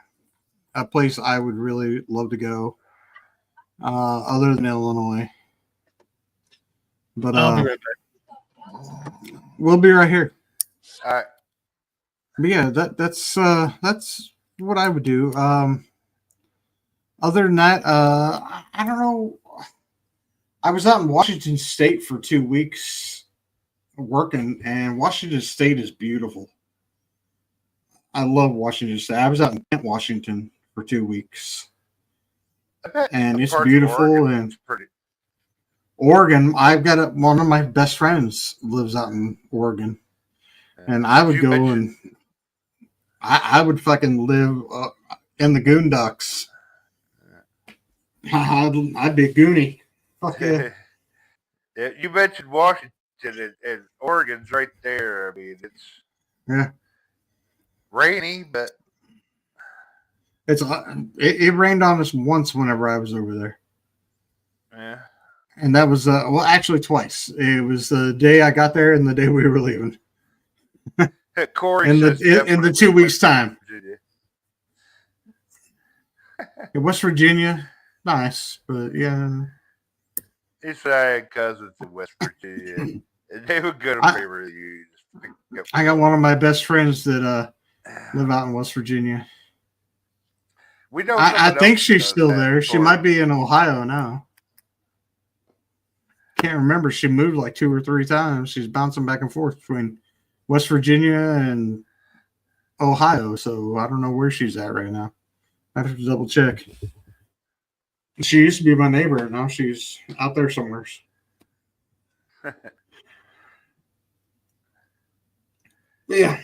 Speaker 4: a place I would really love to go. Other than Illinois. But
Speaker 2: I'll be right back.
Speaker 4: We'll be right here.
Speaker 1: All right.
Speaker 4: But yeah, that's what I would do. Other than that, I don't know. I was out in Washington State for 2 weeks working, and Washington State is beautiful. I love Washington State. I was out in Kent, Washington for 2 weeks, and it's beautiful. And
Speaker 1: pretty.
Speaker 4: Oregon, I've got one of my best friends lives out in Oregon, and I would go and I would fucking live in the Goondocks. I'd be a Goonie. Fuck yeah.
Speaker 1: Yeah, you mentioned Washington and Oregon's right there. I mean, it's rainy, but
Speaker 4: it rained on us once whenever I was over there.
Speaker 1: Yeah.
Speaker 4: And that was actually twice. It was the day I got there and the day we were leaving.
Speaker 1: Corey
Speaker 4: in
Speaker 1: says
Speaker 4: the 2 weeks time. West Virginia, nice, but yeah.
Speaker 1: He said I had cousins in West Virginia, and they would go to favor you.
Speaker 4: I got one of my best friends that live out in West Virginia.
Speaker 1: We know.
Speaker 4: I think she's still there. She might be in Ohio now. Can't remember. She moved like 2 or 3 times. She's bouncing back and forth between West Virginia and Ohio. So I don't know where she's at right now. I have to double check. She used to be my neighbor. Now she's out there somewhere. Yeah,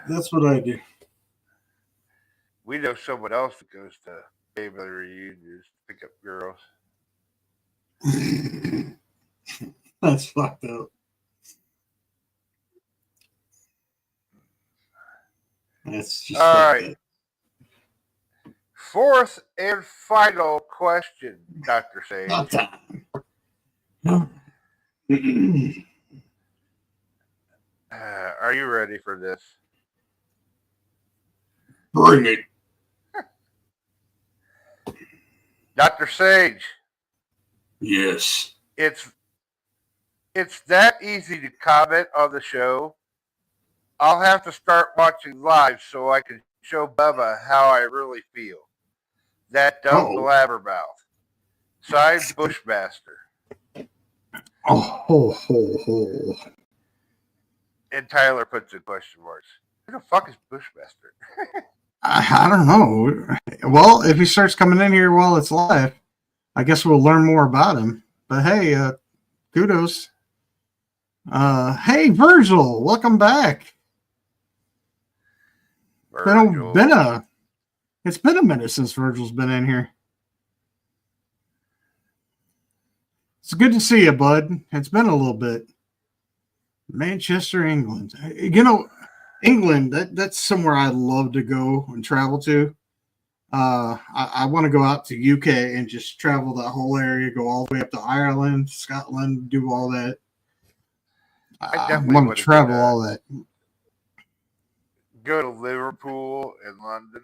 Speaker 4: that's what I do.
Speaker 1: We know someone else that goes to family reunions to pick up girls.
Speaker 4: That's fucked up. That's just
Speaker 1: all
Speaker 4: fucked
Speaker 1: right.
Speaker 4: up.
Speaker 1: Fourth and final question, Dr. Sage.
Speaker 4: Not time.
Speaker 1: Are you ready for this?
Speaker 4: Bring it.
Speaker 1: Dr. Sage.
Speaker 4: Yes.
Speaker 1: It's that easy to comment on the show. I'll have to start watching live so I can show Bubba how I really feel. That dumb blabbermouth. Signed Bushmaster.
Speaker 4: Oh.
Speaker 1: And Tyler puts in question marks. Who the fuck is Bushmaster?
Speaker 4: I don't know. Well, if he starts coming in here while it's live, I guess we'll learn more about him. But hey, kudos. Hey, Virgil, welcome back. It's been a minute since Virgil's been in here. It's good to see you, bud. It's been a little bit. Manchester, England. You know, England, that's somewhere I'd love to go and travel to. I want to go out to UK and just travel that whole area, go all the way up to Ireland, Scotland, do all that. I want to travel all that.
Speaker 1: Go to Liverpool and London.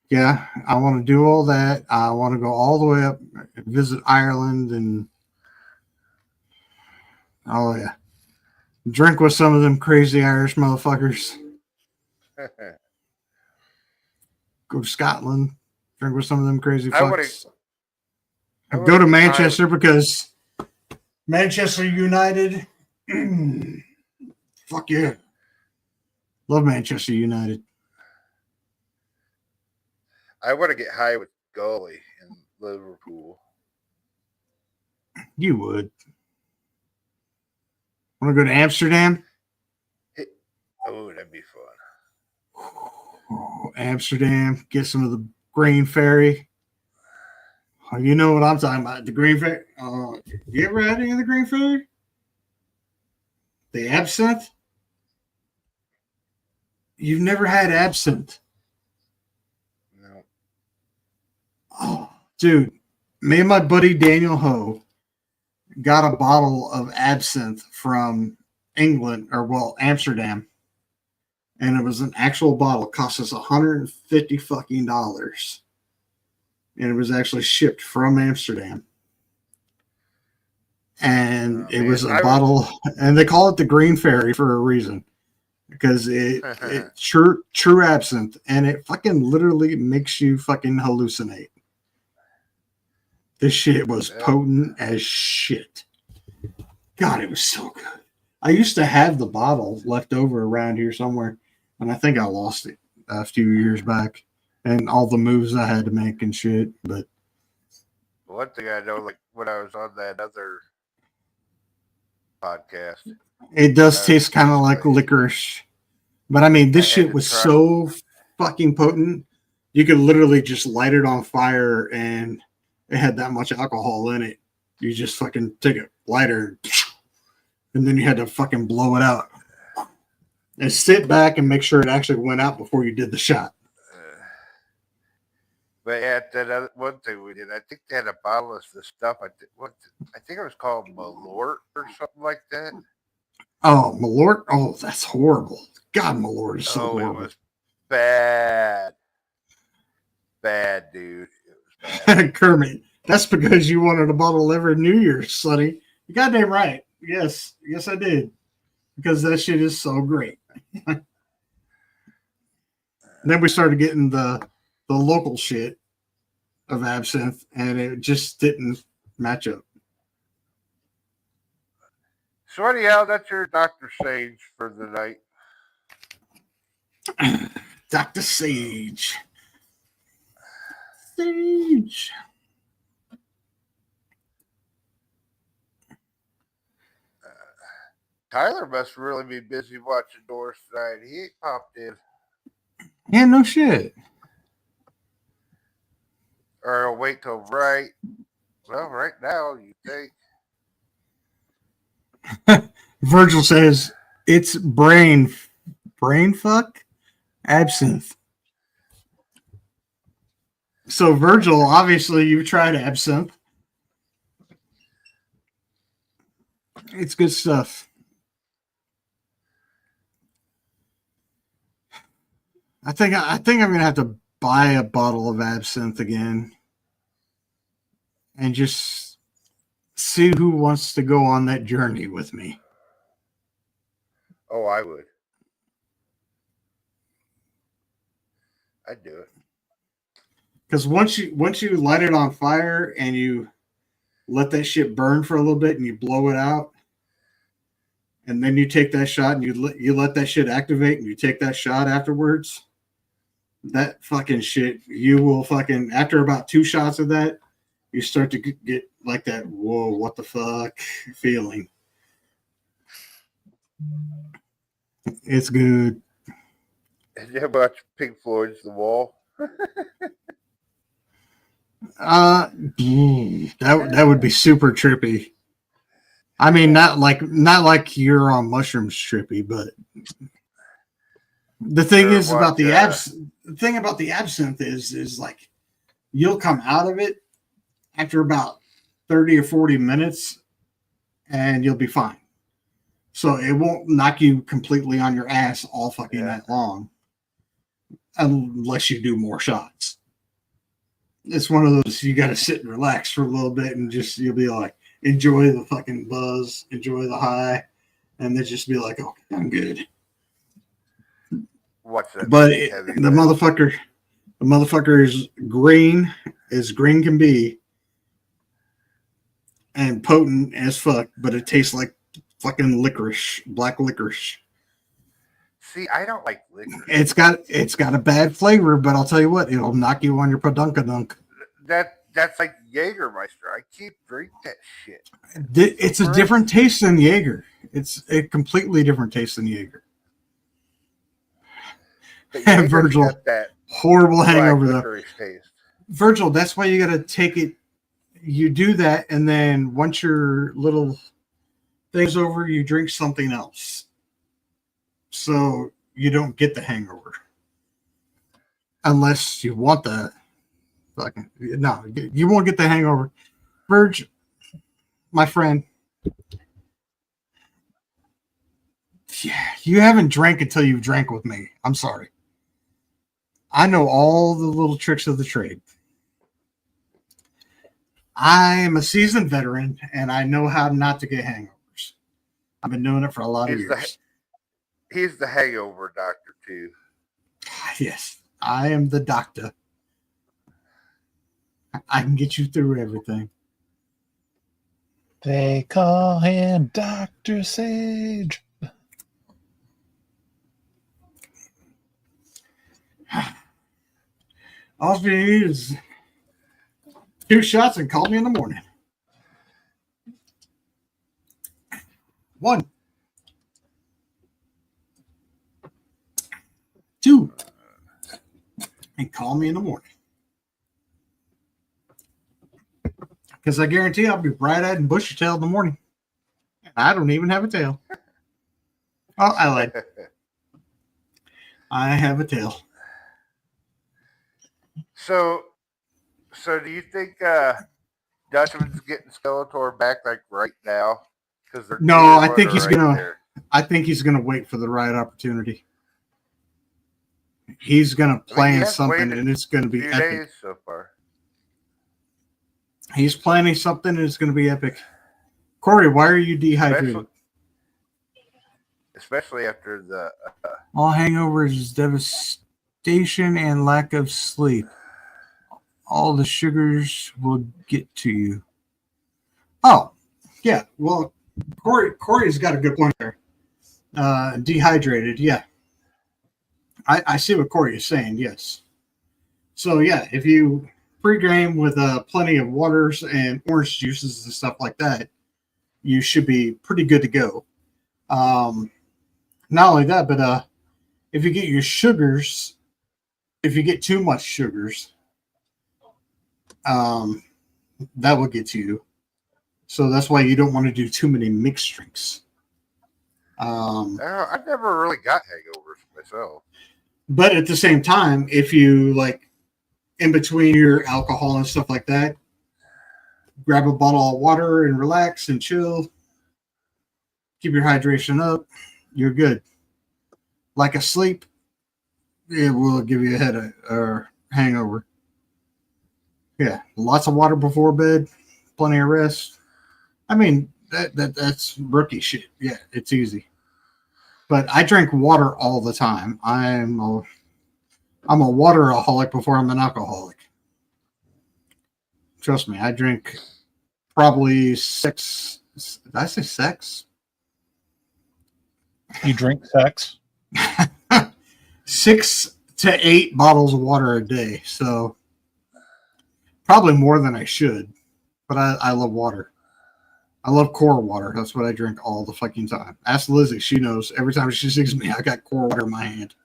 Speaker 4: Yeah, I want to do all that. I want to go all the way up and visit Ireland and oh yeah, drink with some of them crazy Irish motherfuckers. Go to Scotland, drink with some of them crazy fucks. Go to Manchester because Manchester United. Fuck yeah. Love Manchester United.
Speaker 1: I want to get high with Gully in Liverpool.
Speaker 4: You would. Want to go to Amsterdam?
Speaker 1: Oh, that'd be fun.
Speaker 4: Oh, Amsterdam. Get some of the Green Ferry. Oh, you know what I'm talking about. The Green Ferry. You ever had any of the Green Ferry? The absinthe? You've never had absinthe?
Speaker 1: No.
Speaker 4: Oh, dude. Me and my buddy Daniel Ho got a bottle of absinthe from England, Amsterdam. And it was an actual bottle. It cost us $150 fucking dollars. And it was actually shipped from Amsterdam. And it was a bottle, and they call it the Green Fairy for a reason. Because it's true absinthe, and it fucking literally makes you fucking hallucinate. This shit was potent as shit. God, it was so good. I used to have the bottle left over around here somewhere, and I think I lost it a few years back, and all the moves I had to make and shit. But
Speaker 1: one thing I know, like when I was on that other podcast,
Speaker 4: it does taste kind of like licorice. But I mean, this shit was so fucking potent. You could literally just light it on fire, and it had that much alcohol in it. You just fucking take a lighter, and then you had to fucking blow it out. And sit back and make sure it actually went out before you did the shot.
Speaker 1: But at that other one thing we did, I think they had a bottle of the stuff. I think it was called Malort or something like that.
Speaker 4: Oh, Malort? Oh, that's horrible. God, Malort is so horrible.
Speaker 1: It was bad. Bad, dude. It was bad.
Speaker 4: Kermit, that's because you wanted a bottle every New Year's, Sonny. You goddamn right. Yes, I did. Because that shit is so great. Then we started getting the local shit of absinthe, and it just didn't match up.
Speaker 1: So anyhow, that's your Dr. Sage for the night.
Speaker 4: Dr. Sage. Sage.
Speaker 1: Tyler must really be busy watching Doors tonight. He ain't popped in.
Speaker 4: Yeah, no shit.
Speaker 1: Or I'll wait till right now, you think.
Speaker 4: Virgil says it's brain fuck absinthe. So Virgil, obviously you've tried absinthe. It's good stuff. I think I'm gonna have to buy a bottle of absinthe again and just see who wants to go on that journey with me.
Speaker 1: Oh, I would. I'd do it.
Speaker 4: Because once you light it on fire and you let that shit burn for a little bit and you blow it out, and then you take that shot and you let that shit activate and you take that shot afterwards, that fucking shit, you will fucking, after about 2 shots of that, you start to get like that, whoa, what the fuck feeling. It's good.
Speaker 1: Did you ever watch Pink Floyd's The Wall?
Speaker 4: That would be super trippy. I mean, not like you're on mushrooms trippy, but the thing is about the absinthe is like you'll come out of it after about 30 or 40 minutes and you'll be fine. So it won't knock you completely on your ass all fucking night long unless you do more shots. It's one of those you got to sit and relax for a little bit and just you'll be like, enjoy the fucking buzz, enjoy the high, and then just be like, oh, I'm good.
Speaker 1: What's that?
Speaker 4: But the motherfucker is green as green can be and potent as fuck, but it tastes like fucking licorice, black licorice.
Speaker 1: See, I don't like licorice.
Speaker 4: It's got a bad flavor, but I'll tell you what, it'll knock you on your padunkadunk.
Speaker 1: That's like Jägermeister. I keep drinking that shit.
Speaker 4: It's a different taste than Jaeger. It's a completely different taste than Jaeger. Virgil, horrible hangover though.
Speaker 1: Taste.
Speaker 4: Virgil, that's why you got to take it. You do that, and then once your little thing's over, you drink something else, so you don't get the hangover. Unless you want the fucking no, you won't get the hangover. Virg, my friend, yeah, you haven't drank until you've drank with me. I'm sorry. I know all the little tricks of the trade. I am a seasoned veteran, and I know how not to get hangovers. I've been doing it for a lot of years.
Speaker 1: He's the hangover doctor, too.
Speaker 4: Yes, I am the doctor. I can get you through everything.
Speaker 2: They call him Dr. Sage.
Speaker 4: All you need is 2 shots and call me in the morning. 1, 2, and call me in the morning. Because I guarantee I'll be bright-eyed and bushy-tailed in the morning. I don't even have a tail. Oh, I lied. I have a tail.
Speaker 1: So do you think Dutchman's getting Skeletor back like right now?
Speaker 4: No, I think he's gonna wait for the right opportunity. He's gonna plan something, and it's gonna be epic.
Speaker 1: Days so far.
Speaker 4: He's planning something, and it's gonna be epic. Corey, why are you dehydrated?
Speaker 1: Especially after the
Speaker 4: all hangovers is devastation and lack of sleep. All the sugars will get to you. Oh, yeah. Well, Corey's got a good point there. Dehydrated, yeah. I see what Corey is saying, yes. So, yeah, if you pre-game with plenty of waters and orange juices and stuff like that, you should be pretty good to go. Not only that, but if you get your sugars, if you get too much sugars, that will get to you. So that's why you don't want to do too many mixed drinks.
Speaker 1: I never really got hangovers myself.
Speaker 4: But at the same time, if you like in between your alcohol and stuff like that, grab a bottle of water and relax and chill. Keep your hydration up. You're good. Like a sleep, it will give you a headache or hangover. Yeah, lots of water before bed, plenty of rest. I mean, that's rookie shit. Yeah, it's easy. But I drink water all the time. I'm a wateraholic before I'm an alcoholic. Trust me, I drink probably six. Did I say sex?
Speaker 2: You drink sex?
Speaker 4: 6 to 8 bottles of water a day. So probably more than I should. But I love water. I love core water. That's what I drink all the fucking time. Ask Lizzie. She knows. Every time she sees me, I got core water in my hand.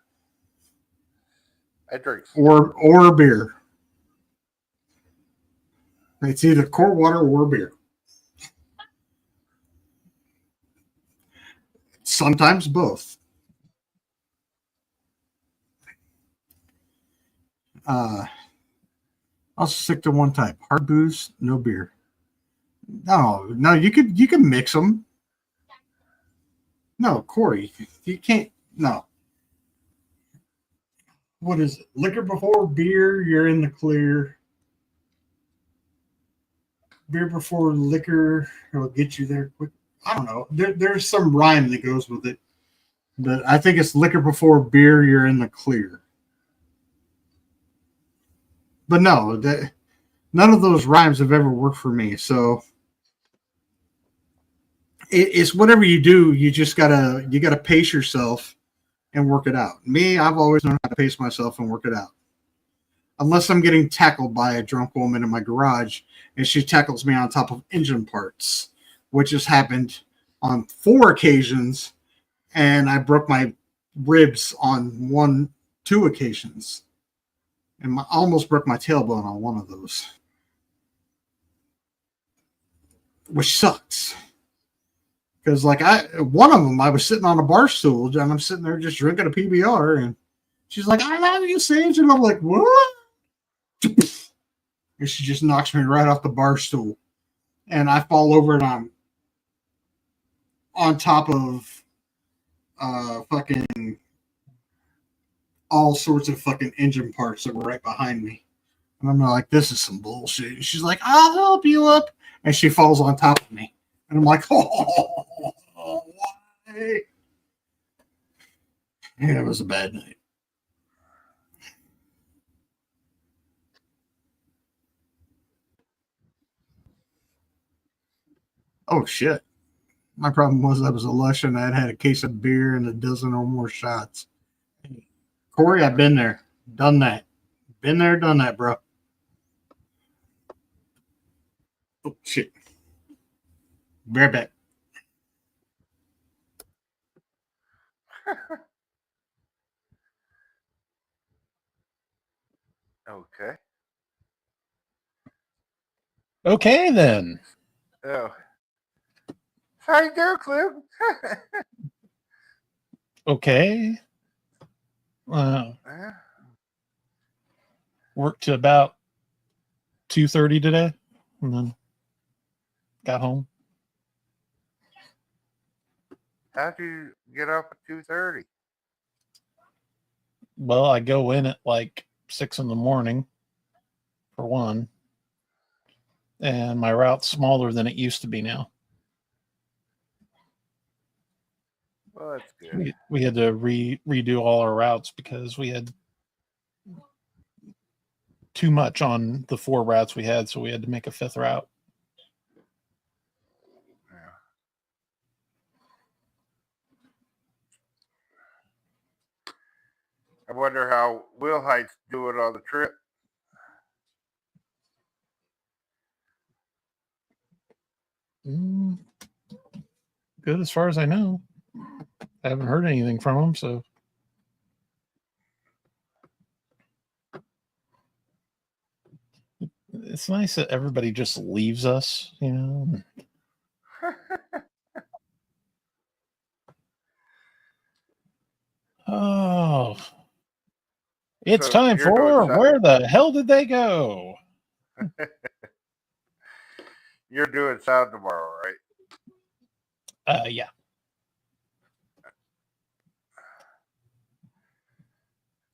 Speaker 1: I drink
Speaker 4: Or beer. It's either core water or beer. Sometimes both. I'll stick to one type. Hard booze, no beer. No, you can mix them. No, Corey, you can't. No. What is it? Liquor before beer, you're in the clear. Beer before liquor, it'll get you there quick. I don't know. There's some rhyme that goes with it, but I think it's liquor before beer, you're in the clear. But no, none of those rhymes have ever worked for me. So it's whatever you do, you gotta pace yourself and work it out. Me, I've always known how to pace myself and work it out. Unless I'm getting tackled by a drunk woman in my garage and she tackles me on top of engine parts, which has happened on 4 occasions, and I broke my ribs on 2 occasions. And almost broke my tailbone on one of those. Which sucks. Because one of them, I was sitting on a bar stool and I'm sitting there just drinking a PBR, and she's like, "I love you, Sage," and I'm like, "What?" And she just knocks me right off the bar stool, and I fall over, and I'm on top of fucking all sorts of fucking engine parts that were right behind me. And I'm like, "This is some bullshit." And she's like, "I'll help you up," and she falls on top of me, and I'm like, "Oh, why?" Yeah, it was a bad night. Oh shit! My problem was I was a lush and I'd had a case of beer and a dozen or more shots. Corey, I've been there, done that, been there, done that, bro. Oh shit! Be right back.
Speaker 1: Okay.
Speaker 2: Okay, then.
Speaker 1: Oh. How you doing, Cliff?
Speaker 2: Okay. Worked to about 2:30 today, and then got home.
Speaker 1: How'd you get up at 2:30?
Speaker 2: Well, I go in at like 6 in the morning, for one, and my route's smaller than it used to be now.
Speaker 1: Well, that's good.
Speaker 2: We had to redo all our routes because we had too much on the 4 routes we had, so we had to make a 5th route.
Speaker 1: Yeah. I wonder how Will Height's doing on the trip.
Speaker 2: Good as far as I know. I haven't heard anything from him, so it's nice that everybody just leaves us, you know. Oh, it's
Speaker 1: So
Speaker 2: time
Speaker 1: you're doing
Speaker 2: for
Speaker 1: Sa-
Speaker 2: Where the Hell Did They Go?
Speaker 1: You're doing sound tomorrow, right?
Speaker 2: Yeah.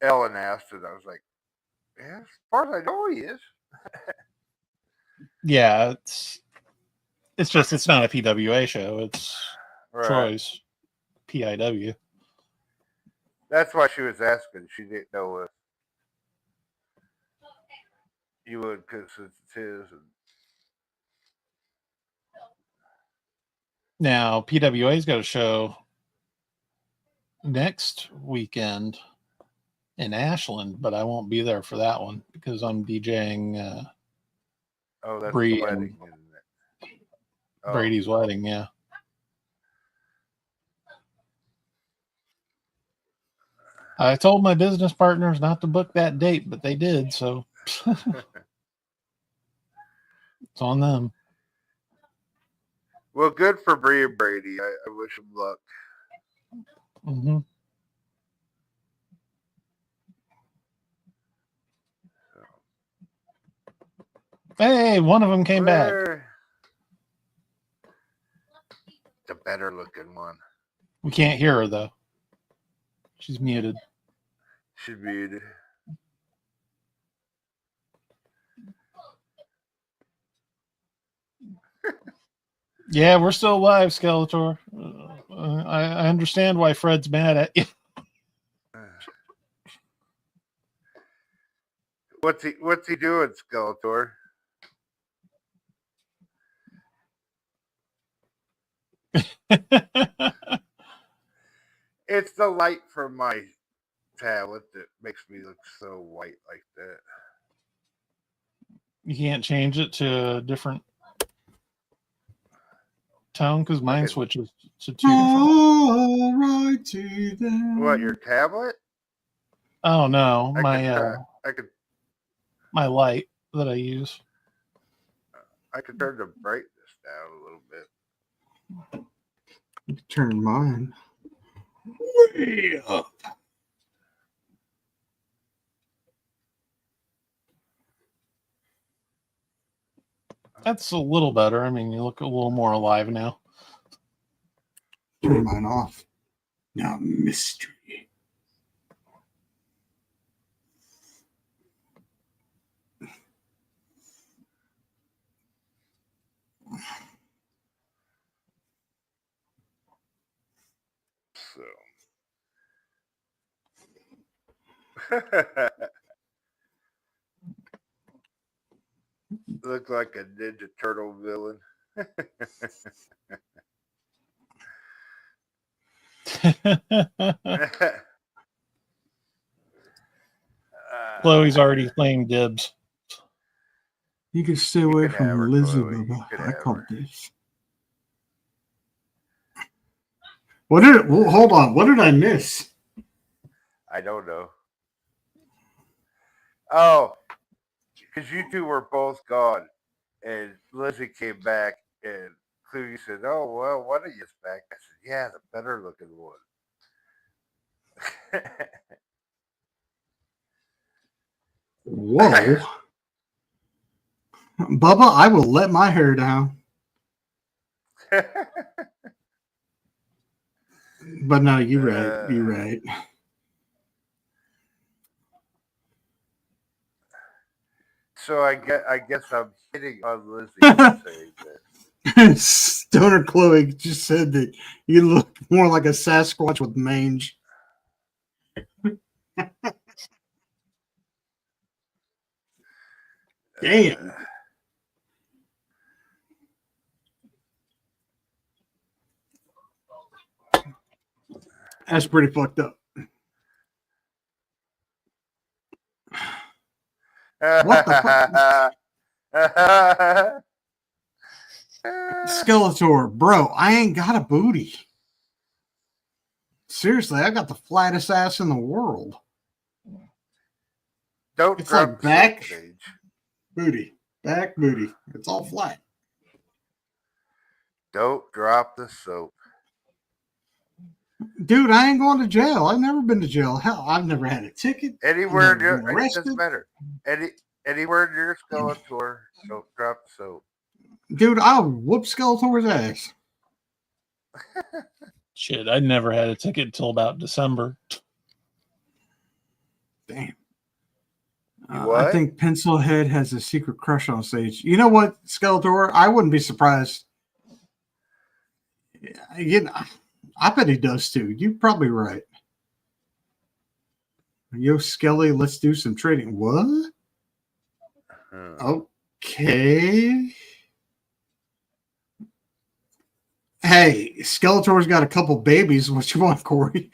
Speaker 1: Ellen asked, and I was like, "Yeah, as far as I know, he is."
Speaker 2: Yeah, it's just it's not a PWA show. It's
Speaker 1: Right.
Speaker 2: Troy's PIW.
Speaker 1: That's why she was asking. She didn't know if you would, because it's his. And
Speaker 2: Now PWA's got a show next weekend in Ashland, but I won't be there for that one because I'm DJing
Speaker 1: oh, that's
Speaker 2: Bree
Speaker 1: the wedding,
Speaker 2: and
Speaker 1: isn't it? Oh,
Speaker 2: Brady's wedding. Yeah. I told my business partners not to book that date, but they did, so it's on them.
Speaker 1: well, good for Bree and Brady. I wish them luck.
Speaker 2: Mm-hmm. Hey, one of them came back.
Speaker 1: The better looking one.
Speaker 2: We can't hear her though. She's muted.
Speaker 1: She's muted.
Speaker 2: Yeah, we're still live, Skeletor. I understand why Fred's mad at you.
Speaker 1: What's he doing, Skeletor? It's the light from my tablet that makes me look so white like that.
Speaker 2: You can't change it to a different tone because mine switches to two different.
Speaker 4: All righty then.
Speaker 1: What, your tablet?
Speaker 2: Oh no,
Speaker 1: I could
Speaker 2: my light that I use.
Speaker 1: I could turn the brightness down a little bit.
Speaker 4: Turn mine way up.
Speaker 2: That's a little better. I mean, you look a little more alive now.
Speaker 4: Turn mine off. Now mystery.
Speaker 1: So look like a Ninja Turtle villain.
Speaker 2: Chloe's already playing dibs.
Speaker 4: You can stay away
Speaker 1: can have her,
Speaker 4: from Lizzie,
Speaker 1: Chloe. You
Speaker 4: Bubba.
Speaker 1: can
Speaker 4: I
Speaker 1: have
Speaker 4: call
Speaker 1: her.
Speaker 4: this. Hold on. What did I miss?
Speaker 1: I don't know. Oh, because you two were both gone, and Lizzie came back, and Clevie said, "Oh well, one of you's back." I said, "Yeah, the better looking one."
Speaker 4: Whoa. Bubba, I will let my hair down. But no, you're right. You're right.
Speaker 1: So I guess I'm hitting on Lizzie for saying that.
Speaker 4: Stoner Chloe just said that you look more like a Sasquatch with mange. Damn. That's pretty fucked up. What the fuck? Skeletor, bro, I ain't got a booty. seriously, I got the flattest ass in the world.
Speaker 1: Don't
Speaker 4: It's
Speaker 1: drop
Speaker 4: like
Speaker 1: the
Speaker 4: back.
Speaker 1: soap, Sage.
Speaker 4: Booty. Back booty. It's all flat.
Speaker 1: Don't drop the soap.
Speaker 4: Dude, I ain't going to jail. I've never been to jail. Hell, I've never had a ticket.
Speaker 1: Anywhere
Speaker 4: I've
Speaker 1: in
Speaker 4: never
Speaker 1: your,
Speaker 4: been
Speaker 1: it doesn't
Speaker 4: arrested.
Speaker 1: matter. Anywhere in your Skeletor, don't drop the soap.
Speaker 4: Dude, I'll whoop Skeletor's ass.
Speaker 2: Shit, I never had a ticket until about December.
Speaker 4: Damn.
Speaker 1: What?
Speaker 4: I think Pencilhead has a secret crush on Sage. You know what, Skeletor? I wouldn't be surprised. You know, I bet he does too. You're probably right. Yo, Skelly, let's do some trading. What? Okay. Hey, Skeletor's got a couple babies. What you want, Corey?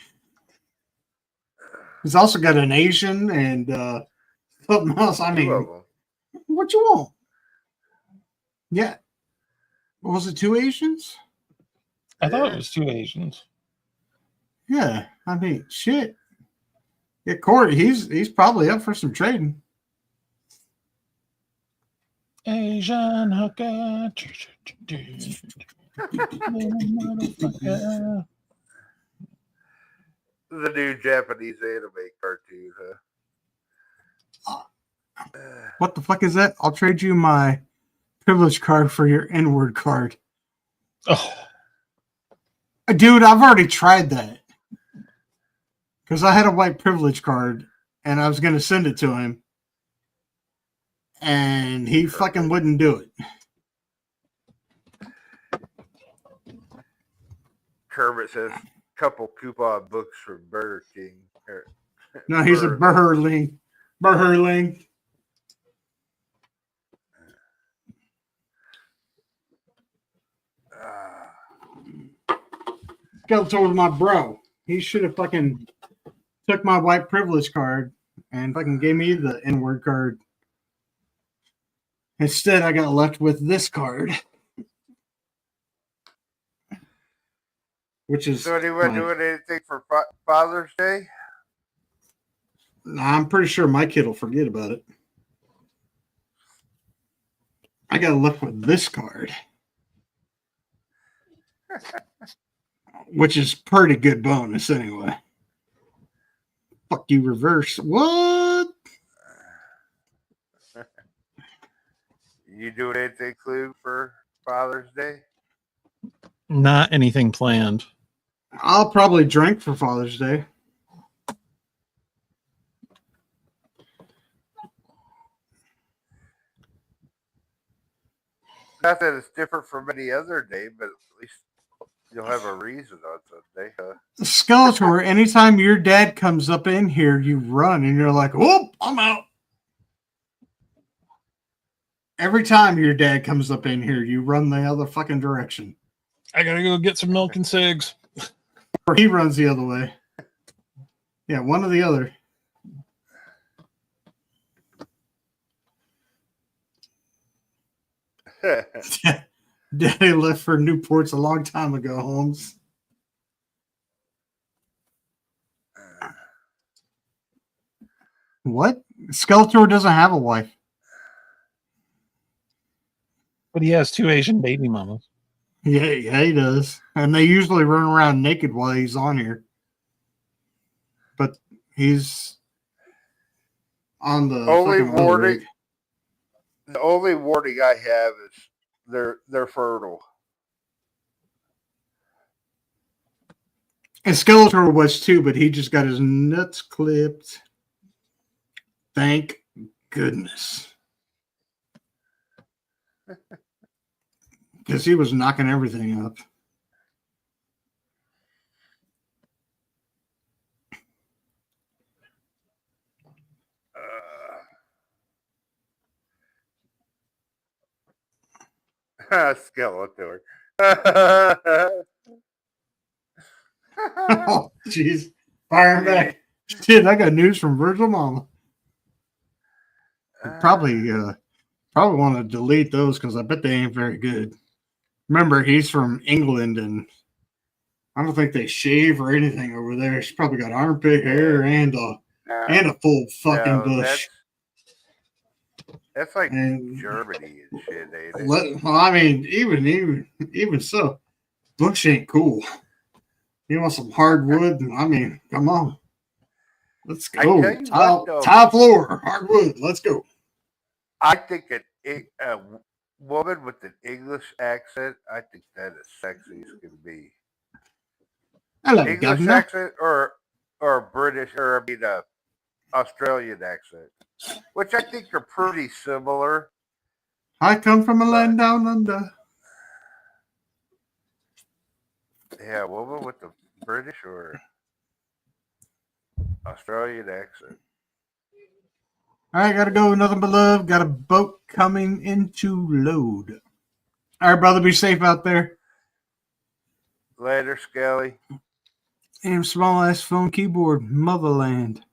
Speaker 4: He's also got an Asian and something else. I
Speaker 1: Two
Speaker 4: mean,
Speaker 1: of them.
Speaker 4: what you want? Yeah. Was it two Asians?
Speaker 2: I thought it was two Asians.
Speaker 4: Yeah. I mean, shit. Yeah, Corey, he's probably up for some trading.
Speaker 2: Asian hooker. Motherfucker.
Speaker 1: The new Japanese anime cartoon, huh?
Speaker 4: What the fuck is that? I'll trade you my privilege card for your N-word card.
Speaker 2: Oh,
Speaker 4: Dude, I've already tried that. Because I had a white privilege card and I was going to send it to him. And he fucking wouldn't do it.
Speaker 1: Kermit says, couple coupon books from Burger King.
Speaker 4: No, he's a Burherling. Burherling. Skeletor was my bro. He should have fucking took my white privilege card and fucking gave me the N-word card. Instead, I got left with this card. Which is...
Speaker 1: So anyone doing anything for Father's Day?
Speaker 4: Nah, I'm pretty sure my kid will forget about it. I got left with this card. Which is pretty good bonus anyway. Fuck you, reverse. What?
Speaker 1: You doing anything, Clue, for Father's Day?
Speaker 2: not anything planned.
Speaker 4: I'll probably drink for Father's Day.
Speaker 1: Not that it's different from any other day, but at least you'll have a reason on Sunday, huh?
Speaker 4: Skeletor, anytime your dad comes up in here, you run and you're like, oh, I'm out. Every time your dad comes up in here, you run the other fucking direction.
Speaker 2: I gotta go get some milk and cigs.
Speaker 4: Or he runs the other way. Yeah, one or the other. Daddy left for Newport's a long time ago, Holmes. What? Skeletor doesn't have a wife.
Speaker 2: But he has two Asian baby mamas.
Speaker 4: Yeah, he does. And they usually run around naked while he's on here. But he's on the
Speaker 1: only
Speaker 4: fucking other
Speaker 1: warning.
Speaker 4: rig.
Speaker 1: The only warning I have is they're fertile.
Speaker 4: And Skeletor was too, but he just got his nuts clipped. Thank goodness. Because he was knocking everything up.
Speaker 1: Skeletor.
Speaker 4: Oh, jeez. Fire him back. Shit, I got news from Virgil Mama. Probably want to delete those because I bet they ain't very good. Remember, he's from England, and I don't think they shave or anything over there. She's probably got armpit hair and a full fucking
Speaker 1: No,
Speaker 4: bush.
Speaker 1: That's like
Speaker 4: And
Speaker 1: Germany and shit, ain't it?
Speaker 4: well, I mean, even so, bush ain't cool. You want some hardwood? I mean, come on. Let's
Speaker 1: I
Speaker 4: go.
Speaker 1: tell you what, though.
Speaker 4: Tile floor, hardwood. Let's go.
Speaker 1: I think a woman with an English accent, I think that is sexy as can be.
Speaker 4: Hello,
Speaker 1: English
Speaker 4: governor.
Speaker 1: accent or British or I mean Australian accent, which I think are pretty similar.
Speaker 4: I come from a land down under.
Speaker 1: Yeah, woman with the British or Australian accent.
Speaker 4: All right, gotta go. Nothing but love. Got a boat coming into load. All right, brother. Be safe out there.
Speaker 1: Later, Skelly.
Speaker 4: And small ass phone keyboard, motherland.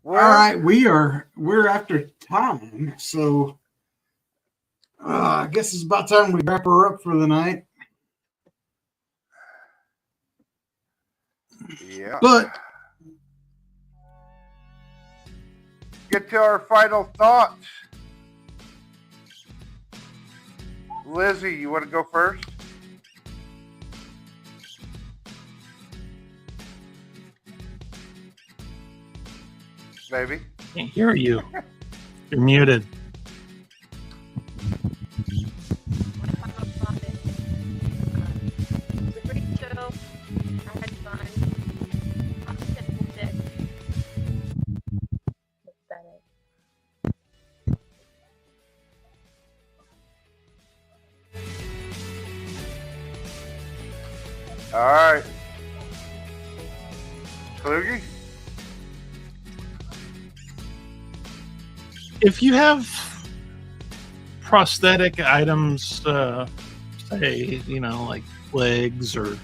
Speaker 4: All right, we're after time, so I guess it's about time we wrap her up for the night.
Speaker 1: Yeah.
Speaker 4: But
Speaker 1: get to our final thoughts. Lizzie, you want to go first? Maybe.
Speaker 2: Can't hear you. You're muted.
Speaker 6: It was a great show. I had fun. Lots of technical shit.
Speaker 1: All right. Kluge?
Speaker 2: If you have prosthetic items, say, like legs or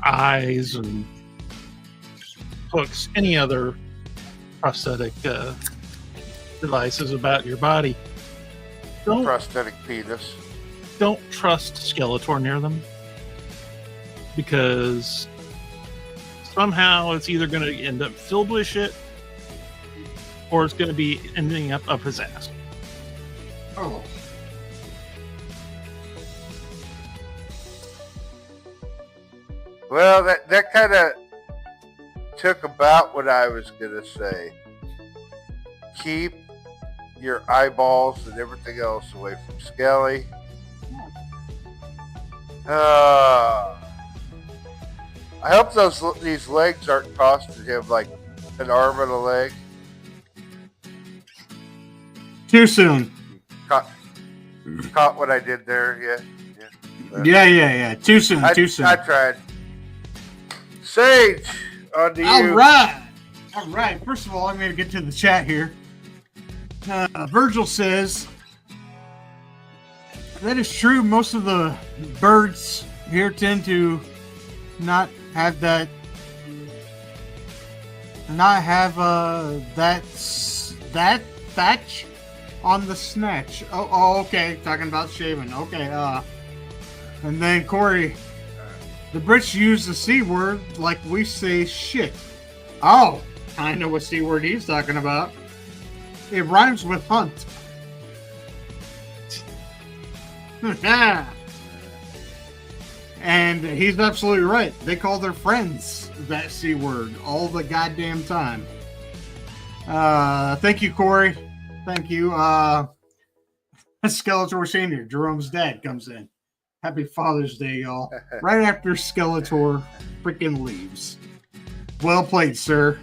Speaker 2: eyes and hooks, any other prosthetic devices about your body,
Speaker 1: Prosthetic penis.
Speaker 2: don't trust Skeletor near them, because somehow it's either going to end up filled with shit or it's going to be ending up his ass.
Speaker 4: oh,
Speaker 1: Well, that kind of took about what I was going to say. Keep your eyeballs and everything else away from Skelly. I hope these legs aren't costing him like an arm and a leg.
Speaker 4: too soon.
Speaker 1: Caught what I did there, yeah.
Speaker 4: Yeah. Too soon.
Speaker 1: I tried. Sage, on to you.
Speaker 4: All right. First of all, I'm going to get to the chat here. Virgil says, that is true. Most of the birds here tend to not have that thatch on the snatch. Oh, okay. Talking about shaving. Okay. And then Corey, the Brits use the C word like we say shit. Oh, I know what C word he's talking about. It rhymes with hunt. And he's absolutely right. They call their friends that C word all the goddamn time. Thank you, Corey. Thank you. Skeletor Sr., Jerome's dad, comes in. Happy Father's Day, y'all. Right after Skeletor freaking leaves. Well played, sir.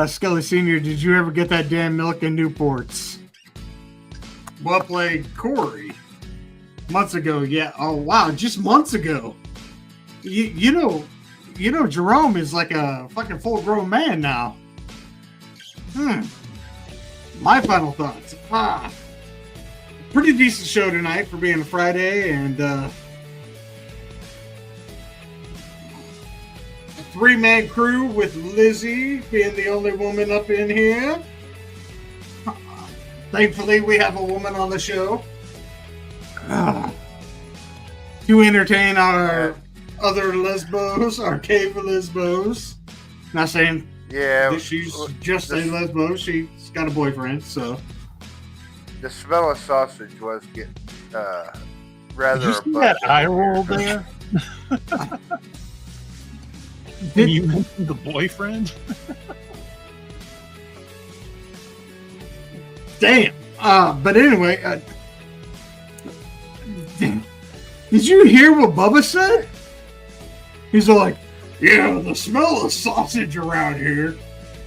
Speaker 4: Skelly Sr., did you ever get that damn milk in Newports? Well played, Corey. Months ago, yeah. Oh, wow, just months ago. You know, Jerome is like a fucking full-grown man now. My final thoughts. Pretty decent show tonight for being a Friday, and a three-man crew with Lizzie being the only woman up in here. Thankfully, we have a woman on the show to entertain our other lesbos, our cave lesbos. Not saying that she's just a lesbo. She's got a boyfriend, so.
Speaker 1: The smell of sausage was getting rather.
Speaker 2: Did you see that eye roll there? Did you mention the boyfriend?
Speaker 4: Damn. But anyway, did you hear what Bubba said? He's like, yeah, the smell of sausage around here.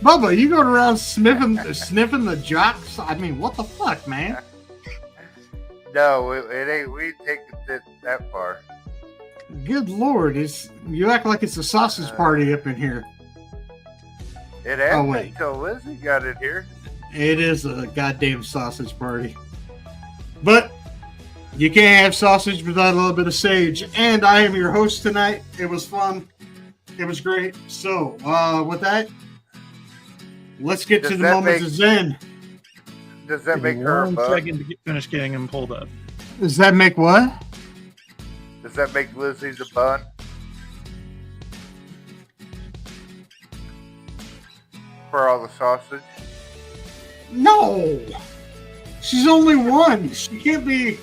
Speaker 4: Bubba, you going around sniffing the jocks? I mean, what the fuck, man?
Speaker 1: No, it ain't. We ain't taking it that far.
Speaker 4: Good Lord, you act like it's a sausage party up in here.
Speaker 1: It happened until Lizzie got in here.
Speaker 4: It is a goddamn sausage party. But you can't have sausage without a little bit of sage. And I am your host tonight. It was fun. It was great. So, with that, let's get to the moments of Zen.
Speaker 1: Does that make her a bun?
Speaker 2: Second to finish getting him pulled up.
Speaker 4: Does that make what?
Speaker 1: Does that make Lizzie's a bun? For all the sausage?
Speaker 4: No! She's only one. She can't be.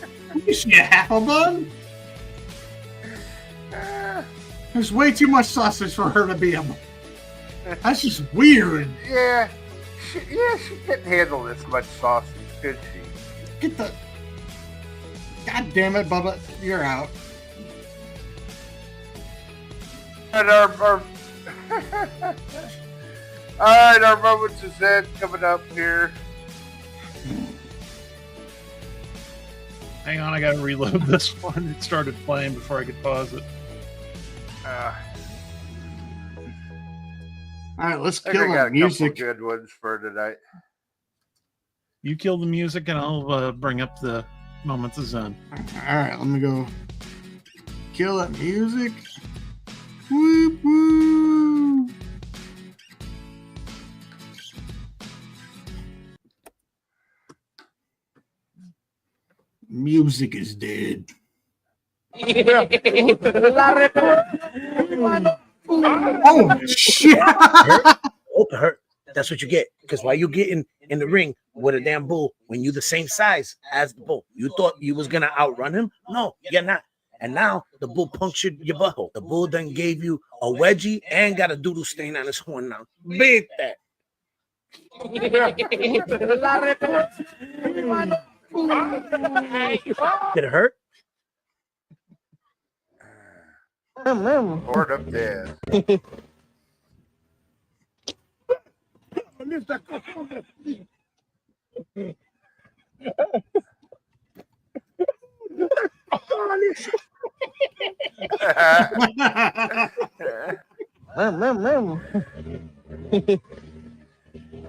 Speaker 4: Is she a half a bun? There's way too much sausage for her to be a bun. That's just weird.
Speaker 1: Yeah. She couldn't handle this much sausage, could she?
Speaker 4: Get the. God damn it, Bubba. You're out.
Speaker 1: And our Alright, our moments of Zen coming up here.
Speaker 2: Hang on, I gotta reload this one. It started playing before I could pause it.
Speaker 4: Alright, let's
Speaker 1: I
Speaker 4: kill
Speaker 1: got
Speaker 4: that music.
Speaker 1: Couple good ones for tonight.
Speaker 2: You kill the music and I'll bring up the moments of Zen.
Speaker 4: Alright, let me go kill that music. Whoop, whoop. Music is dead. Oh shit!
Speaker 7: Hurt. That's what you get. Because while you getting in the ring with a damn bull, when you the same size as the bull, you thought you was gonna outrun him? No, you're not. And now the bull punctured your butthole. The bull then gave you a wedgie and got a doodle stain on his horn now. Beat that. Did it hurt?
Speaker 1: Poured up there.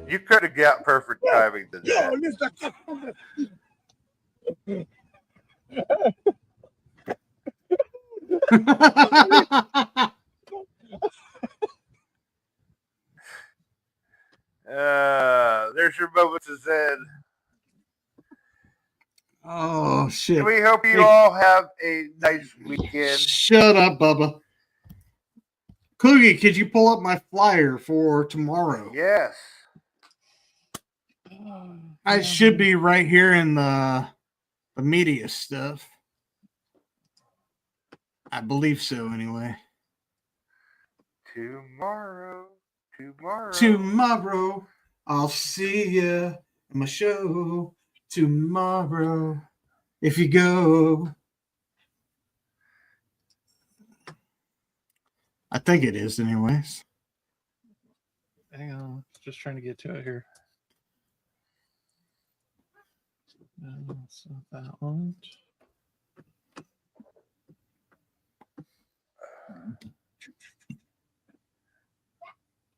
Speaker 1: You could have got perfect timing to that. There's your moments of Zen.
Speaker 4: Oh shit!
Speaker 1: We hope you all have a nice weekend.
Speaker 4: Shut up, Bubba. Coogie, could you pull up my flyer for tomorrow?
Speaker 1: Yes.
Speaker 4: I should be right here in the media stuff. I believe so, anyway. Tomorrow, I'll see you in my show. Tomorrow, if you go. I think it is, anyways.
Speaker 2: Hang on, just trying to get to it here. No, it's not that one.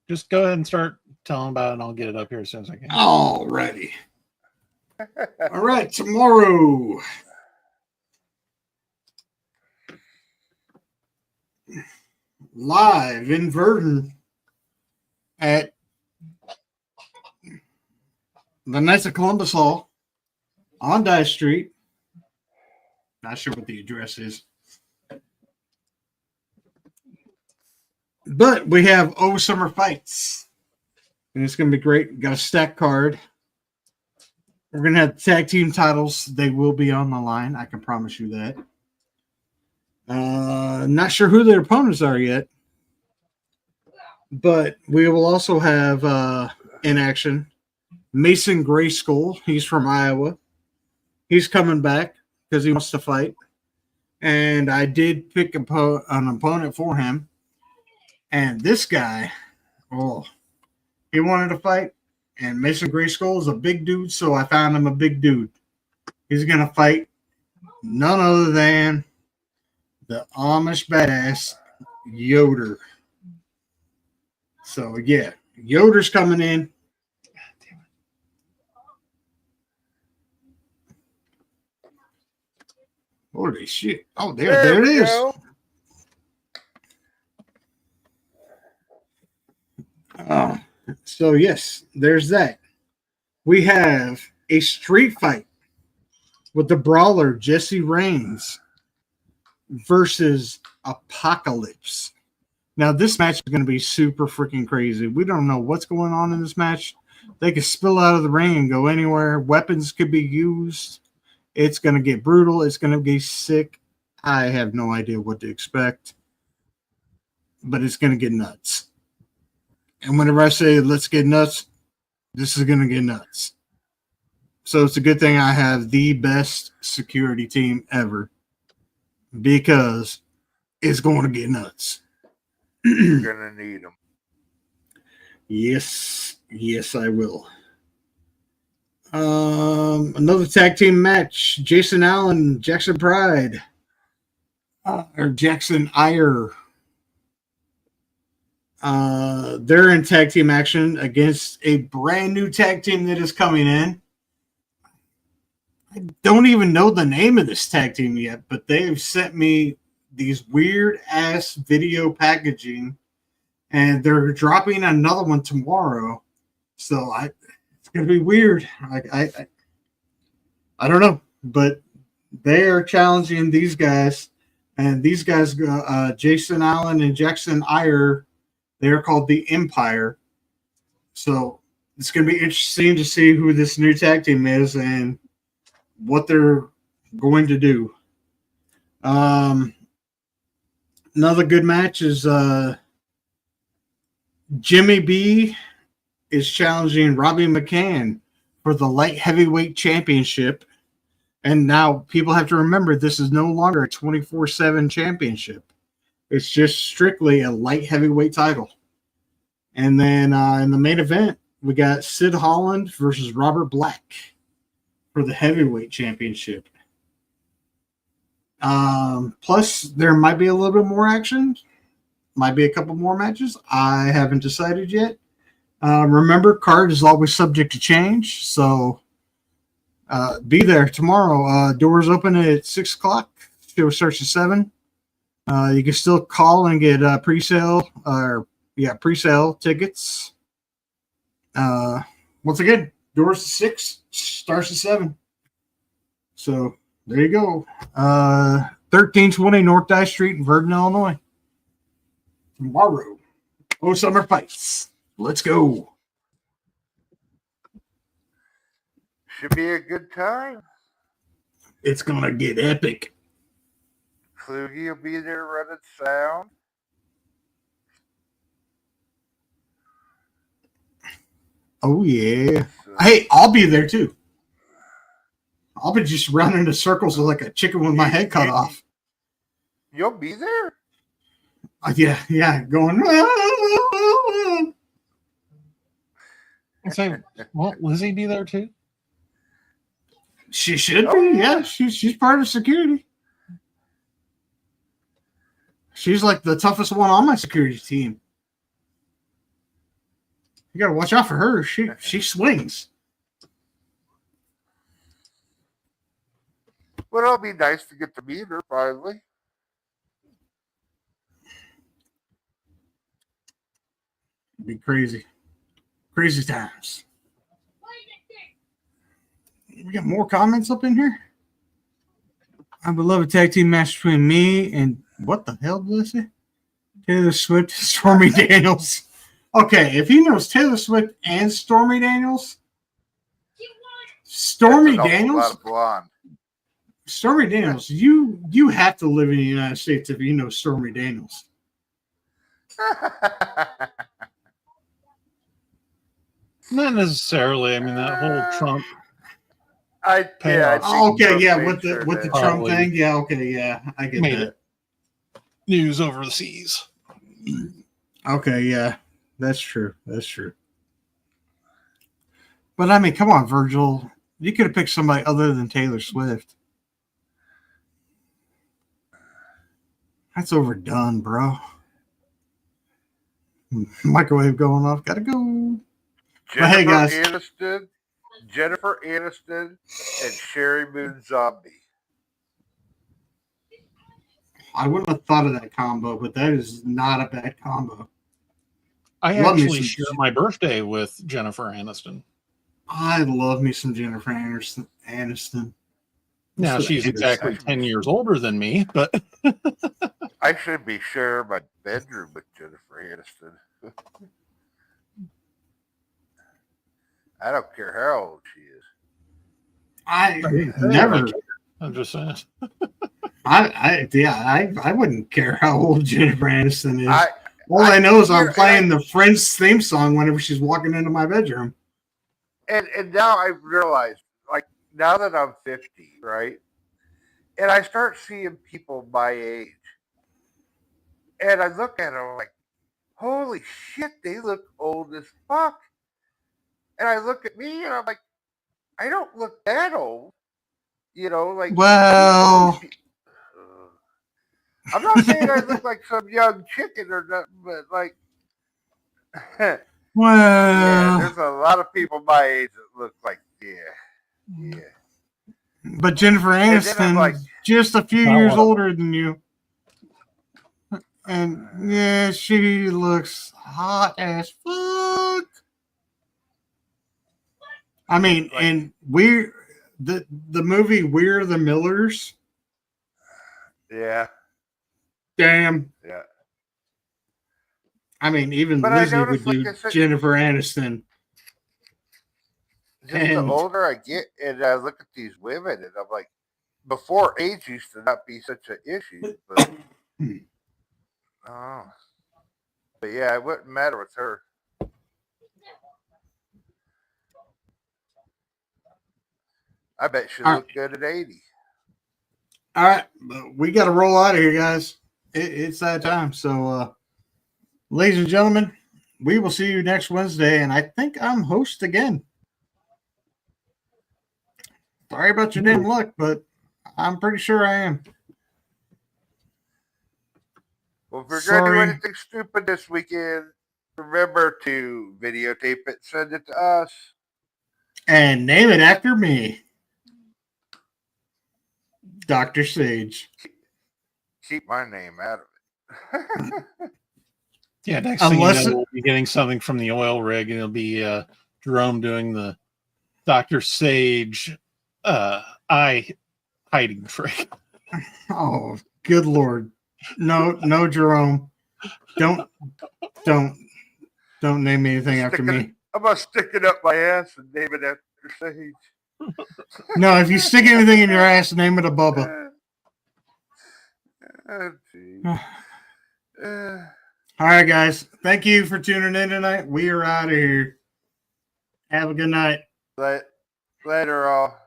Speaker 2: Just go ahead and start telling about it, and I'll get it up here as soon as I can.
Speaker 4: Alrighty. All right, tomorrow. Live in Verdun at the Knights of Columbus Hall. on Dye Street. Not sure what the address is. But we have O Summer Fights. And it's going to be great. Got a stack card. We're going to have tag team titles. They will be on the line. I can promise you that. Not sure who their opponents are yet. But we will also have in action Mason Grayskull. He's from Iowa. He's coming back because he wants to fight. And I did pick an opponent for him. And this guy, he wanted to fight. And Mason Grayskull is a big dude, so I found him a big dude. He's going to fight none other than the Amish badass Yoder. So, yeah, Yoder's coming in. Holy shit. Oh, there it is. Go. So, yes, there's that. We have a street fight with the brawler Jesse Reigns versus Apocalypse. Now, this match is going to be super freaking crazy. We don't know what's going on in this match. They could spill out of the ring and go anywhere. Weapons could be used. It's going to get brutal. It's going to be sick. I have no idea what to expect. But it's going to get nuts. And whenever I say let's get nuts, this is going to get nuts. So it's a good thing I have the best security team ever because it's going to get nuts.
Speaker 1: You're going to need them.
Speaker 4: Yes, I will. Another tag team match. Jason Allen, Jackson Pride. Or Jackson Iyer. They're in tag team action against a brand new tag team that is coming in. I don't even know the name of this tag team yet, but they have sent me these weird ass video packaging, and they're dropping another one tomorrow. So it's gonna be weird. I don't know, but they are challenging these guys, and these guys, Jason Allen and Jackson Iyer. They're called the Empire. So it's going to be interesting to see who this new tag team is and what they're going to do. Another good match is Jimmy B is challenging Robbie McCann for the light heavyweight championship. And now people have to remember this is no longer a 24/7 championship. It's just strictly a light heavyweight title. And then in the main event, we got Sid Holland versus Robert Black for the heavyweight championship. Plus, there might be a little bit more action. Might be a couple more matches. I haven't decided yet. Remember, card is always subject to change. So be there tomorrow. Doors open at 6 o'clock. Show starts at 7. You can still call and get pre-sale tickets. Once again, doors to 6, starts at 7. So there you go. 1320 North Dye Street in Verdon, Illinois. Tomorrow, Summer Fights. Let's go.
Speaker 1: Should be a good time.
Speaker 4: It's gonna get epic.
Speaker 1: Kluge will be there running sound.
Speaker 4: Oh, yeah. Hey, I'll be there, too. I'll be just running in circles like a chicken with my head cut off.
Speaker 1: You'll be there?
Speaker 4: Yeah, going.
Speaker 2: So, won't Lizzie be there too?
Speaker 4: She should be. Yeah, she's part of security. She's like the toughest one on my security team. You gotta watch out for her. She swings.
Speaker 1: Well, it'll be nice to get to meet her finally.
Speaker 4: It'd be crazy. Crazy times. We got more comments up in here. I would love a tag team match between me and what the hell did I say? Taylor Swift and Stormy Daniels. Okay, if he knows Taylor Swift and Stormy Daniels, Stormy
Speaker 1: That's an awful
Speaker 4: Daniels,
Speaker 1: lot of blonde.
Speaker 4: Stormy Daniels, you have to live in the United States if you know Stormy Daniels.
Speaker 2: Not necessarily. I mean, that whole Trump.
Speaker 1: I think
Speaker 4: Okay,
Speaker 1: Trump
Speaker 4: yeah,
Speaker 1: made
Speaker 4: with
Speaker 1: sure
Speaker 4: the
Speaker 1: that-
Speaker 4: Trump
Speaker 2: Probably
Speaker 4: thing, yeah, okay, yeah, I get
Speaker 2: made
Speaker 4: that.
Speaker 2: it news overseas.
Speaker 4: Okay, yeah, that's true. That's true. But I mean, come on, Virgil. You could have picked somebody other than Taylor Swift. That's overdone, bro. Microwave going off. Gotta go. But hey, guys.
Speaker 1: Jennifer Aniston, and Sherry Moon Zombie.
Speaker 4: I wouldn't have thought of that combo, but that is not a bad combo.
Speaker 2: I
Speaker 4: Love me
Speaker 2: actually
Speaker 4: some-
Speaker 2: share my birthday with Jennifer Aniston.
Speaker 4: I love me some Jennifer Aniston.
Speaker 2: Now
Speaker 4: What's the
Speaker 2: she's
Speaker 4: Aniston?
Speaker 2: exactly 10 years older than me, but
Speaker 1: I should be sharing my bedroom with Jennifer Aniston. I don't care how old she is.
Speaker 4: I never.
Speaker 2: I'm just saying.
Speaker 4: I wouldn't care how old Jennifer Aniston is. All
Speaker 1: I
Speaker 4: I know is I'm
Speaker 1: hear-
Speaker 4: playing the Friends theme song whenever she's walking into my bedroom.
Speaker 1: And now I realize, like, now that I'm 50, right? And I start seeing people my age. And I look at them like, holy shit, they look old as fuck. And I look at me and I'm like, I don't look that old. You know, like.
Speaker 4: Well,
Speaker 1: I'm not saying I look like some young chicken or nothing, but like. Yeah,
Speaker 4: well,
Speaker 1: there's a lot of people my age that look like, yeah.
Speaker 4: but Jennifer
Speaker 1: then I'm
Speaker 4: Aniston
Speaker 1: like-
Speaker 4: just a few
Speaker 2: Not
Speaker 4: years
Speaker 2: one.
Speaker 4: older than you. And yeah, she looks hot as fuck. I mean,
Speaker 1: Like-
Speaker 4: and the movie We're the Millers.
Speaker 1: Yeah,
Speaker 4: Damn.
Speaker 1: yeah.
Speaker 4: I mean, even
Speaker 1: But I
Speaker 4: Lizzie would
Speaker 1: noticed, like
Speaker 4: do
Speaker 1: I said-
Speaker 4: Jennifer Aniston.
Speaker 1: Just
Speaker 4: And-
Speaker 1: the older I get, and I look at these women, and I'm like, before age used to not be such an issue, but oh, but yeah, it wouldn't matter with her. I bet she
Speaker 4: All
Speaker 1: looked good at 80.
Speaker 4: All right, but we got to roll out of here, guys. It's that time. So, ladies and gentlemen, we will see you next Wednesday, and I think I'm host again. Sorry about your damn luck, but I'm pretty sure I am.
Speaker 1: Well, if you're going to do
Speaker 4: Sorry.
Speaker 1: anything stupid this weekend, remember to videotape it, send it to us.
Speaker 4: And name it after me, Dr. Sage.
Speaker 1: Keep my name out of it.
Speaker 2: Yeah, next
Speaker 4: Unless
Speaker 2: thing you know,
Speaker 4: it-
Speaker 2: we'll be getting something from the oil rig, and it'll be Jerome doing the Dr. Sage eye hiding trick.
Speaker 4: Oh, good Lord. No, Jerome. Don't name me anything after me.
Speaker 1: I'm going to stick it up my ass and name it after Sage.
Speaker 4: No, if you stick anything in your ass, name it a Bubba.
Speaker 1: Oh, gee.
Speaker 4: All right, guys. Thank you for tuning in tonight. We are out of here. Have a good night.
Speaker 1: Later, all.